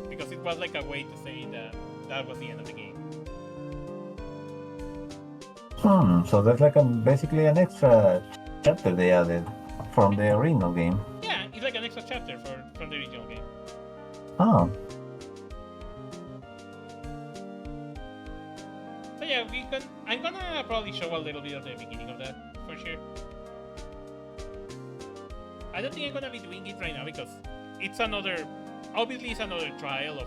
Because it was like a way to say that that was the end of the game. So that's like basically an extra chapter they added from the original game. Yeah, it's like an extra chapter from the original game. Oh. So yeah, I'm gonna probably show a little bit of the beginning of that for sure. I don't think I'm gonna be doing it right now because obviously it's another trial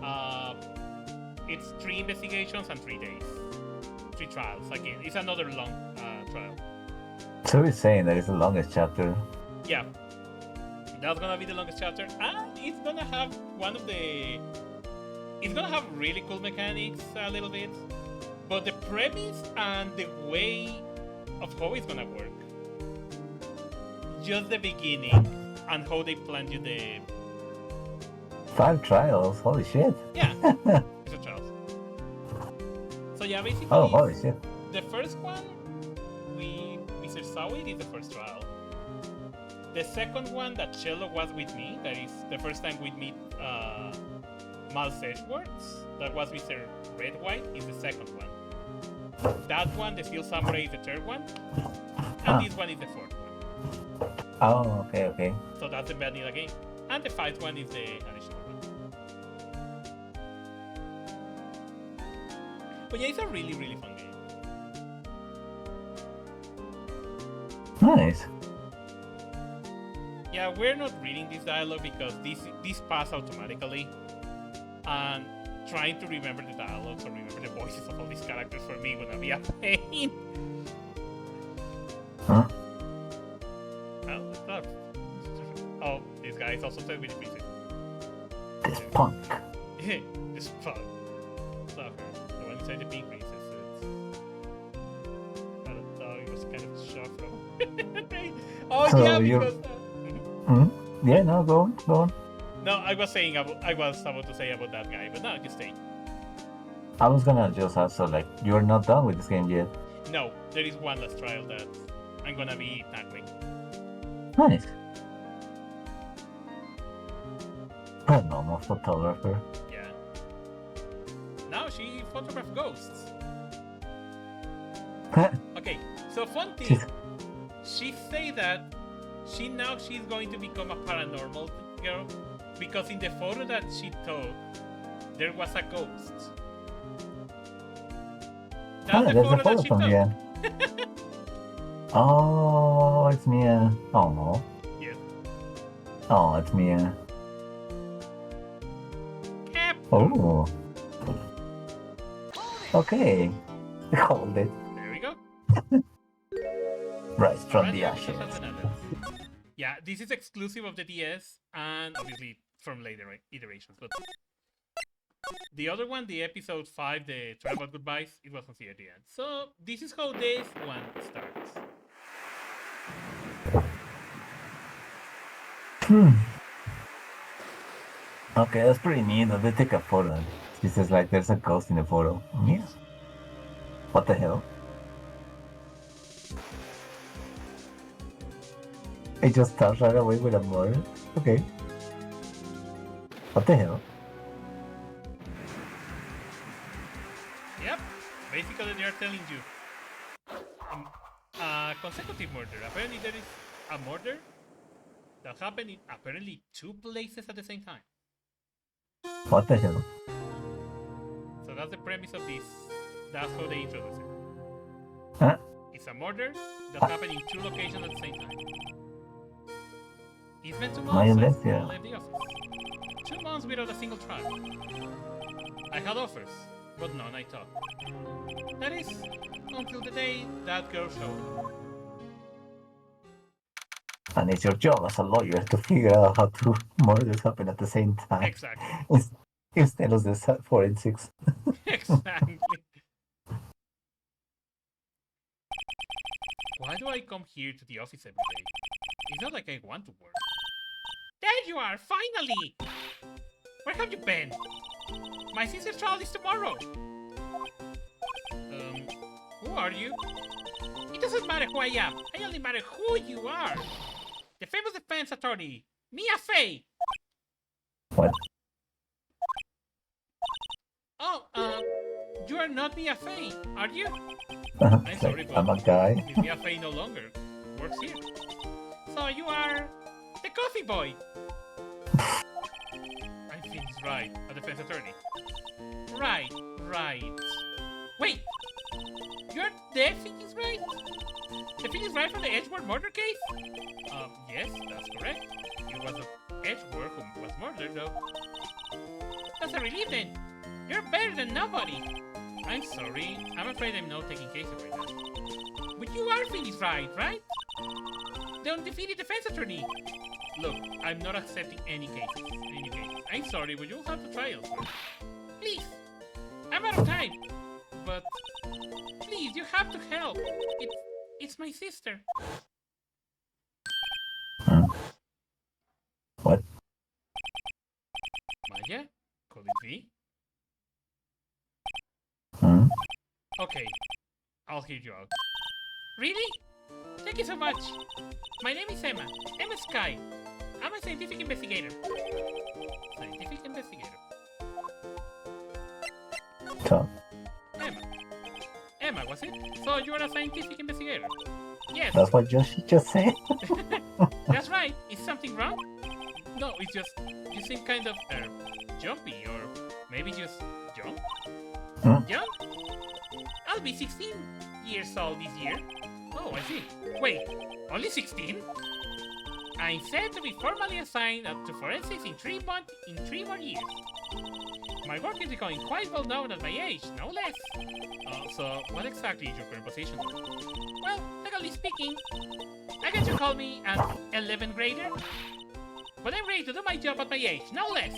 of it's 3 investigations and 3 days. 3 trials again. It's another long trial. So we're saying that it's the longest chapter. Yeah. That's gonna be the longest chapter. And it's gonna have it's gonna have really cool mechanics a little bit. But the premise and the way of how it's gonna work. Just the beginning and how they plan you the 5 trials, holy shit. Yeah. It's a trials. So yeah, basically Oh, holy shit. the first one Mr. Sawit is the first trial. The second one that Cello was with me, that is the first time we meet Miles Edgeworth, that was Mr. Red White, is the second one. That one, the Steel Samurai, is the third one. And this one is the fourth one. Oh, okay. So that's the vanilla game. And the 5th one is the additional one. But yeah, it's a really, really fun game. Nice. Yeah, we're not reading this dialogue because this pass automatically. And trying to remember the dialogues or remember the voices of all these characters for me gonna be a pain. Huh? Oh, it's not. Oh, this guy is also said with the pieces. This punk. This punk. It's not her. The one inside the pink princess. I don't know, it was kind of a shock from. Oh So yeah, you're- because. Yeah, no, go on. No, I was about to say about that guy, but no, just stay. I was gonna just ask, so like, you're not done with this game yet. No, there is one last trial that I'm gonna be tackling. Nice. Paranormal photographer. Yeah. Now she photographed ghosts. Okay, so fun thing. She say that she's going to become a paranormal girl because in the photo that she took, there was a ghost. That's the There's a photo that photo she from took. the Oh, it's Mia. Oh. Yes. Oh, it's Mia. Cap. Oh. Okay. Hold it. There we go. Rise from Alright, the yeah, ashes. that's another. Yeah, this is exclusive of the DS and obviously from later iterations. But the other one, the episode 5, the Trail About Goodbyes, it wasn't here at the end. So this is how this one starts. Okay, that's pretty neat. They take a photo. She says like there's a ghost in the photo. Yeah. What the hell? It just starts right away with a murder? Okay. What the hell? Yep, basically they are telling you a consecutive murder. Apparently there is a murder that happened in apparently 2 places at the same time. What the hell? So that's the premise of this. That's how they introduce it. Huh? It's a murder that happened in 2 locations at the same time. It's been 2 months Mayonnaise, since yeah. I left the office. 2 months without a single trial. I had offers, but none I took. That is, until the day that girl showed. And it's your job as a lawyer to figure out how 2 murders happen at the same time. Exactly. Instead of the forensics. Exactly. Why do I come here to the office every day? It's not like I want to work. There you are, finally! Where have you been? My sister's trial is tomorrow. Who are you? It doesn't matter who I am. I only matter who you are. The famous defense attorney, Mia Fey. What? Oh, you are not Mia Fey, are you? Like, sorry, but I'm a guy. Miss Mia Fey no longer works here. So you are the coffee boy. I think it's Wright, a defense attorney. Right. Wait, you're the Phoenix Wright? The Phoenix Wright from the Edgeworth murder case? Yes, that's correct. It was Edgeworth who was murdered, though. That's a relief then. You're better than nobody. I'm sorry. I'm afraid I'm not taking cases right now. But you are Phoenix Wright, right? The undefeated defense attorney. Look, I'm not accepting any cases. I'm sorry, but you'll have to try elsewhere. Please. I'm out of time. But please, you have to help. It's my sister. What? Maya? Could it be? Hmm? Okay, I'll hear you out. Really? Thank you so much. My name is Emma. Emma Sky. I'm a scientific investigator. So, Emma, was it? So you're a scientific investigator? Yes. that's what she just said? That's right. Is something wrong? No, it's just you seem kind of jumpy, or maybe just young. Young? I'll be 16 years old this year. Oh, I see. Wait, only 16? I'm set to be formally assigned to forensics in 3 more years. My work is becoming quite well known at my age, no less. So, what exactly is your current position? Well, legally speaking, I guess you call me an 11th grader. But I'm ready to do my job at my age, no less.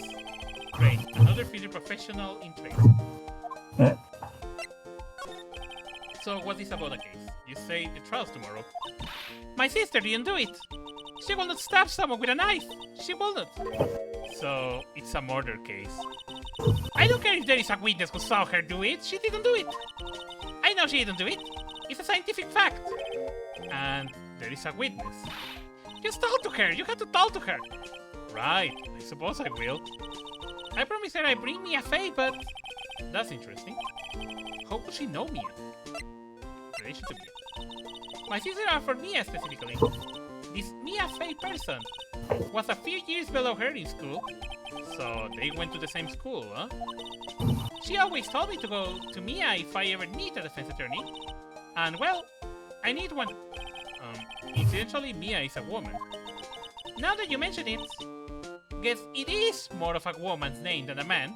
Great, another future professional in trade. So, what is about the case? You say the trial's tomorrow. My sister didn't do it. She will not stab someone with a knife. She will not. So, it's a murder case. I don't care if there is a witness who saw her do it. She didn't do it. I know she didn't do it. It's a scientific fact. And there is a witness. Just talk to her. You have to talk to her. Right. I suppose I will. I promised her I'd bring Mia Fey, but that's interesting. How would she know Mia? Relation to Mia. My sister offered Mia specifically. This Mia Fey person was a few years below her in school, so they went to the same school, huh? She always told me to go to Mia if I ever need a defense attorney. And well, I need one. Incidentally, Mia is a woman. Now that you mention it, guess it is more of a woman's name than a man.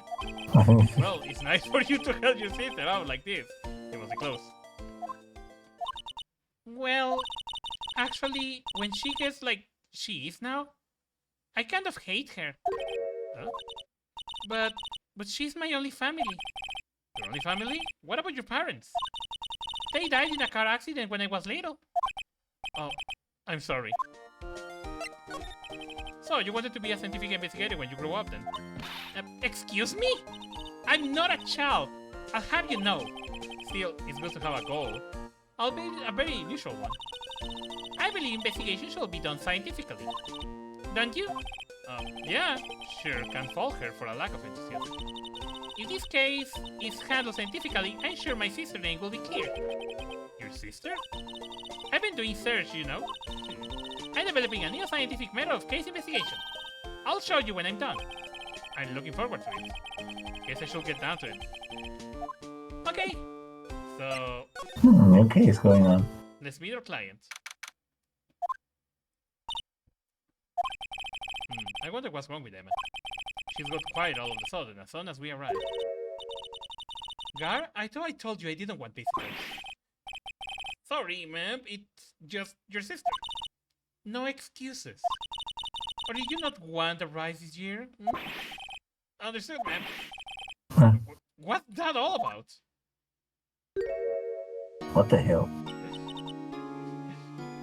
Well, it's nice for you to help your sister out like this. It must be close. Well, actually, when she gets like she is now, I kind of hate her. Huh? But she's my only family. Your only family? What about your parents? They died in a car accident when I was little. Oh, I'm sorry. So, you wanted to be a scientific investigator when you grew up then? Excuse me? I'm not a child. I'll have you know. Still, it's good to have a goal. Albeit a very unusual one. I believe investigation should be done scientifically. Don't you? Yeah, sure can fault her for a lack of enthusiasm. If this case is handled scientifically, I'm sure my sister's name will be clear. Your sister? I've been doing search, you know. I'm developing a new scientific method of case investigation. I'll show you when I'm done. I'm looking forward to it. Guess I should get down to it. Okay. So... New case going on. let's meet our client. I wonder what's wrong with Emma. She's got quiet all of a sudden as soon as we arrived. Gar, I thought I told you I didn't want visitors. Sorry, ma'am. It's just your sister. No excuses. Or did you not want a rise this year? Understood, ma'am. What's that all about? What the hell?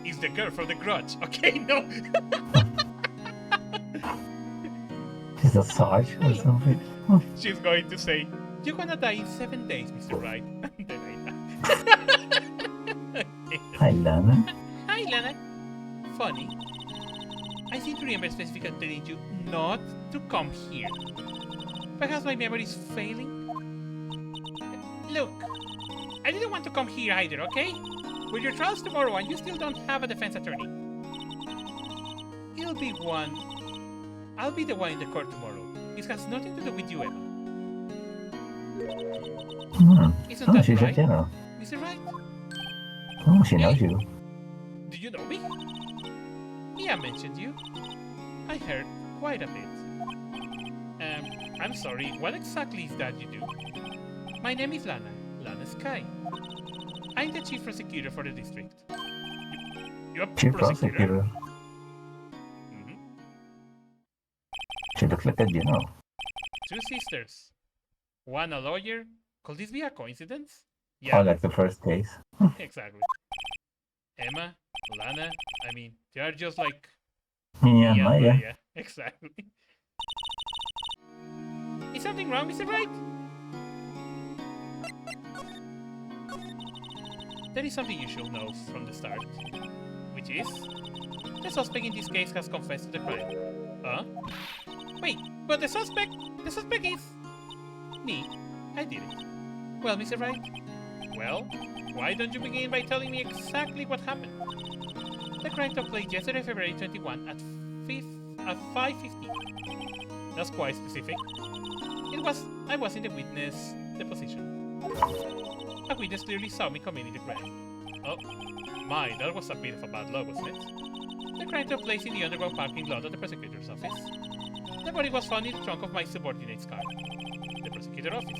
It's the girl from the Grudge. Okay, no. Is a Sarge or something? She's going to say, "You're gonna die in 7 days, Mr. Wright." Then I die. Hi, Lana. Hi, Lana. Funny. I seem to remember specifically telling you not to come here. Perhaps my memory is failing? Look, I didn't want to come here either, okay? With your trials tomorrow and you still don't have a defense attorney. I'll be the one in the court tomorrow. This has nothing to do with you, Emma. Isn't that She's right? a general. Is it right? Oh, she knows you. Do you know me? Mia mentioned you. I heard quite a bit. I'm sorry, what exactly is that you do? My name is Lana. Lana Sky. I'm the chief prosecutor for the district. You're Chief prosecutor. She looks like a general. 2 sisters. One a lawyer. Could this be a coincidence? Oh, like the first case. Exactly. Emma, Lana, I mean, they are just like... Yeah, Mia, Maya. Maya. Exactly. Is something wrong, Mr. Wright? There is something you should know from the start, which is the suspect in this case has confessed to the crime. Huh? Wait, but the suspect is me. I did it. Well, Mr. Wright, well, why don't you begin by telling me exactly what happened? The crime took place yesterday, February 21 at 5:15. That's quite specific. I was in the witness deposition. A witness clearly saw me committing the crime. Oh, my, that was a bit of a bad luck, wasn't it? The crime took place in the underground parking lot of the prosecutor's office. The body was found in the trunk of my subordinate's car. The prosecutor office,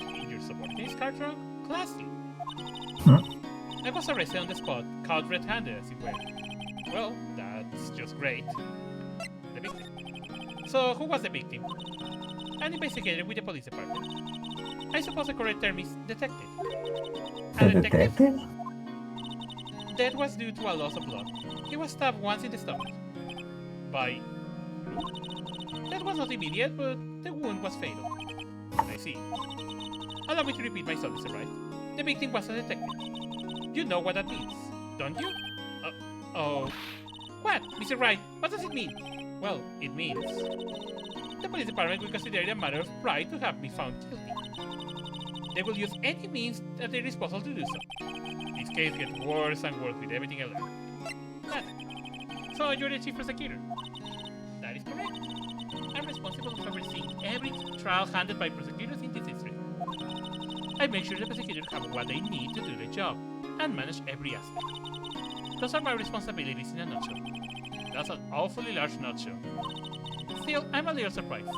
In your subordinate's card trunk? Classy. I was arrested on the spot, caught red-handed as it were. Well, that's just great. The victim. So, who was the victim? An investigator with the police department. I suppose the correct term is detective. The detective? Death was due to a loss of blood. He was stabbed once in the stomach. By who? That was not immediate, but the wound was fatal. I see. Allow me to repeat myself, Mr. Wright. The victim was a detective. You know what that means, don't you? Oh. What, Mr. Wright? What does it mean? Well, it means the police department will consider it a matter of pride to have me found guilty. They will use any means at their disposal to do so. This case gets worse and worse with everything I learn. So you're the chief prosecutor? That is correct. I'm responsible for overseeing every trial handled by prosecutors in this district. I make sure the prosecutors have what they need to do their job and manage every aspect. Those are my responsibilities in a nutshell. That's an awfully large nutshell. Still, I'm a little surprised.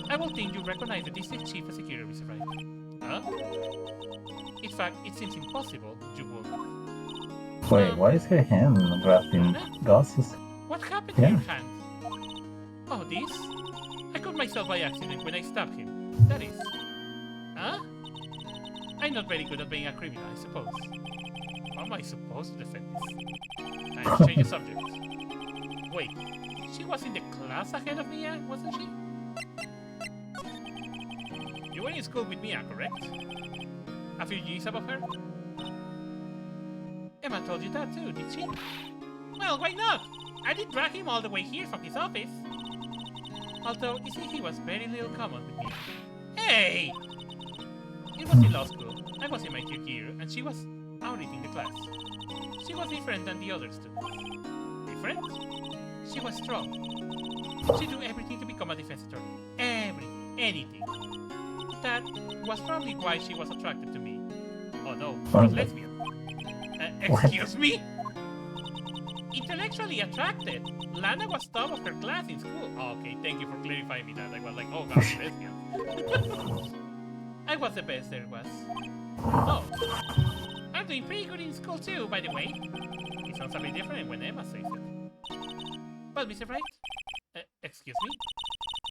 I will think you recognize the district chief prosecutor, Mr. Wright. Huh? In fact, it seems impossible you will. Wait, why is her hand wrapped in gauzes? What happened to your hand? Oh, this? I cut myself by accident when I stabbed him. That is. Huh? I'm not very good at being a criminal, I suppose. How am I supposed to defend this? Time to change the subject. Wait, she was in the class ahead of Mia, wasn't she? You were in school with Mia, correct? A few years above her? Emma told you that too, did she? Well, why not? I did drag him all the way here from his office. Although, you see, he was very little common with me. Hey! It was in law school. I was in my third year, and she was auditing the class. She was different than the other students. Different? She was strong. She do everything to become a defense attorney. Anything. That was probably why she was attracted to me. Oh no, she was lesbian. Excuse me? Intellectually attracted. Lana was top of her class in school. Oh, okay, thank you for clarifying me that. I was like, oh god, lesbian. I was the best there was. Oh. I'm doing pretty good in school too, by the way. It sounds a bit different when Emma says it. But Mr. Wright? Excuse me?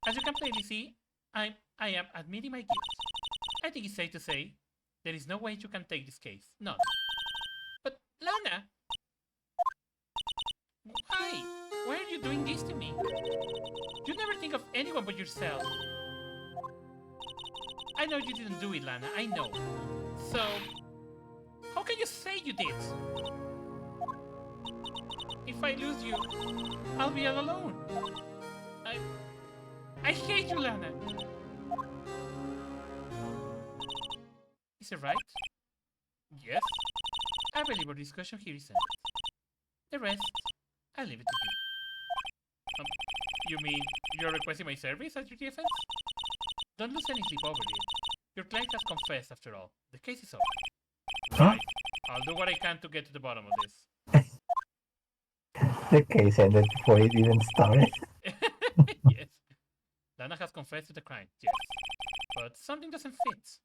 As you can plainly see, I am admitting my guilt. I think it's safe to say there is no way you can take this case. None. But Lana! Why? Why are you doing this to me? You never think of anyone but yourself. I know you didn't do it, Lana. I know. So, how can you say you did? If I lose you, I'll be all alone. I hate you, Lana. Is it right? Yes. I believe our discussion here is ended. The rest, I'll leave it to you. You mean you're requesting my service as your defense? Don't lose any sleep over it. Your client has confessed after all. The case is over. Right. I'll do what I can to get to the bottom of this. The case ended before it even started. Yes. Lana has confessed to the crime, yes. But something doesn't fit.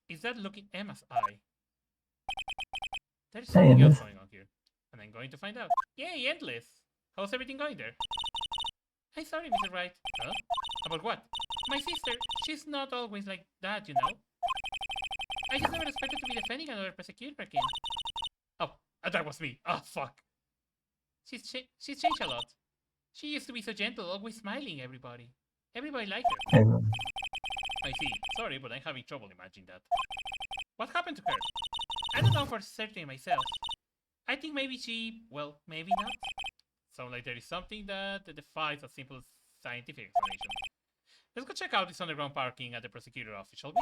Is that look in Emma's eye? There's something else going on here. And I'm going to find out. Yay, endless! How's everything going there? I'm sorry, Mr. Wright. Huh? About what? My sister, she's not always like that, you know? I just never expected to be defending another prosecutor again. Oh, that was me. Oh, fuck. She's changed a lot. She used to be so gentle, always smiling everybody. Everybody liked her. I see. Sorry, but I'm having trouble imagining that. What happened to her? I don't know for certain myself. I think maybe she... well, maybe not. Sounds like there is something that defies a simple scientific explanation. Let's go check out this underground parking at the prosecutor office, shall we?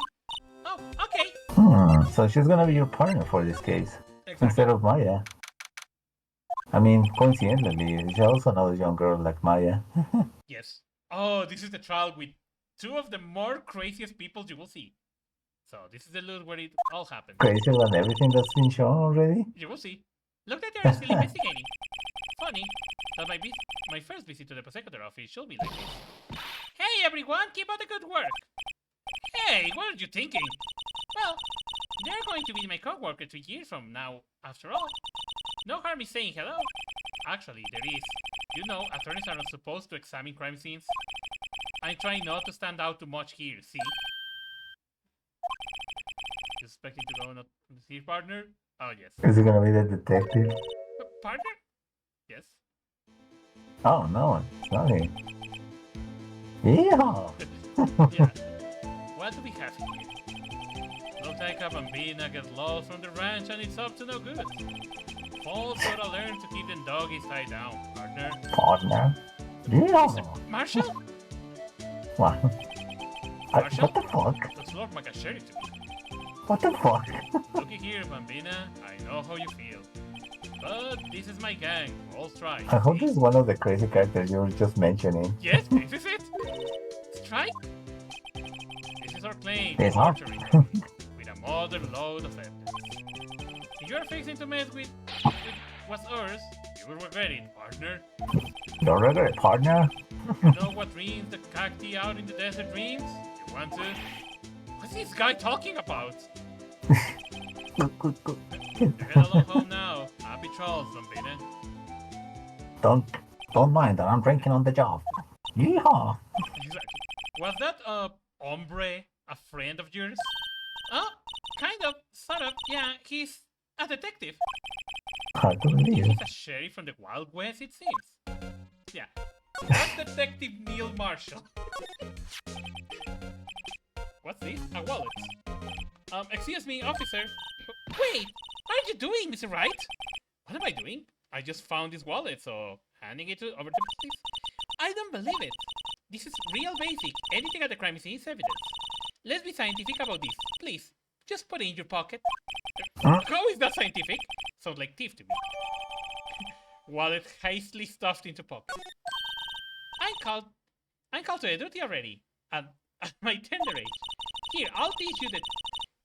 Oh, okay! So she's gonna be your partner for this case. Exactly. Instead of Maya. I mean, coincidentally, she also knows a young girl like Maya. Yes. Oh, this is the trial with two of the more craziest people you will see. So this is the loot where it all happened. Crazier than everything that's been shown already? You will see. Look like they're still investigating. Funny that my first visit to the prosecutor office should be like this. Hey everyone, keep up the good work! Hey, what are you thinking? Well, they're going to be my co-worker 2 years from now, after all. No harm in saying hello. Actually, there is. You know, attorneys are not supposed to examine crime scenes. I'm trying not to stand out too much here, see? You expecting to go not see partner? Oh, yes. Is it gonna be the detective? Partner? Yes. Oh no, it's not him. Yeah. Yeah. What do we have here? Looks like a bambina gets lost from the ranch and it's up to no good. Falls gotta learn to keep them doggies tied down, partner. Partner. Yeah. Marshall? What? Marshall? What the fuck? Looks more like a sheriff to me. What the fuck? Looky here, Bambina. I know how you feel. But this is my gang. We're all trying. I hope this is one of the crazy characters you were just mentioning. Yes, this is it. Strike. This is our claim. It's hard. Torturing with a modern load of evidence. If you are fixing to mess with what's ours, you will regret it, partner. Don't regret it, partner. You know what dreams the cacti out in the desert dreams? You want to? What's this guy talking about? Head along home now. Happy Charles, Bambina. Don't mind that I'm drinking on the job. Yeehaw! Exactly. Was that hombre a friend of yours? Kind of, sort of. Yeah, he's a detective. I believe. He's a sheriff from the Wild West, it seems. Yeah. That's Detective Neil Marshall. What's this? A wallet. Excuse me, officer. Wait, what are you doing, Mr. Wright? What am I doing? I just found this wallet, so handing it over to police. I don't believe it. This is real basic. Anything at the crime scene is evidence. Let's be scientific about this. Please, just put it in your pocket. How is that scientific? Sounds like thief to me. Wallet hastily stuffed into pocket. I'm called to duty already. At my tender age. Here, I'll teach you the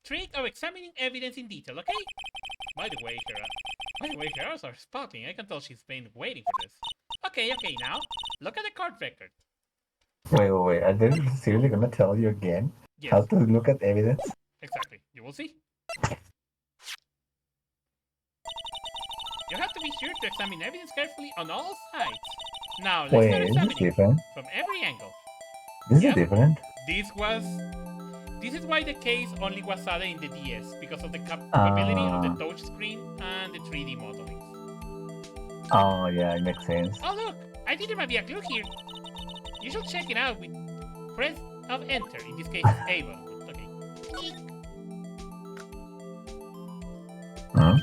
trick of examining evidence in detail, okay? By the way, her eyes are sparkling. I can tell she's been waiting for this. Okay, now, look at the court record. Wait. Are they seriously gonna tell you again Yes, how to look at evidence? exactly. You will see. You have to be sure to examine evidence carefully on all sides. Now, let's Wait, start is this examining different? from every angle. This Yep. is different? This is why the case only was added in the DS, because of the capability of the touch screen and the 3D modeling. Oh yeah, it makes sense. Oh look, I think there might be a clue here. You should check it out with press of enter. In this case, it's able. Okay. Hmm?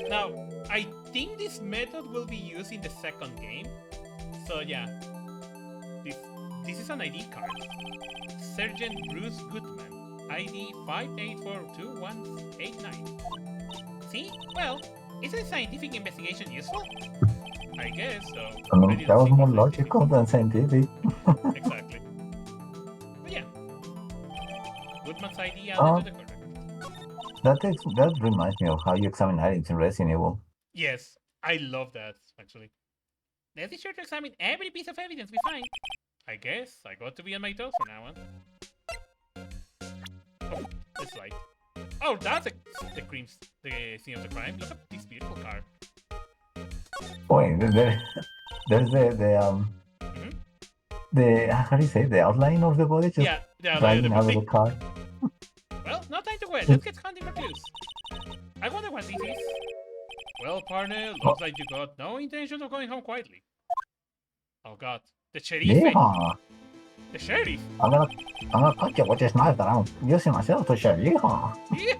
Now, I think this method will be used in the second game. So yeah, this is an ID card. Sergeant Bruce Goodman, ID 5842189. See? Well, isn't scientific investigation useful? I guess so. I mean, that was more logical than scientific. Exactly. But yeah. Goodman's ID added to the correct. That reminds me of how you examine items in Resident Evil. Yes, I love that, actually. Let's be sure to examine every piece of evidence we find. I guess I got to be on my toes from now on. Oh, this light. Oh, that's the scene of the crime. Look at this beautiful car. Wait, there's the how do you say, the outline of the body just Yeah, driving out of the car. Well, no time to wait. Let's get hunting for clues. I wonder what this is. Well, partner, looks like you got no intention of going home quietly. Oh God, the sheriff. Yeah, The sheriff. I'm gonna cut you with this knife that I'm using myself to share. Yeah. Yeah.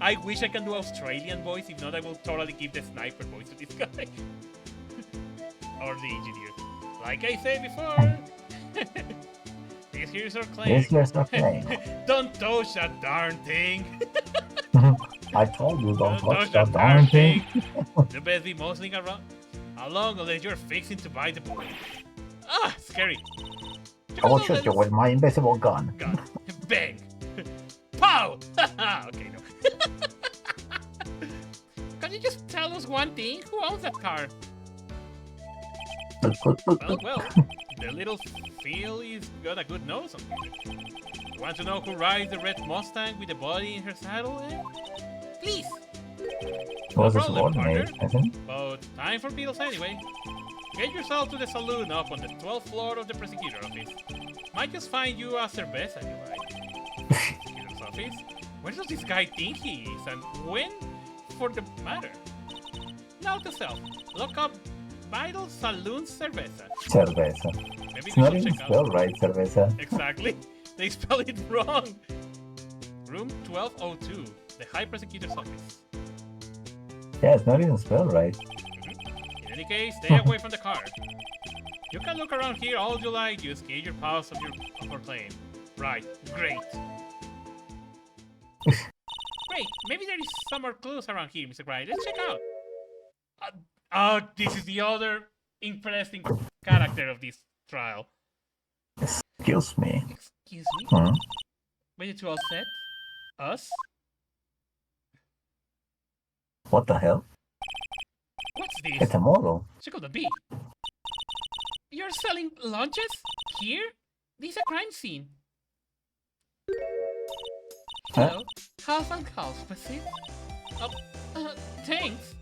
I wish I can do Australian voice. If not, I will totally give the sniper voice to this guy. Or the engineer. Like I said before. This here's our claim. This here's the claim. Don't touch that darn thing. I told you don't touch that darn thing. The best be mostly around. How long unless you're fixing to buy the bullet? Ah, scary. I will shoot you with my invisible gun. Gun. Bang. Pow! Okay, no. Can you just tell us one thing? Who owns that car? Well, The little filly's got a good nose on her. You want to know who rides the red Mustang with the body in her saddle, eh? Please! Was a problem, subordinate, partner. I think. But time for Beatles anyway. Get yourself to the saloon up on the 12th floor of the prosecutor office. Might just find you a cerveza you like. Prosecutor's office? Where does this guy think he is, and when, for the matter? Note to self, look up Vital Saloon Cerveza. Cerveza. Maybe It's we not should even check out. spelled right, cerveza. Exactly. They spell it wrong. Room 1202, the High Prosecutor's office. Yeah, it's not even spelled right. In any case, stay away from the car. You can look around here all you like, just gauge your pulse of her claim. Right, great. Great, maybe there is some more clues around here, Mr. Wright. Let's check out. This is the other interesting character of this trial. Excuse me. Excuse me? Hmm? Were you two all set? Us? What the hell? What's this? It's a model. She couldn't be. You're selling lunches? Here? This is a crime scene. Hello? Half and half, was it? Thanks.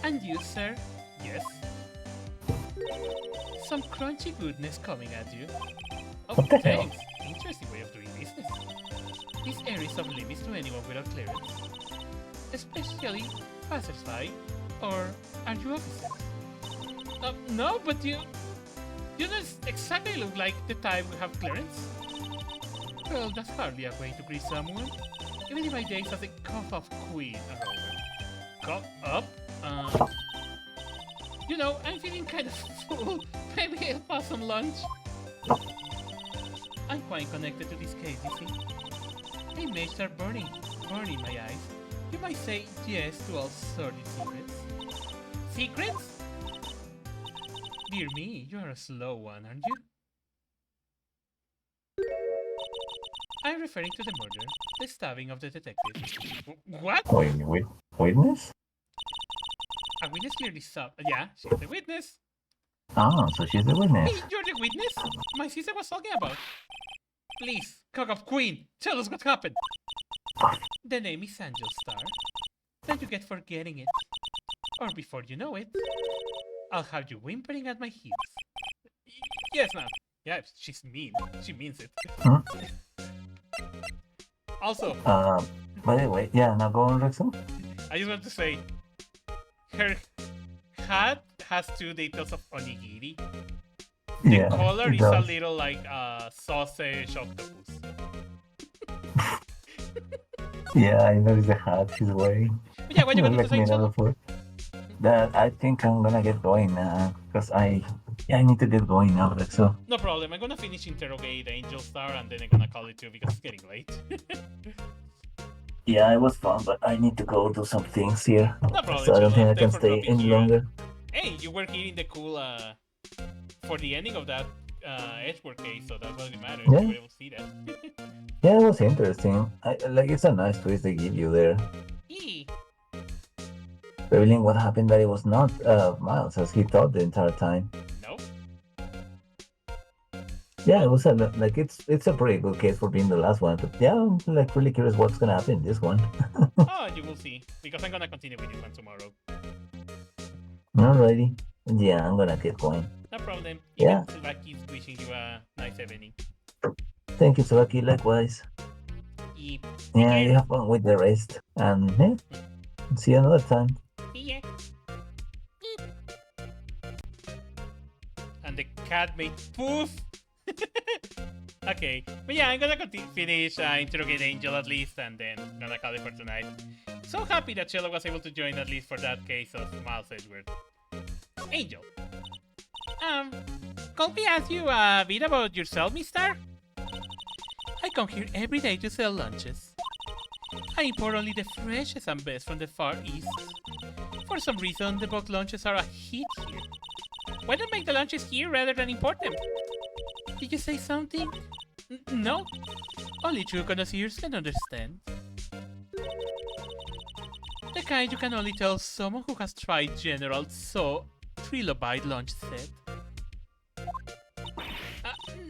And you, sir? Yes? Some crunchy goodness coming at you. Oh, What the hell? thanks. Interesting way of doing business. This area is off limits to anyone without clearance. Especially passersby. Or are you officers? No, but you don't exactly look like the type who have clearance. Well, that's hardly a way to greet someone. Even in my days as a cup-up queen are over. Cup-up? You know, I'm feeling kind of full. Maybe I'll pass some lunch. I'm quite connected to this case, you see. They may start burning my eyes. You might say yes to all sordid secrets. Secrets? Dear me, you are a slow one, aren't you? I'm referring to the murder, the stabbing of the detective. What? Wait, witness? A witness clearly saw. Yeah, she's the witness. Ah, so she's the witness. Hey, you're the witness? My sister was talking about. Please, cock of queen, tell us what happened. The name is Angel Star. Then you get forgetting it. Or before you know it, I'll have you whimpering at my heels. Yes, ma'am. Yeah, she's mean. She means it. Hmm? Also, By the way, yeah, now go on, Rexo. I just want to say, her hat has 2 details of onigiri. The Yeah, color it is a does. little like sausage octopus. Yeah, I noticed the hat she's wearing. But yeah, what you Looks wanted to like say, Minado Cholo? food. That I think I'm gonna get going now, because I need to get going now, Rexo. No problem. I'm gonna finish interrogate Angel Star and then I'm gonna call it too because it's getting late. Yeah, it was fun, but I need to go do some things here. No problem, So I don't Cholo. think I Thanks can for stay dropping any here. longer. Hey, you were here in the cool for the ending of that Edgeworth case, so that's what it matters. Yeah. You were able to see that. Yeah, it was interesting. It's a nice twist they give you there. Eee. Revealing what happened that it was not Miles as he thought the entire time. No? Yeah, it was it's a pretty good case for being the last one. But yeah, I'm like really curious what's gonna happen in this one. Oh, you will see. Because I'm gonna continue with this one tomorrow. Alrighty. Yeah, I'm gonna get going. No problem. Yeah. Even is wishing you a nice evening. Thank you, Tsubaki. Likewise. Yep. Yeah, you have fun with the rest. And yeah, see you another time. See ya. Eep. And the cat made poof. Okay, but yeah, I'm gonna finish Interrogate Angel at least, and then gonna call it for tonight. So happy that Cello was able to join at least for that case of Miles Edgeworth. Angel. Could we ask you a bit about yourself, mister? I come here every day to sell lunches. I import only the freshest and best from the Far East. For some reason, the bulk lunches are a hit here. Why not make the lunches here rather than import them? Did you say something? No? Only true connoisseurs can understand. The kind you can only tell someone who has tried General So trilobite lunch set.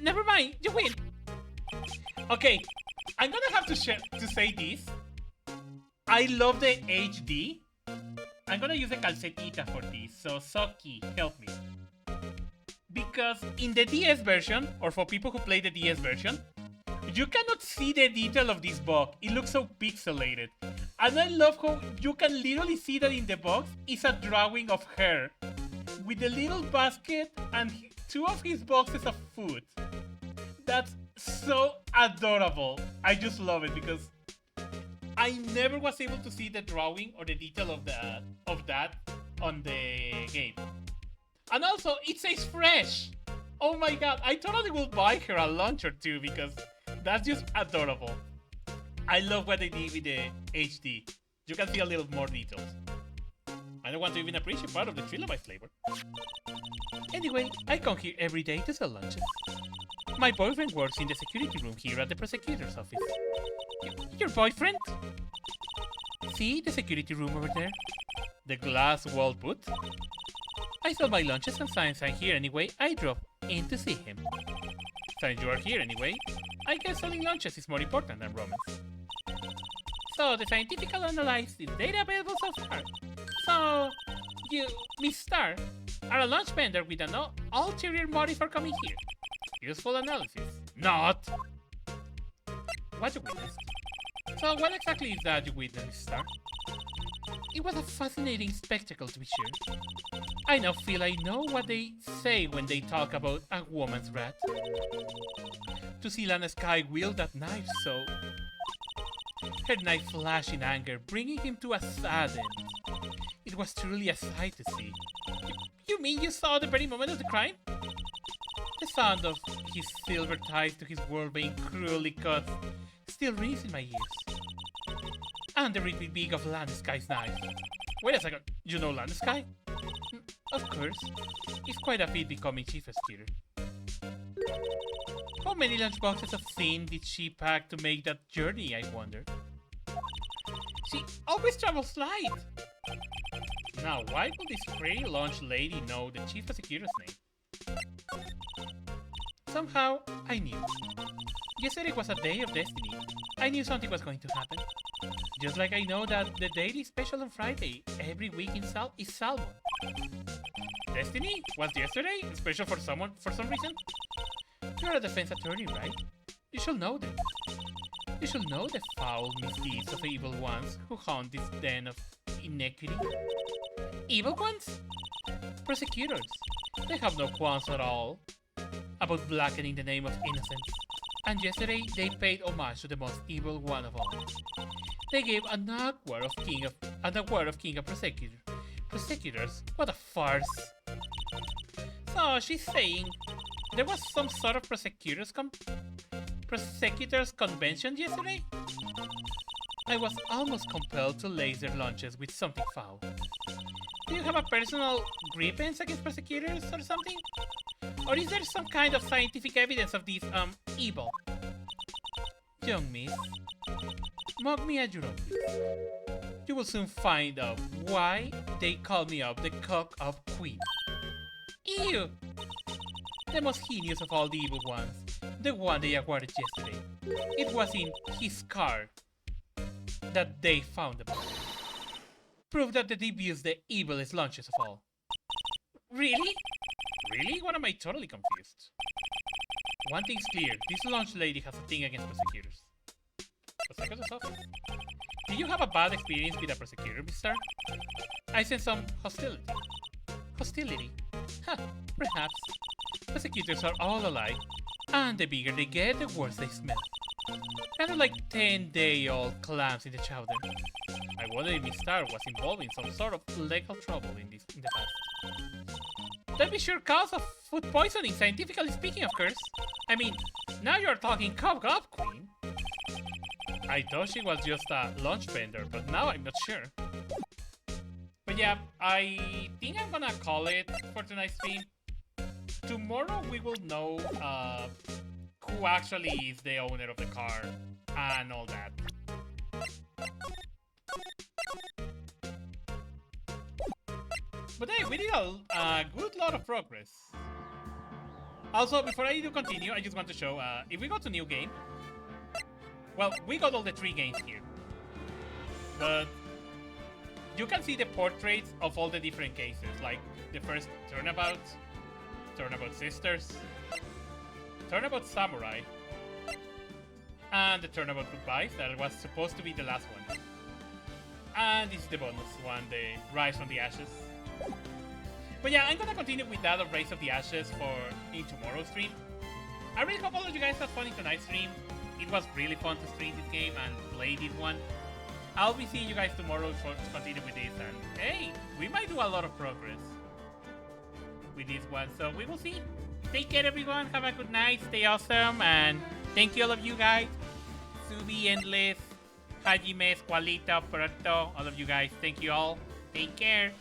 Never mind, you win. Okay, I'm gonna have to say this. I love the HD. I'm gonna use the calcetita for this, so Soki, help me. Because in the DS version, or for people who play the DS version, you cannot see the detail of this bug. It looks so pixelated. And I love how you can literally see that in the box is a drawing of her with a little basket and two of his boxes of food. That's so adorable. I just love it because I never was able to see the drawing or the detail of that on the game. And also, it says fresh. Oh my god, I totally will buy her a launcher too because that's just adorable. I love what they did with the HD. You can see a little more details. I don't want to even appreciate part of the trilobite flavor. Anyway, I come here every day to sell lunches. My boyfriend works in the security room here at the prosecutor's office. Your boyfriend? See the security room over there? The glass wall booth? I sell my lunches and since I'm here anyway, I drop in to see him. Since you are here anyway, I guess selling lunches is more important than romance. So, the scientific analysis data available so far. So, you, Miss Star, are a lunch vendor with an ulterior motive for coming here. Useful analysis. Not! What you witnessed? So, what exactly is that you witnessed, Miss Star? It was a fascinating spectacle, to be sure. I now feel I know what they say when they talk about a woman's wrath. To see Lana Sky wield that knife so... Her knife flashed in anger, bringing him to a sad end. It was truly a sight to see. You mean you saw the very moment of the crime? The sound of his silver ties to his world being cruelly cut still rings in my ears. And the repeat beak of Landeskai's knife. Wait a second, you know Landeskai? Of course. It's quite a feat becoming chief executor. How many lunchboxes of sin did she pack to make that journey, I wonder? She always travels light! Now, why would this pretty lunch lady know the chief executor's name? Somehow, I knew. Yesterday was a day of destiny. I knew something was going to happen. Just like I know that the daily special on Friday every week in is Salmon. Destiny? Was yesterday special for some reason? You're a defense attorney, right? You should know them. You should know the foul misdeeds of evil ones who haunt this den of inequity. Evil ones? Prosecutors. They have no qualms at all about blackening the name of innocence. And yesterday, they paid homage to the most evil one of all. They gave an award of king of prosecutors. What a farce! So she's saying there was some sort of prosecutors convention yesterday. I was almost compelled to lace their lunches with something foul. Do you have a personal grievance against prosecutors or something? Or is there some kind of scientific evidence of this, evil? Young miss, mock me at your own risk. You will soon find out why they call me up the cock-up queen. Ew! The most heinous of all the evil ones, the one they awarded yesterday. It was in his car that they found the body. Proof that they abused the evilest lunches of all. Really? Really? What am I totally confused? One thing's clear, this lunch lady has a thing against prosecutors. Prosecutor's office? Did you have a bad experience with a prosecutor, Miss Star? I sense some hostility. Hostility? Huh, perhaps. Prosecutors are all alike, and the bigger they get, the worse they smell. Kind of like 10-day-old clams in the chowder. I wonder if Miss Star was involved in some sort of legal trouble in the past. That'd be sure cause of food poisoning, scientifically speaking, of course. I mean, now you're talking cock-up queen. I thought she was just a lunch vendor, but now I'm not sure. But yeah, I think I'm gonna call it for tonight's stream. Tomorrow we will know who actually is the owner of the car and all that. But hey, we did a good lot of progress. Also, before I do continue, I just want to show, if we go to new game, well, we got all the 3 games here. But you can see the portraits of all the different cases, like the first Turnabout, Turnabout Sisters, Turnabout Samurai, and the Turnabout Goodbyes, that was supposed to be the last one. And this is the bonus one, the Rise from the Ashes. But yeah, I'm gonna continue with that of Rise of the Ashes in tomorrow's stream. I really hope all of you guys had fun in tonight's stream. It was really fun to stream this game and play this one. I'll be seeing you guys tomorrow to continue with this, and hey, we might do a lot of progress with this one, so we will see. Take care, everyone. Have a good night. Stay awesome, and thank you all of you guys. Subi, Endless, Hajime, Squalita, Puerto, all of you guys. Thank you all. Take care.